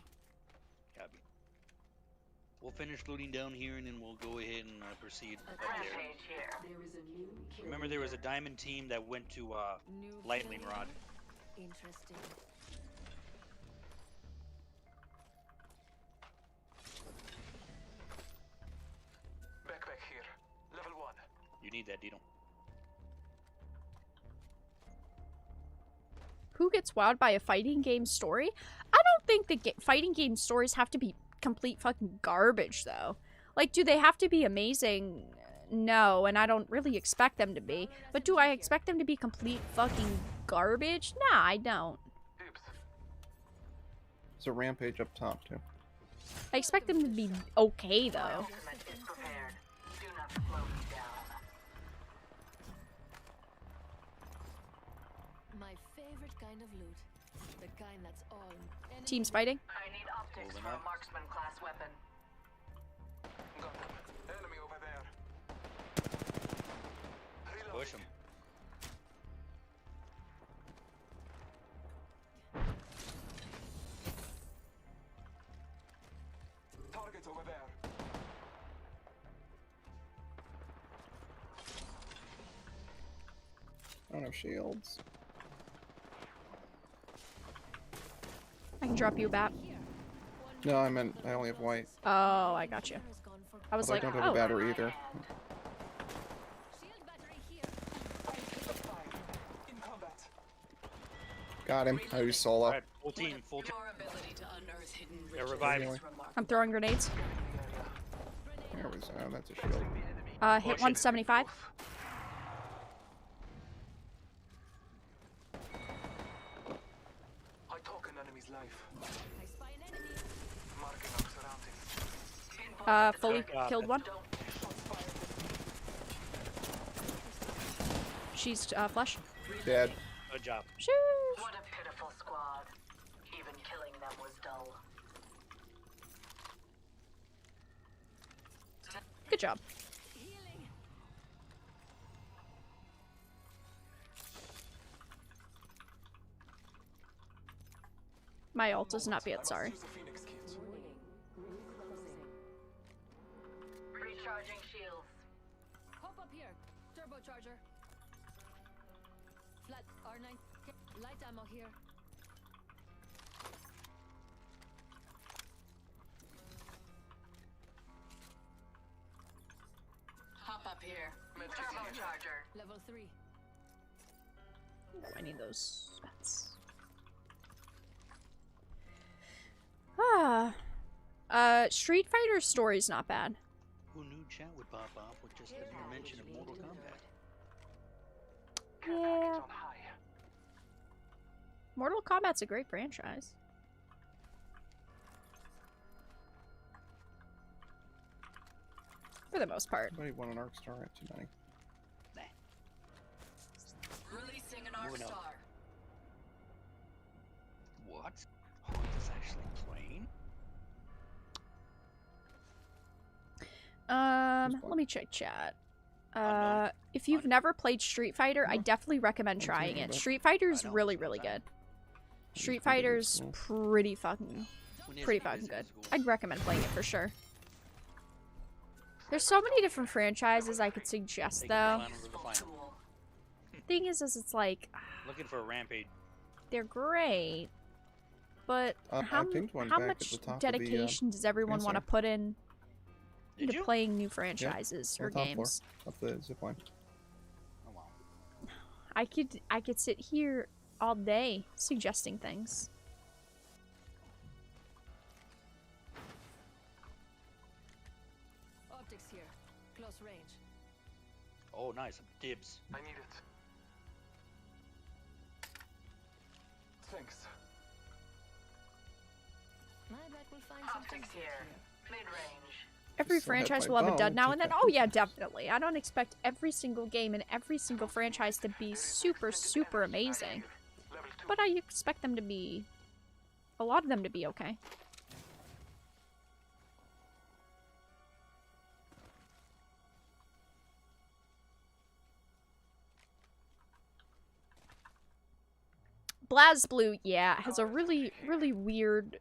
Copy. We'll finish looting down here, and then we'll go ahead and proceed up there. Remember, there was a diamond team that went to Lightning Rod. Interesting. Backpack here. Level 1. You need that, Dino. Who gets wowed by a fighting game story? I don't think that fighting game stories have to be complete fucking garbage, though. Like, do they have to be amazing? No, and I don't really expect them to be. But do I expect them to be complete fucking garbage? Nah, I don't. There's a rampage up top, too. I expect them to be okay, though. My favorite kind of loot. The kind that's all. Teams fighting? I need optics for a marksman class weapon. over there. I don't have shields. I can drop you a bat. No, I meant I only have white. Oh, I got you. I was But like, I don't have oh. a battery either. Shield battery here. In combat. Got him. I used solo. Alright, full team, full team. Your ability to unearth hidden They're riches reviving. is remarkable. I'm throwing grenades. There we go. That's a shield. Hit 175. I talk an enemy's life. I spy an enemy. Marking our surroundings. Fully killed one. Shots fired. She's flush. Dead. Good job. Shoo! What a pitiful squad. Even killing them was dull. Good job. Healing. My ult is not yet, sorry. Use a Phoenix kit. Recharging shields. Hop up here. Turbocharger. Flat R9. Light ammo here. Hop up here. Turbocharger. Level 3. Ooh, I need those bats. Street Fighter story's not bad. Who knew chat would pop off with just the mere mention of Mortal Kombat? Yeah. On high. Mortal Kombat's a great franchise. For the most part. Somebody want an arc star at too many. Releasing an arc Moving up. star. What? Oh, is this actually playing? Let me check chat. Unknown. If you've never played Street Fighter, I definitely recommend trying it. Street Fighter's I know, really, it's really fun. good. Street Fighter's pretty fucking When is pretty it? fucking Is it good. school? I'd recommend playing it for sure. There's so many different franchises I could suggest, Take it though. final to the final. Tool. Thing is it's like, Looking for a rampage. they're great, but I how pinged one how back at much the top of the, dedication does everyone want to answer. put in Did into you? playing new franchises on or the top floor. games? Up the zipline. Oh wow. I could sit here all day suggesting things. Optics here. Close range. Oh nice. Dibs. I need it. Thanks. I bet we'll find something Optics good here. here. Mid-range. Every Still have franchise my will have a bow, dud now check and then. that. Oh yeah, definitely. I don't expect every single game and every single franchise to be super, super amazing. Level 2. But I expect them to be... a lot of them to be okay. BlazBlue, yeah, has a really, really weird,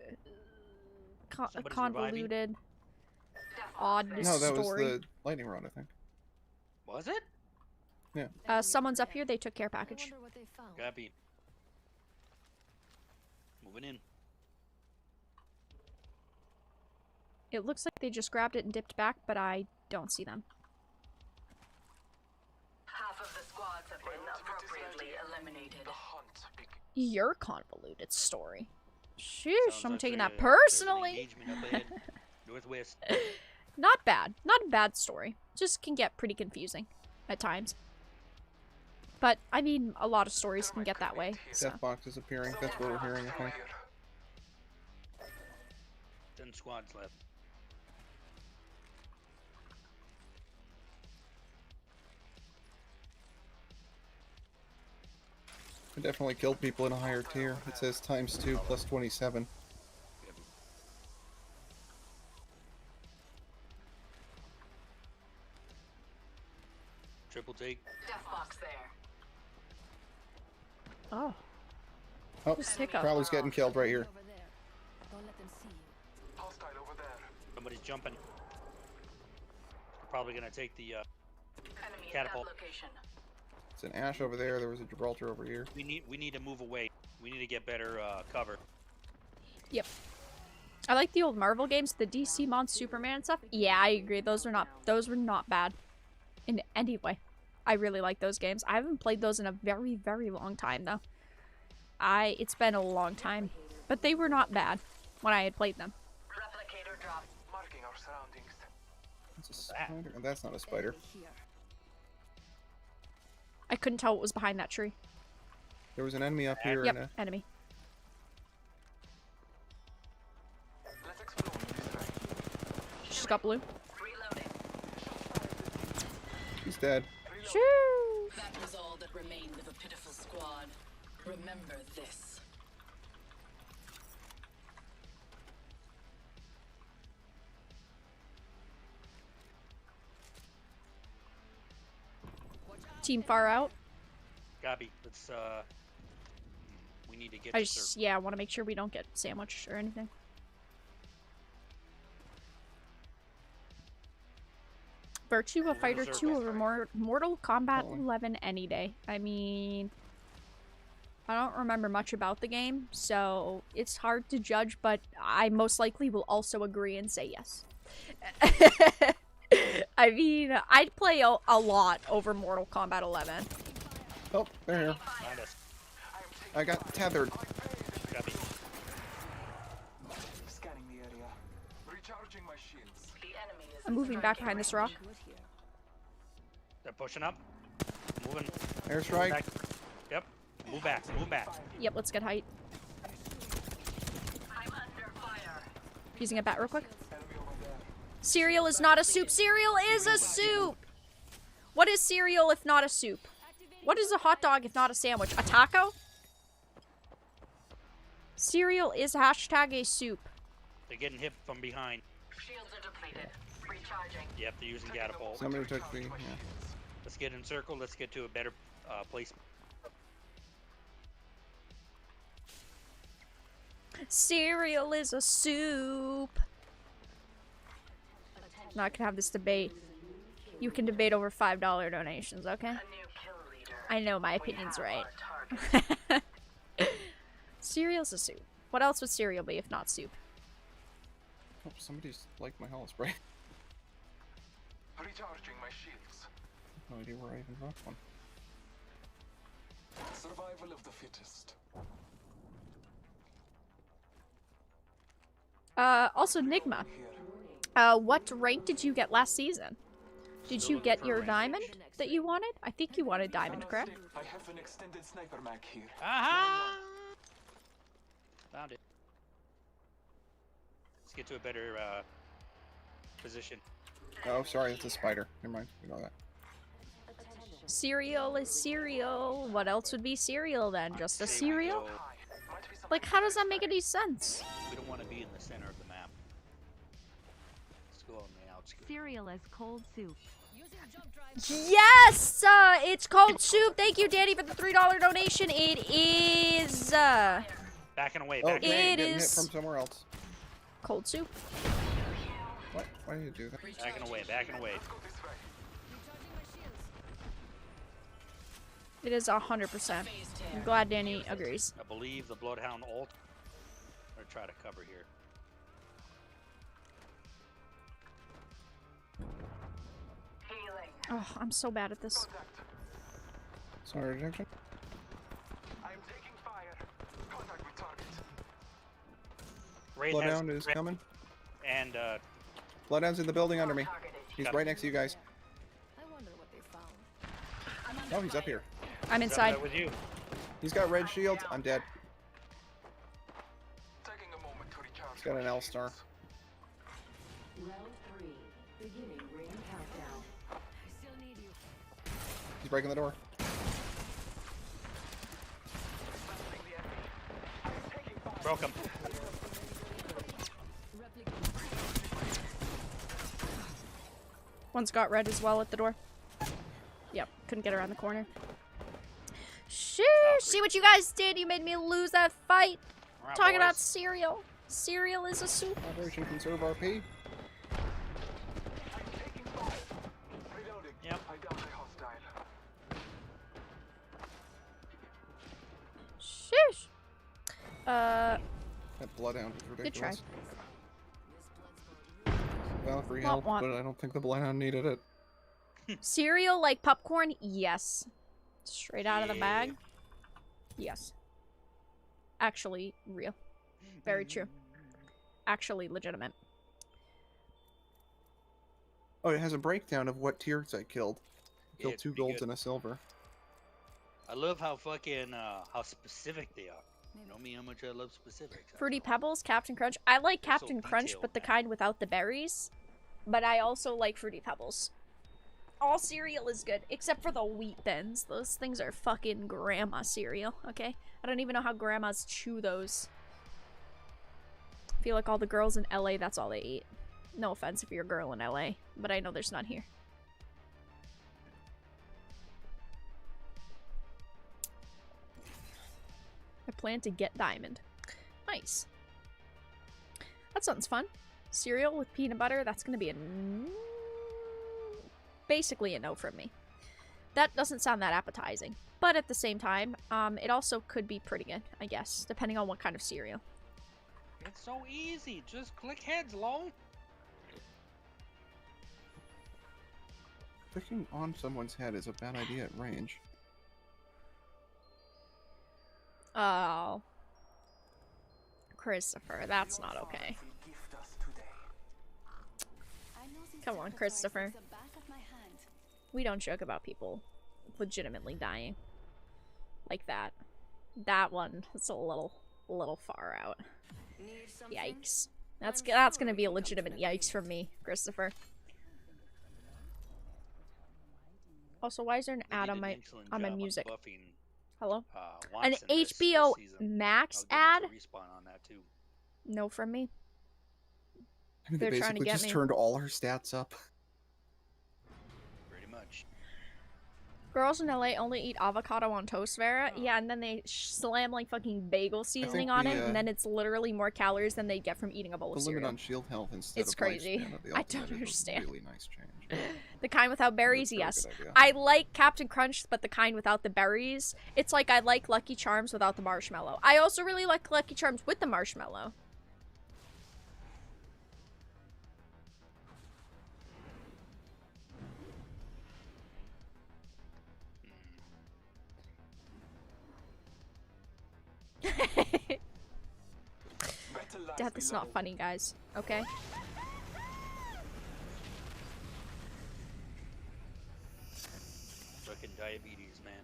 Somebody's convoluted, odd No, that was story. the lightning rod, I think. Was it? Someone's up here. They took care I package. wonder what they found. Copy. Moving in. It looks like they just grabbed it and dipped back, but I don't see them. Half of the squads have been appropriately eliminated. The hunt begins. Your convoluted story. Sheesh, Sounds I'm like taking there's that a- there's an personally. engagement up ahead. Northwest. Not bad. Not a bad story. Just can get pretty confusing at times. But, I mean, a lot of stories can get that way. So. Death box is appearing. That's what we're hearing, I think. 10 squads left. I definitely killed people in a higher tier. It says ×2 plus 27. Triple take. Death box there. Oh. Oh, Just hiccup. Prowler's getting killed right here. Over there. Don't let them see you. Hostile over there. Somebody's jumping. Probably gonna take the Enemy at that catapult. location. It's an Ash over there. There was a Gibraltar over here. We need to move away. We need to get better cover. Yep. I like the old Marvel games, the DC Mon Superman and stuff. Yeah, I agree. Those were not bad in any way. I really like those games. I haven't played those in a very, very long time though. It's been a long time, but they were not bad when I had played them. Replicator drop. Marking our surroundings. That's a spider. Oh, that's not a spider. I couldn't tell what was behind that tree. There was an enemy up here. Yep, And a... enemy. Let's explore this way. She's got blue. Reloading. He's dead. Shoo! That was all that remained of a pitiful squad. Remember this. Team far out. Gabi, let's we need to get I to just, circle. yeah, I want to make sure we don't get sandwiched or anything. Virtua Fighter 2 over Mortal Kombat 11 any day. I mean, I don't remember much about the game, so it's hard to judge, but I most likely will also agree and say yes. I mean, I'd play a lot over Mortal Kombat 11. Oh, they're here. Find us. I got tethered. Gabi. Scanning the area. Recharging my shields. The enemy is I'm moving back behind this rock. They're pushing up. Moving. Airstrike. Back. Yep. Move back. Move back. Yep, let's get height. I'm under fire. Using a bat real quick. Enemy over there. Cereal is not a soup. Cereal is a soup! What is cereal if not a soup? What is a hot dog if not a sandwich? A taco? Cereal is hashtag a soup. They're getting hit from behind. Shields are depleted. Recharging. Yep, they're using catapult. Somebody took the. Yeah. Let's get in circle. Let's get to a better place. Cereal is a soup. Not gonna have this debate. You can debate over $5 donations, okay? A new kill leader. I know my opinion's right. Cereal's a soup. What else would cereal be if not soup? Oh, somebody's liked my hollow spray. Recharging my shields. No idea where I even dropped one. Survival of the fittest. Also Nigma. What rank did you get last season? Did you get your diamond that you wanted? I think you wanted diamond, correct? I have an extended sniper mag here. Aha! Found it. Let's get to a better position. Oh, sorry, it's a spider. Never mind. We know that. Cereal is cereal. What else would be cereal then? Just a Say we cereal? go- Might be some Like, how does that make any sense? We don't want to be in the center of the map. Let's go on the outskirts. Cereal as cold soup. Yes! It's called soup. Thank you, Danny, for the $3 donation. It is, Backing away. Oh, Backing away. It getting hit is- from somewhere else. cold soup. What? Why did you do that? Backing away. Backing away. Let's go this way. It is 100%. I'm glad Danny agrees. I believe the Bloodhound ult. Or try to cover here. Healing. Oh, I'm so bad at this. Sonar detection. I'm taking fire. Contact with target. Wraith Bloodhound has is Wraith coming. And Bloodhound's in the building under me. Targeted. He's Got right it. next to you guys. I wonder what they found. Oh, he's up here. I'm is that inside. right with you. He's got red shield. I'm dead. Taking a moment to recharge. He's got an my L star. shields. I still need you. He's breaking the door. Blasting the enemy. I'm taking fire. Broke him. One's got red as well at the door. Yep, couldn't get around the corner. Sheesh, see what you guys did? You made me lose that fight. All right, Talking about boys. cereal. Cereal is a soup. Operation Conserve RP. That bloodhound is ridiculous. try. Well, free help, Womp womp. but I don't think the bloodhound needed it. Cereal like popcorn? Yes. Straight out of the bag? Yes. Actually, real. Very true. Actually legitimate. Oh, it has a breakdown of what tiers I killed. I killed it's 2 pretty golds good. and a silver. I love how fucking how specific they are. You know me how much I love specifics. Fruity Pebbles, Captain Crunch. I like They're so Captain Crunch, detailed, but the man. kind without the berries. But I also like Fruity Pebbles. All cereal is good, except for the wheat thins. Those things are fucking grandma cereal, okay? I don't even know how grandmas chew those. I feel like all the girls in LA, that's all they eat. No offense if you're a girl in LA, but I know there's none here. I plan to get diamond. Nice. That sounds fun. Cereal with peanut butter, that's gonna be a basically a no from me. That doesn't sound that appetizing. But at the same time, it also could be pretty good, I guess, depending on what kind of cereal. It's so easy. Just click heads, lol. Clicking on someone's head is a bad idea at range. Oh. Christopher, that's not okay. Come on, Christopher. We don't joke about people legitimately dying like that. That one is a little far out. Yikes. That's gonna be a legitimate yikes from me, Christopher. Also, why is there an ad on my music? Hello? An HBO Max ad? On that too. No from me. I mean, They're they trying to basically get just me. turned all her stats up. Pretty much. Girls in LA only eat avocado on toast, Vera. Yeah, and then they slam like fucking bagel seasoning on it, and then it's literally more calories than they get from eating a bowl The of limit cereal. on shield health instead It's of crazy. lifespan of the I don't ultimate is a understand. really nice change. The kind without berries, That's a yes. good idea. I like Captain Crunch, but the kind without the berries. It's like I like Lucky Charms without the marshmallow. I also really like Lucky Charms with the marshmallow. Death is not funny, guys. Okay? Fucking diabetes, man.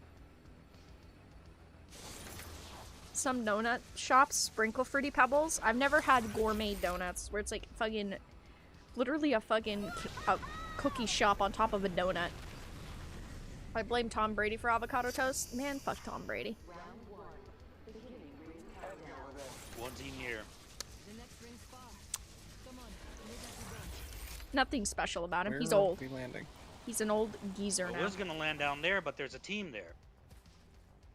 Some donut shops sprinkle Fruity Pebbles. I've never had gourmet donuts where it's like fucking, literally a cookie shop on top of a donut. I blame Tom Brady for avocado toast. Man, fuck Tom Brady. Once a year. Nothing special about him. Where He's are old. we landing? He's an old geezer I now. was gonna land down there, but there's a team there.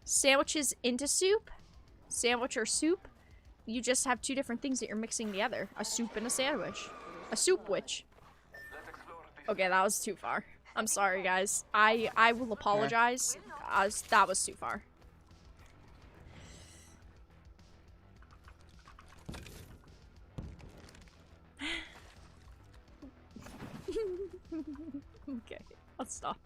Sandwiches into soup? Sandwich or soup? You just have two different things that you're mixing together. A soup and a sandwich. A soup witch. Okay, that was too far. I'm sorry, guys. I will apologize. That was too far. Okay, I'll stop.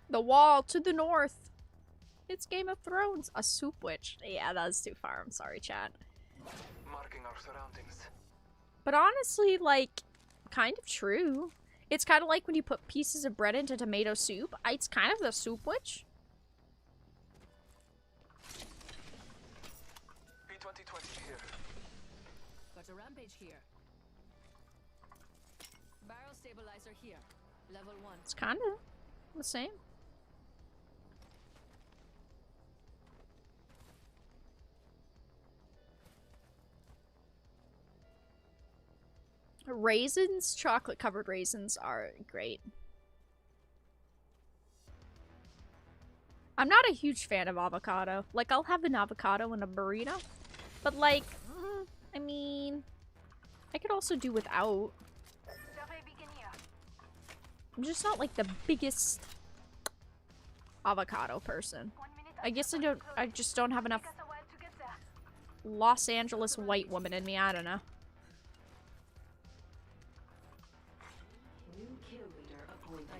The wall to the north. It's Game of Thrones. A soup witch. Yeah, that was too far. I'm sorry, chat. Marking our surroundings. But honestly, like, kind of true. It's kind of like when you put pieces of bread into tomato soup. It's kind of the soup witch. P2020 here. Got a rampage here. Barrel stabilizer here. Level 1. It's kind of the same. Raisins, chocolate covered raisins are great. I'm not a huge fan of avocado. Like, I'll have an avocado in a burrito, But like, I mean, I could also do without. I'm just not like the biggest avocado person. I guess I just don't have enough Los Angeles white woman in me. I don't know.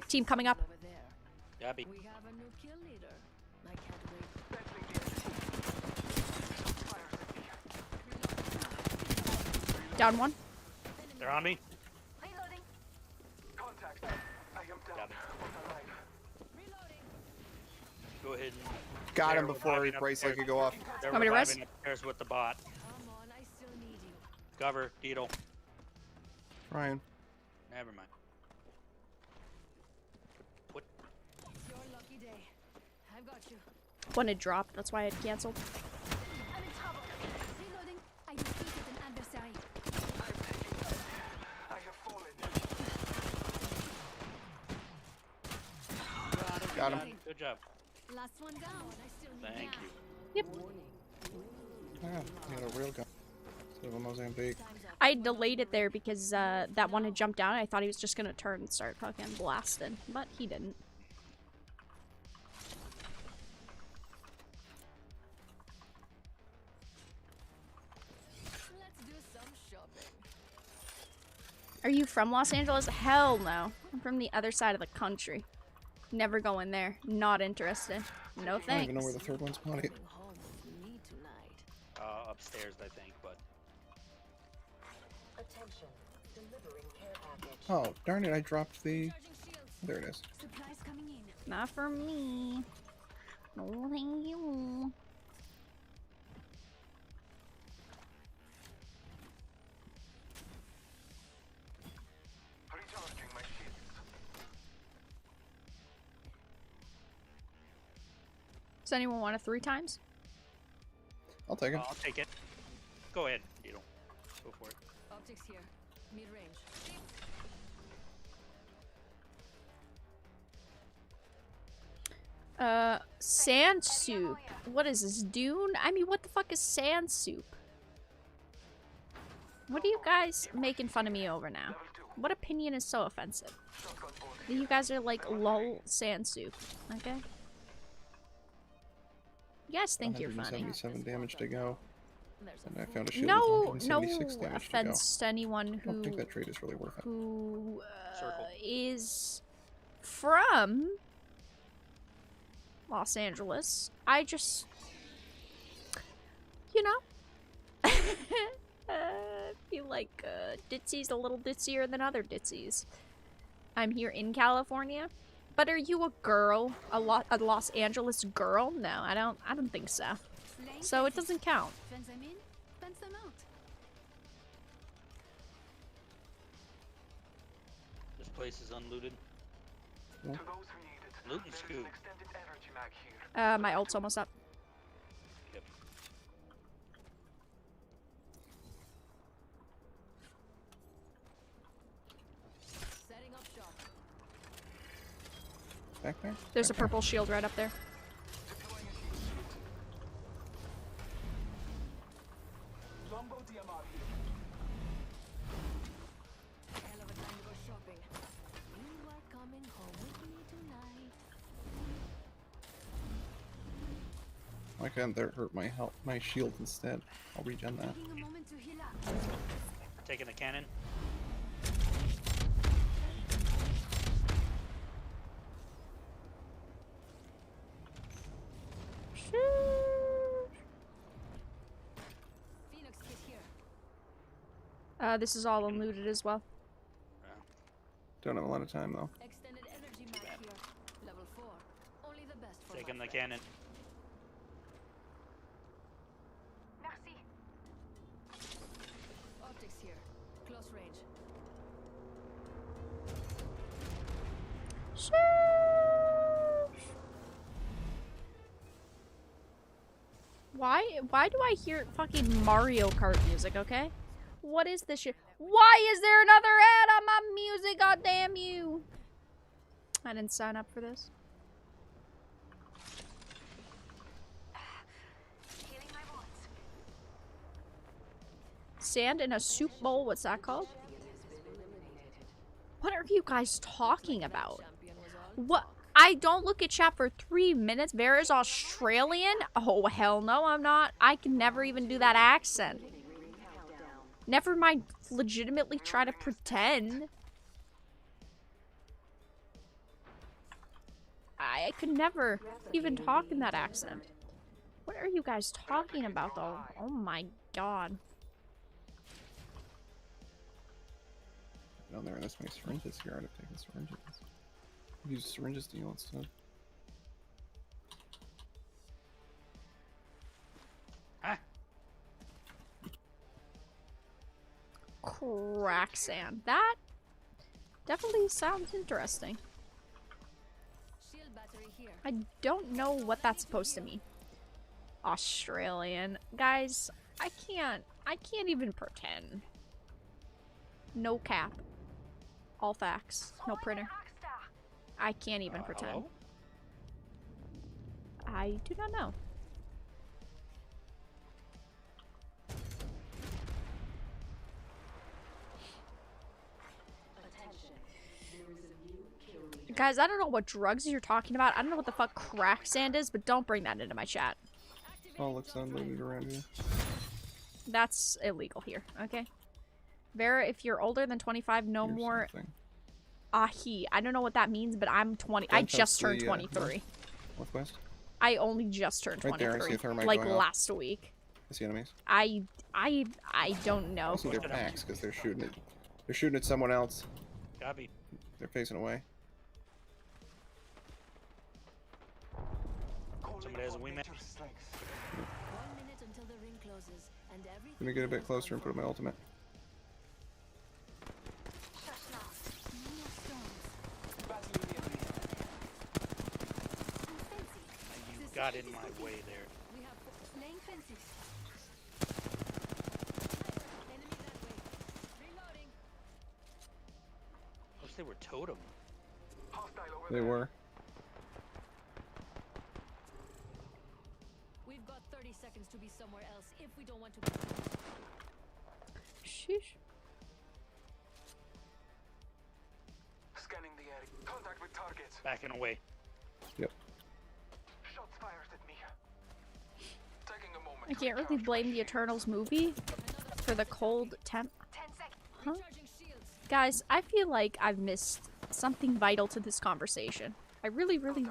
Team coming up. Over there. Gabby. We have a new kill leader. I can't wait. Down one. They're on me. Contact. I am down. Gabby. But alive. Go ahead and Got him they're before reviving Bracelet upstairs. could go off. They're Want me to rest? reviving upstairs with the bot. Come on, I still need you. Cover, Beetle. Ryan. Never mind. What? It's your lucky day. I've got you. One had dropped. That's why I had canceled. I'm in trouble. Reloading. I defeated an adversary. I have fallen. Got him. Good job. Last one down. I still need Thank that. you. Yep. Yeah, he had a real gun. Instead of a Mozambique. I delayed it there because that one had jumped down. I thought he was just gonna turn and start fucking blasting, but he didn't. Let's do some shopping. Are you from Los Angeles? Hell no. I'm from the other side of the country. Never going there. Not interested. No I don't even know where thanks. the third one's potty. Coming home with me tonight. Upstairs, I think, but Attention. Delivering care package. Oh, darn it, I dropped the... Charging shields. There it is. Supplies coming in. Not for me. No thank you. Recharging my shields. Does anyone want a 3 times? I'll take it. I'll take it. Go ahead, Beetle. Go for it. Optics here. Mid-range. Sand soup. What is this, Dune? I mean, what the fuck is sand soup? What are you guys making fun of me over now? What opinion is so offensive? You guys are like, lol, sand soup. Okay? You guys think you're funny. 177 damage to go. There's And a I full found a shield No, with no 176 damage to go. offense to anyone I don't think who that trade is really worth it. Circle. is from Los Angeles. I just, you know, feel like Ditsy's a little ditzier than other Ditzies. I'm here in California, but are you a girl? A Los Angeles girl? No, I don't think so. Slaying So it faces. doesn't count. Fence them in, fence them out. This place is unlooted. To those who need it, Loot and there is scoop. an extended energy mag here. My ult's almost up. Yep. setting up shop. Back there? There's a Back there. purple shield right up there. Longbow DMR here. Hell of a time to go shopping. You are coming home with me tonight. Why can't that hurt my health, my shield instead? I'll regen that. Taking a moment to heal up. Taking the cannon. Phoenix kit here. This is all unlooted as well. Don't have a lot of time though. Extended energy mag here. Level 4. Only the best for Taking my the cannon. Merci. Optics here. Close range. Why do I hear fucking Mario Kart music, okay? What is this shit? Why is there another ad on my music? God damn you. I didn't sign up for this. Healing my wounds. Sand in a soup bowl. What's that called? What are you guys talking about? What? I don't look at chat for 3 minutes. Vera's Australian? Oh, hell no, I'm not. I can never even do that accent. Never mind legitimately try to pretend. I could never even talk in that accent. What are you guys talking about, though? Oh my god. No, there are this many syringes here. I'd have taken syringes. Use syringes to heal instead. Ah. Crack sand. That definitely sounds interesting. Shield battery here. I don't know what that's supposed to mean. Australian. Guys, I can't even pretend. No cap. All facts. No printer. I can't even pretend. Hello? I do not know. Guys, I don't know what drugs you're talking about. I don't know what the fuck crack sand is, but don't bring that into my chat. All looks unlimited around here. That's illegal here, okay? Vera, if you're older than 25, no Here's more something. ahi. I don't know what that means, but I'm 20. I Don't touch just turned the, 23. Northwest. I only just turned Right there, I 23. see a thermite Like going up. last week. I see enemies. I don't know. I see their packs because they're shooting it. They're shooting at someone else. Copy. They're facing away. Somebody has a wingman. 1 minute until the ring closes, and everything. Let me get a bit closer and put up my ultimate. You got in my way there. We have laying fences. Enemy that way. Reloading. Wish they were totem. They were. We've got 30 seconds to be somewhere else if we don't want to be. Sheesh. Scanning the area. Contact with targets. Backing away. Yep. Shots fired at me. Taking a moment. I can't really blame the Eternals movie for the cold temp. 10 seconds. Huh? Recharging shields. Guys, I feel like I've missed something vital to this conversation. I really do. Can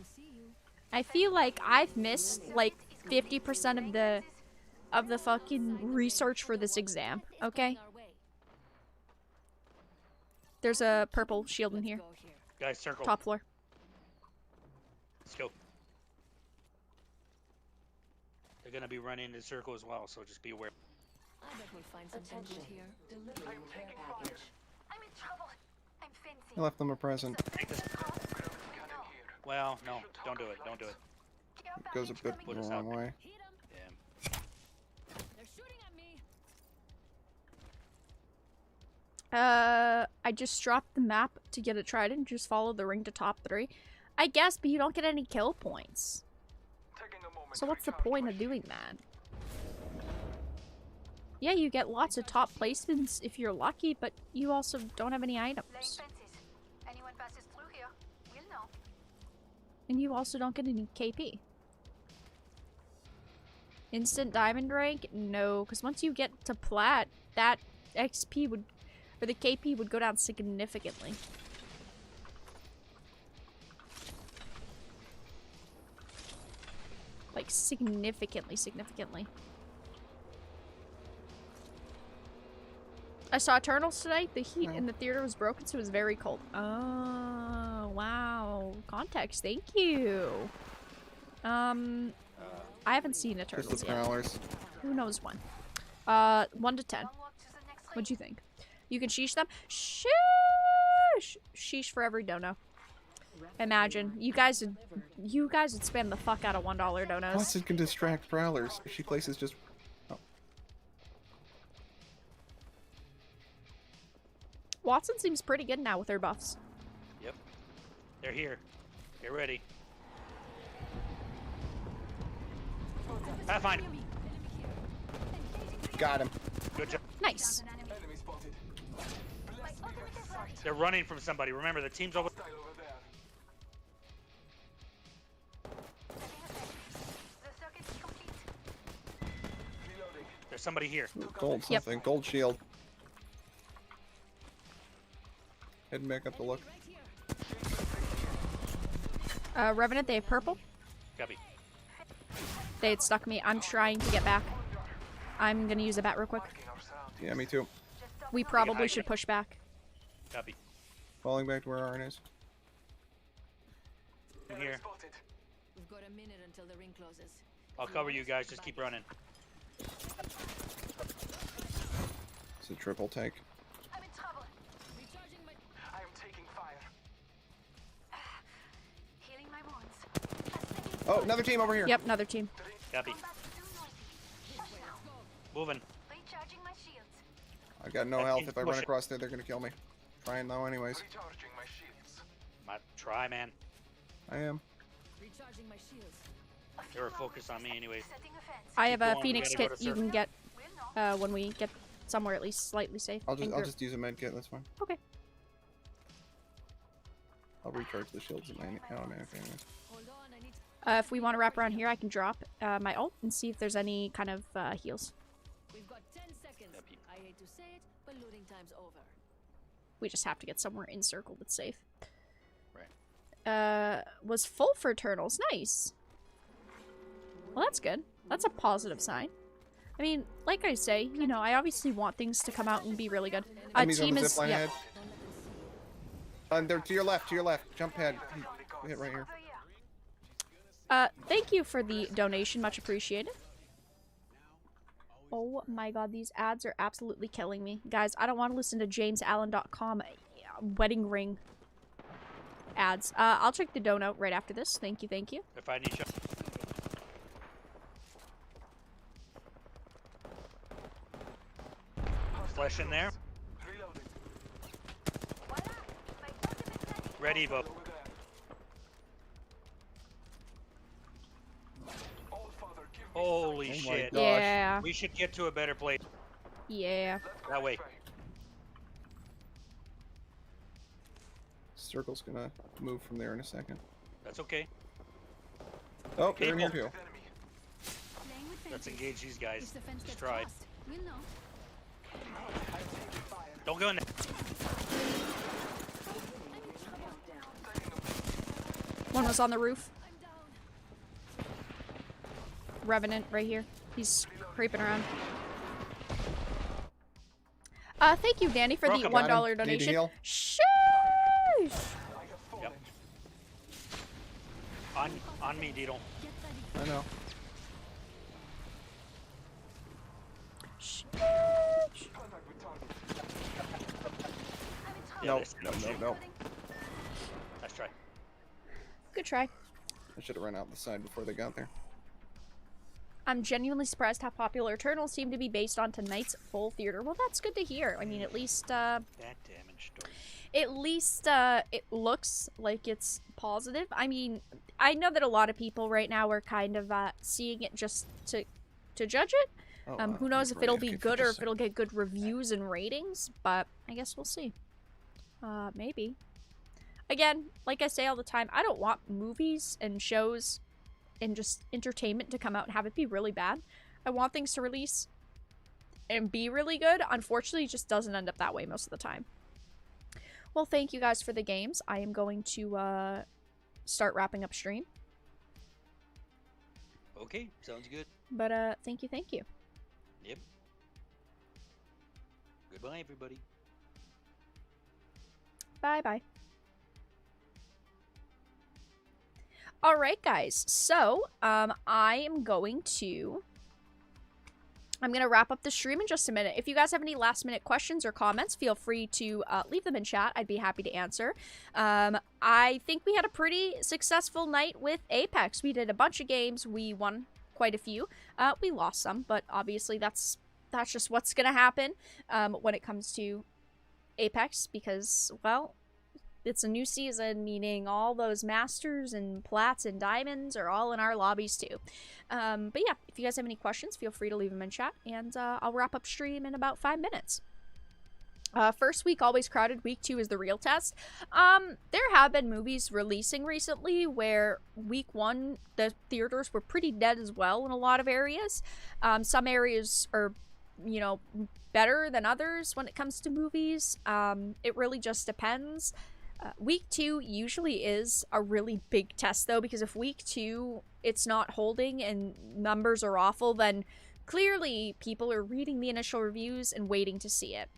see you. I feel like I've missed like 50% of the fucking research for this exam, okay? Our way. There's a purple shield in here. Go here. Guys, circle. Top floor. Let's go. They're gonna be running in the circle as well, so just be aware. I bet we'll find something good here. I'm in trouble. I'm fencing. I left them a present. Take this. Well, no, don't do it. Don't do it. It goes a bit the Put us wrong out there. way. Hit 'em. Yeah. They're shooting at me. I just dropped the map to get a trident. Just follow the ring to top 3. I guess, but you don't get any kill points. Taking a moment. So what's the point of doing that? Yeah, you get lots of top placements if you're lucky, but you also don't have any Laying items. fences. Anyone passes through here, we'll know. And you also don't get any KP. Instant diamond rank? No, because once you get to plat, that XP would, or the KP would go down significantly. Like significantly. I saw Eternals tonight. The heat in the theater was broken, so it was very cold. Oh, wow. Context, thank you. I haven't seen Just Eternals the yet. prowlers. Who knows when? 1 to 10. Onward to the next What'd you think? You can sheesh them? Sheesh! Sheesh for every dono. Imagine. You guys would spam the fuck out of $1 donos. Watson can distract prowlers. She places just. Oh. Watson seems pretty good now with her buffs. Yep. They're here. Get ready. Pathfinder. Enemy here. Got him. Good job. Nice. Enemy spotted. Bless me with sight. They're running from somebody. Remember, the team's always. Hostile over there. The circuit is complete. Reloading. There's somebody here. Gold Yep. something. Gold shield. Heading back up to look. Revenant, they have purple. Copy. They had stuck me. I'm trying to get back. I'm gonna use a bat real quick. Marking our surroundings. Yeah, me too. We probably should push back. Copy. Falling back to where Arn is. I'm Enemy here. spotted. We've got a minute until the ring closes. I'll cover you guys. Just keep running. It's a triple take. I'm in trouble. Recharging my. I am taking fire. Healing my wounds. Oh, another team over here. Yep, another team. Copy. Combat is too noisy. Push now. Moving. Recharging my shields. I got no That health. team's If I run pushing. across there, they're gonna kill me. Trying though, anyways. Recharging my shields. Try, man. I am. Recharging my shields. They were focused on me anyway. Setting a fence. I have a going, we Phoenix gotta go kit to you circle. can get We'll know. when we get somewhere at least slightly safe. I'll And group. just use a med kit. That's fine. Okay. I'll recharge the shields in my automatic anyways. Hold on, I need. If we want to wrap around here, I can drop my ult and see if there's any kind of heals. We've got 10 seconds. I hate to say it, but looting time's over. We just have to get somewhere in circle that's safe. Right. Was full for turtles. Nice. Well, that's good. That's a positive sign. I mean, like I say, you know, I obviously want things to come out and be really good. Enemies on Team the is zipline yeah. ahead. They're to your left. To your left. Jump pad. Hit right here. Thank you for the donation, much appreciated. Oh my god, these ads are absolutely killing me. Guys, I don't want to listen to JamesAllen.com wedding ring ads. I'll check the donut right after this. Thank you, thank you. If I need you. Flesh in there. Reloading. Ready, Bo. Over there. All father, give me Holy Oh my shit. God. Yeah, We should get to a better place. yeah. Let's go That way. this Circle's gonna move from there in a second. That's okay. Oh, they're in here People. too. Enemy. Playing with Let's fences. engage these guys. If the fence Just gets try. crossed, we'll know. I'm taking fire. Don't go in there. One was on the roof. I'm down. Revenant right here. He's creeping around. Thank you, Danny, for Broke the him. $1 Got him. Need to donation. heal? Sheesh! I have fallen. Yep. On me, Dito. Get ready. I know. Sheesh. Contact with target. Yeah, No, this- no, no, no. Let's try. Good try. I should have run out the side before they got there. I'm genuinely surprised how popular Eternals seem to be based on tonight's full theater. Well, that's good to hear. I mean, at least, That damage story. it looks like it's positive. I mean, I know that a lot of people right now are kind of seeing it just to judge it. Oh, Who knows if it'll be AFK for good just or a if it'll get good reviews and ratings, but I guess we'll see. Maybe. Again, like I say all the time, I don't want movies and shows and just entertainment to come out and have it be really bad. I want things to release and be really good. Unfortunately, it just doesn't end up that way most of the time. Well, thank you guys for the games. I am going to start wrapping up stream. Okay, sounds good. But thank you, thank you. Yep. Goodbye, everybody. Bye-bye. Alright, guys. So, I'm going to wrap up the stream in just a minute. If you guys have any last-minute questions or comments, feel free to leave them in chat. I'd be happy to answer. I think we had a pretty successful night with Apex. We did a bunch of games. We won quite a few. We lost some, but obviously that's just what's going to happen when it comes to Apex because, well, It's a new season, meaning all those masters and plats and diamonds are all in our lobbies too. But yeah, if you guys have any questions, feel free to leave them in chat, and I'll wrap up stream in about 5 minutes. First week, always crowded. Week 2 is the real test. There have been movies releasing recently where week 1, the theaters were pretty dead as well in a lot of areas. Some areas are, you know, better than others when it comes to movies. It really just depends. Week 2 usually is a really big test, though, because if week 2 it's not holding and numbers are awful, then clearly people are reading the initial reviews and waiting to see it.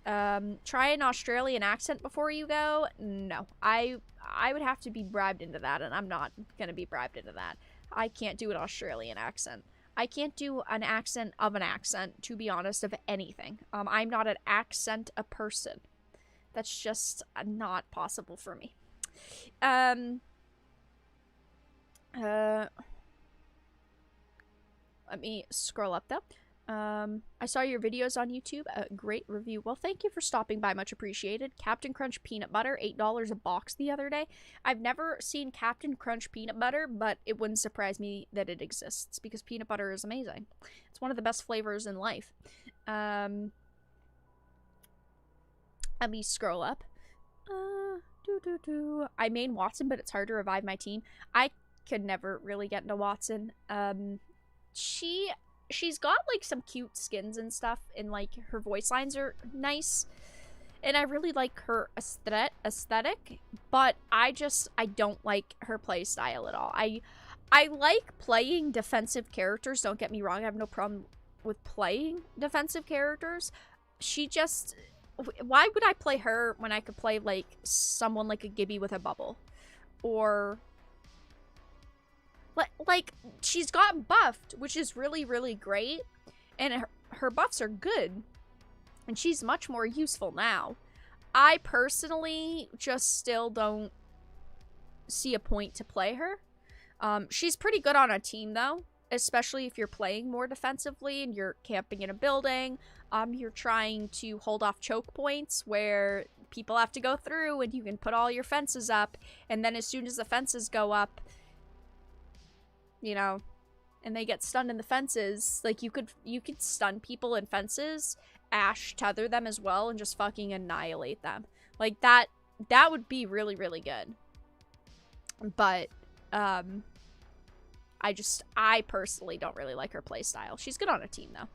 Try an Australian accent before you go? No. I would have to be bribed into that, and I'm not gonna be bribed into that. I can't do an Australian accent. I can't do an accent, to be honest, of anything. I'm not an accent a person. That's just not possible for me. Let me scroll up though. I saw your videos on YouTube. Great review. Well, thank you for stopping by. Much appreciated. Captain Crunch peanut butter, $8 a box the other day. I've never seen Captain Crunch peanut butter, but it wouldn't surprise me that it exists because peanut butter is amazing. It's one of the best flavors in life. Let me scroll up. I main Watson, but it's hard to revive my team. I could never really get into Watson. She's got, like, some cute skins and stuff, and, like, her voice lines are nice, and I really like her aesthetic, but I don't like her play style at all. I like playing defensive characters, don't get me wrong, I have no problem with playing defensive characters. She just... Why would I play her when I could play, like, someone like a Gibby with a bubble? Or... Like, she's gotten buffed, which is really, really great. And her buffs are good. And she's much more useful now. I personally just still don't see a point to play her. She's pretty good on a team, though. Especially if you're playing more defensively and you're camping in a building. You're trying to hold off choke points where people have to go through and you can put all your fences up. And then as soon as the fences go up... you know, and they get stunned in the fences, like, you could stun people in fences, Ash tether them as well, and just fucking annihilate them. Like, that would be really, really good. But, I personally don't really like her playstyle. She's good on a team, though.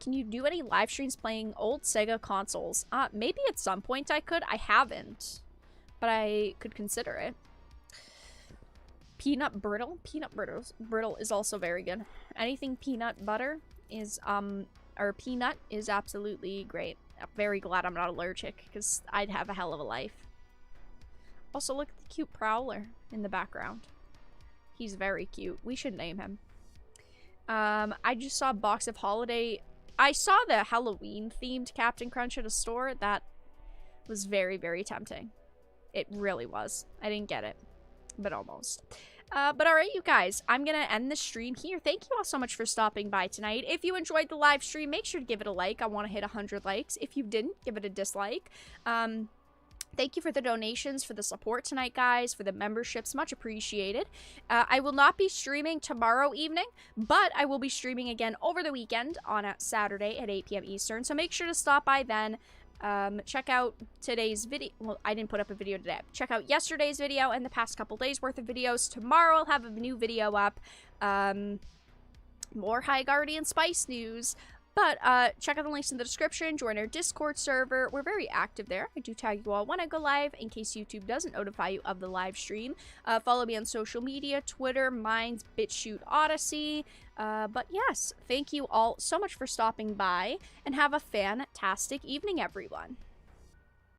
Can you do any live streams playing old Sega consoles? Maybe at some point I could. I haven't, but I could consider it. Peanut brittle? Peanut brittle is also very good. Anything peanut butter is, or peanut is absolutely great. I'm very glad I'm not allergic, because I'd have a hell of a life. Also, look at the cute Prowler in the background. He's very cute. We should name him. I just saw a box of holiday... I saw the Halloween-themed Captain Crunch at a store. That was very, very tempting. It really was. I didn't get it. But almost. But alright, you guys, I'm gonna end the stream here. Thank you all so much for stopping by tonight. If you enjoyed the live stream, make sure to give it a like. I want to hit 100 likes. If you didn't, give it a dislike. Thank you for the donations, for the support tonight, guys, for the memberships. Much appreciated. I will not be streaming tomorrow evening, but I will be streaming again over the weekend on a Saturday at 8 p.m. Eastern. So make sure to stop by then. Check out today's video. Well, I didn't put up a video today. Check out yesterday's video and the past couple days worth of videos. Tomorrow I'll have a new video up. More High Guardian Spice news. But check out the links in the description. Join our Discord server. We're very active there. I do tag you all when I go live in case YouTube doesn't notify you of the live stream. Follow me on social media, Twitter, Minds, BitChute, Odyssey. But yes, thank you all so much for stopping by, and have a fantastic evening, everyone.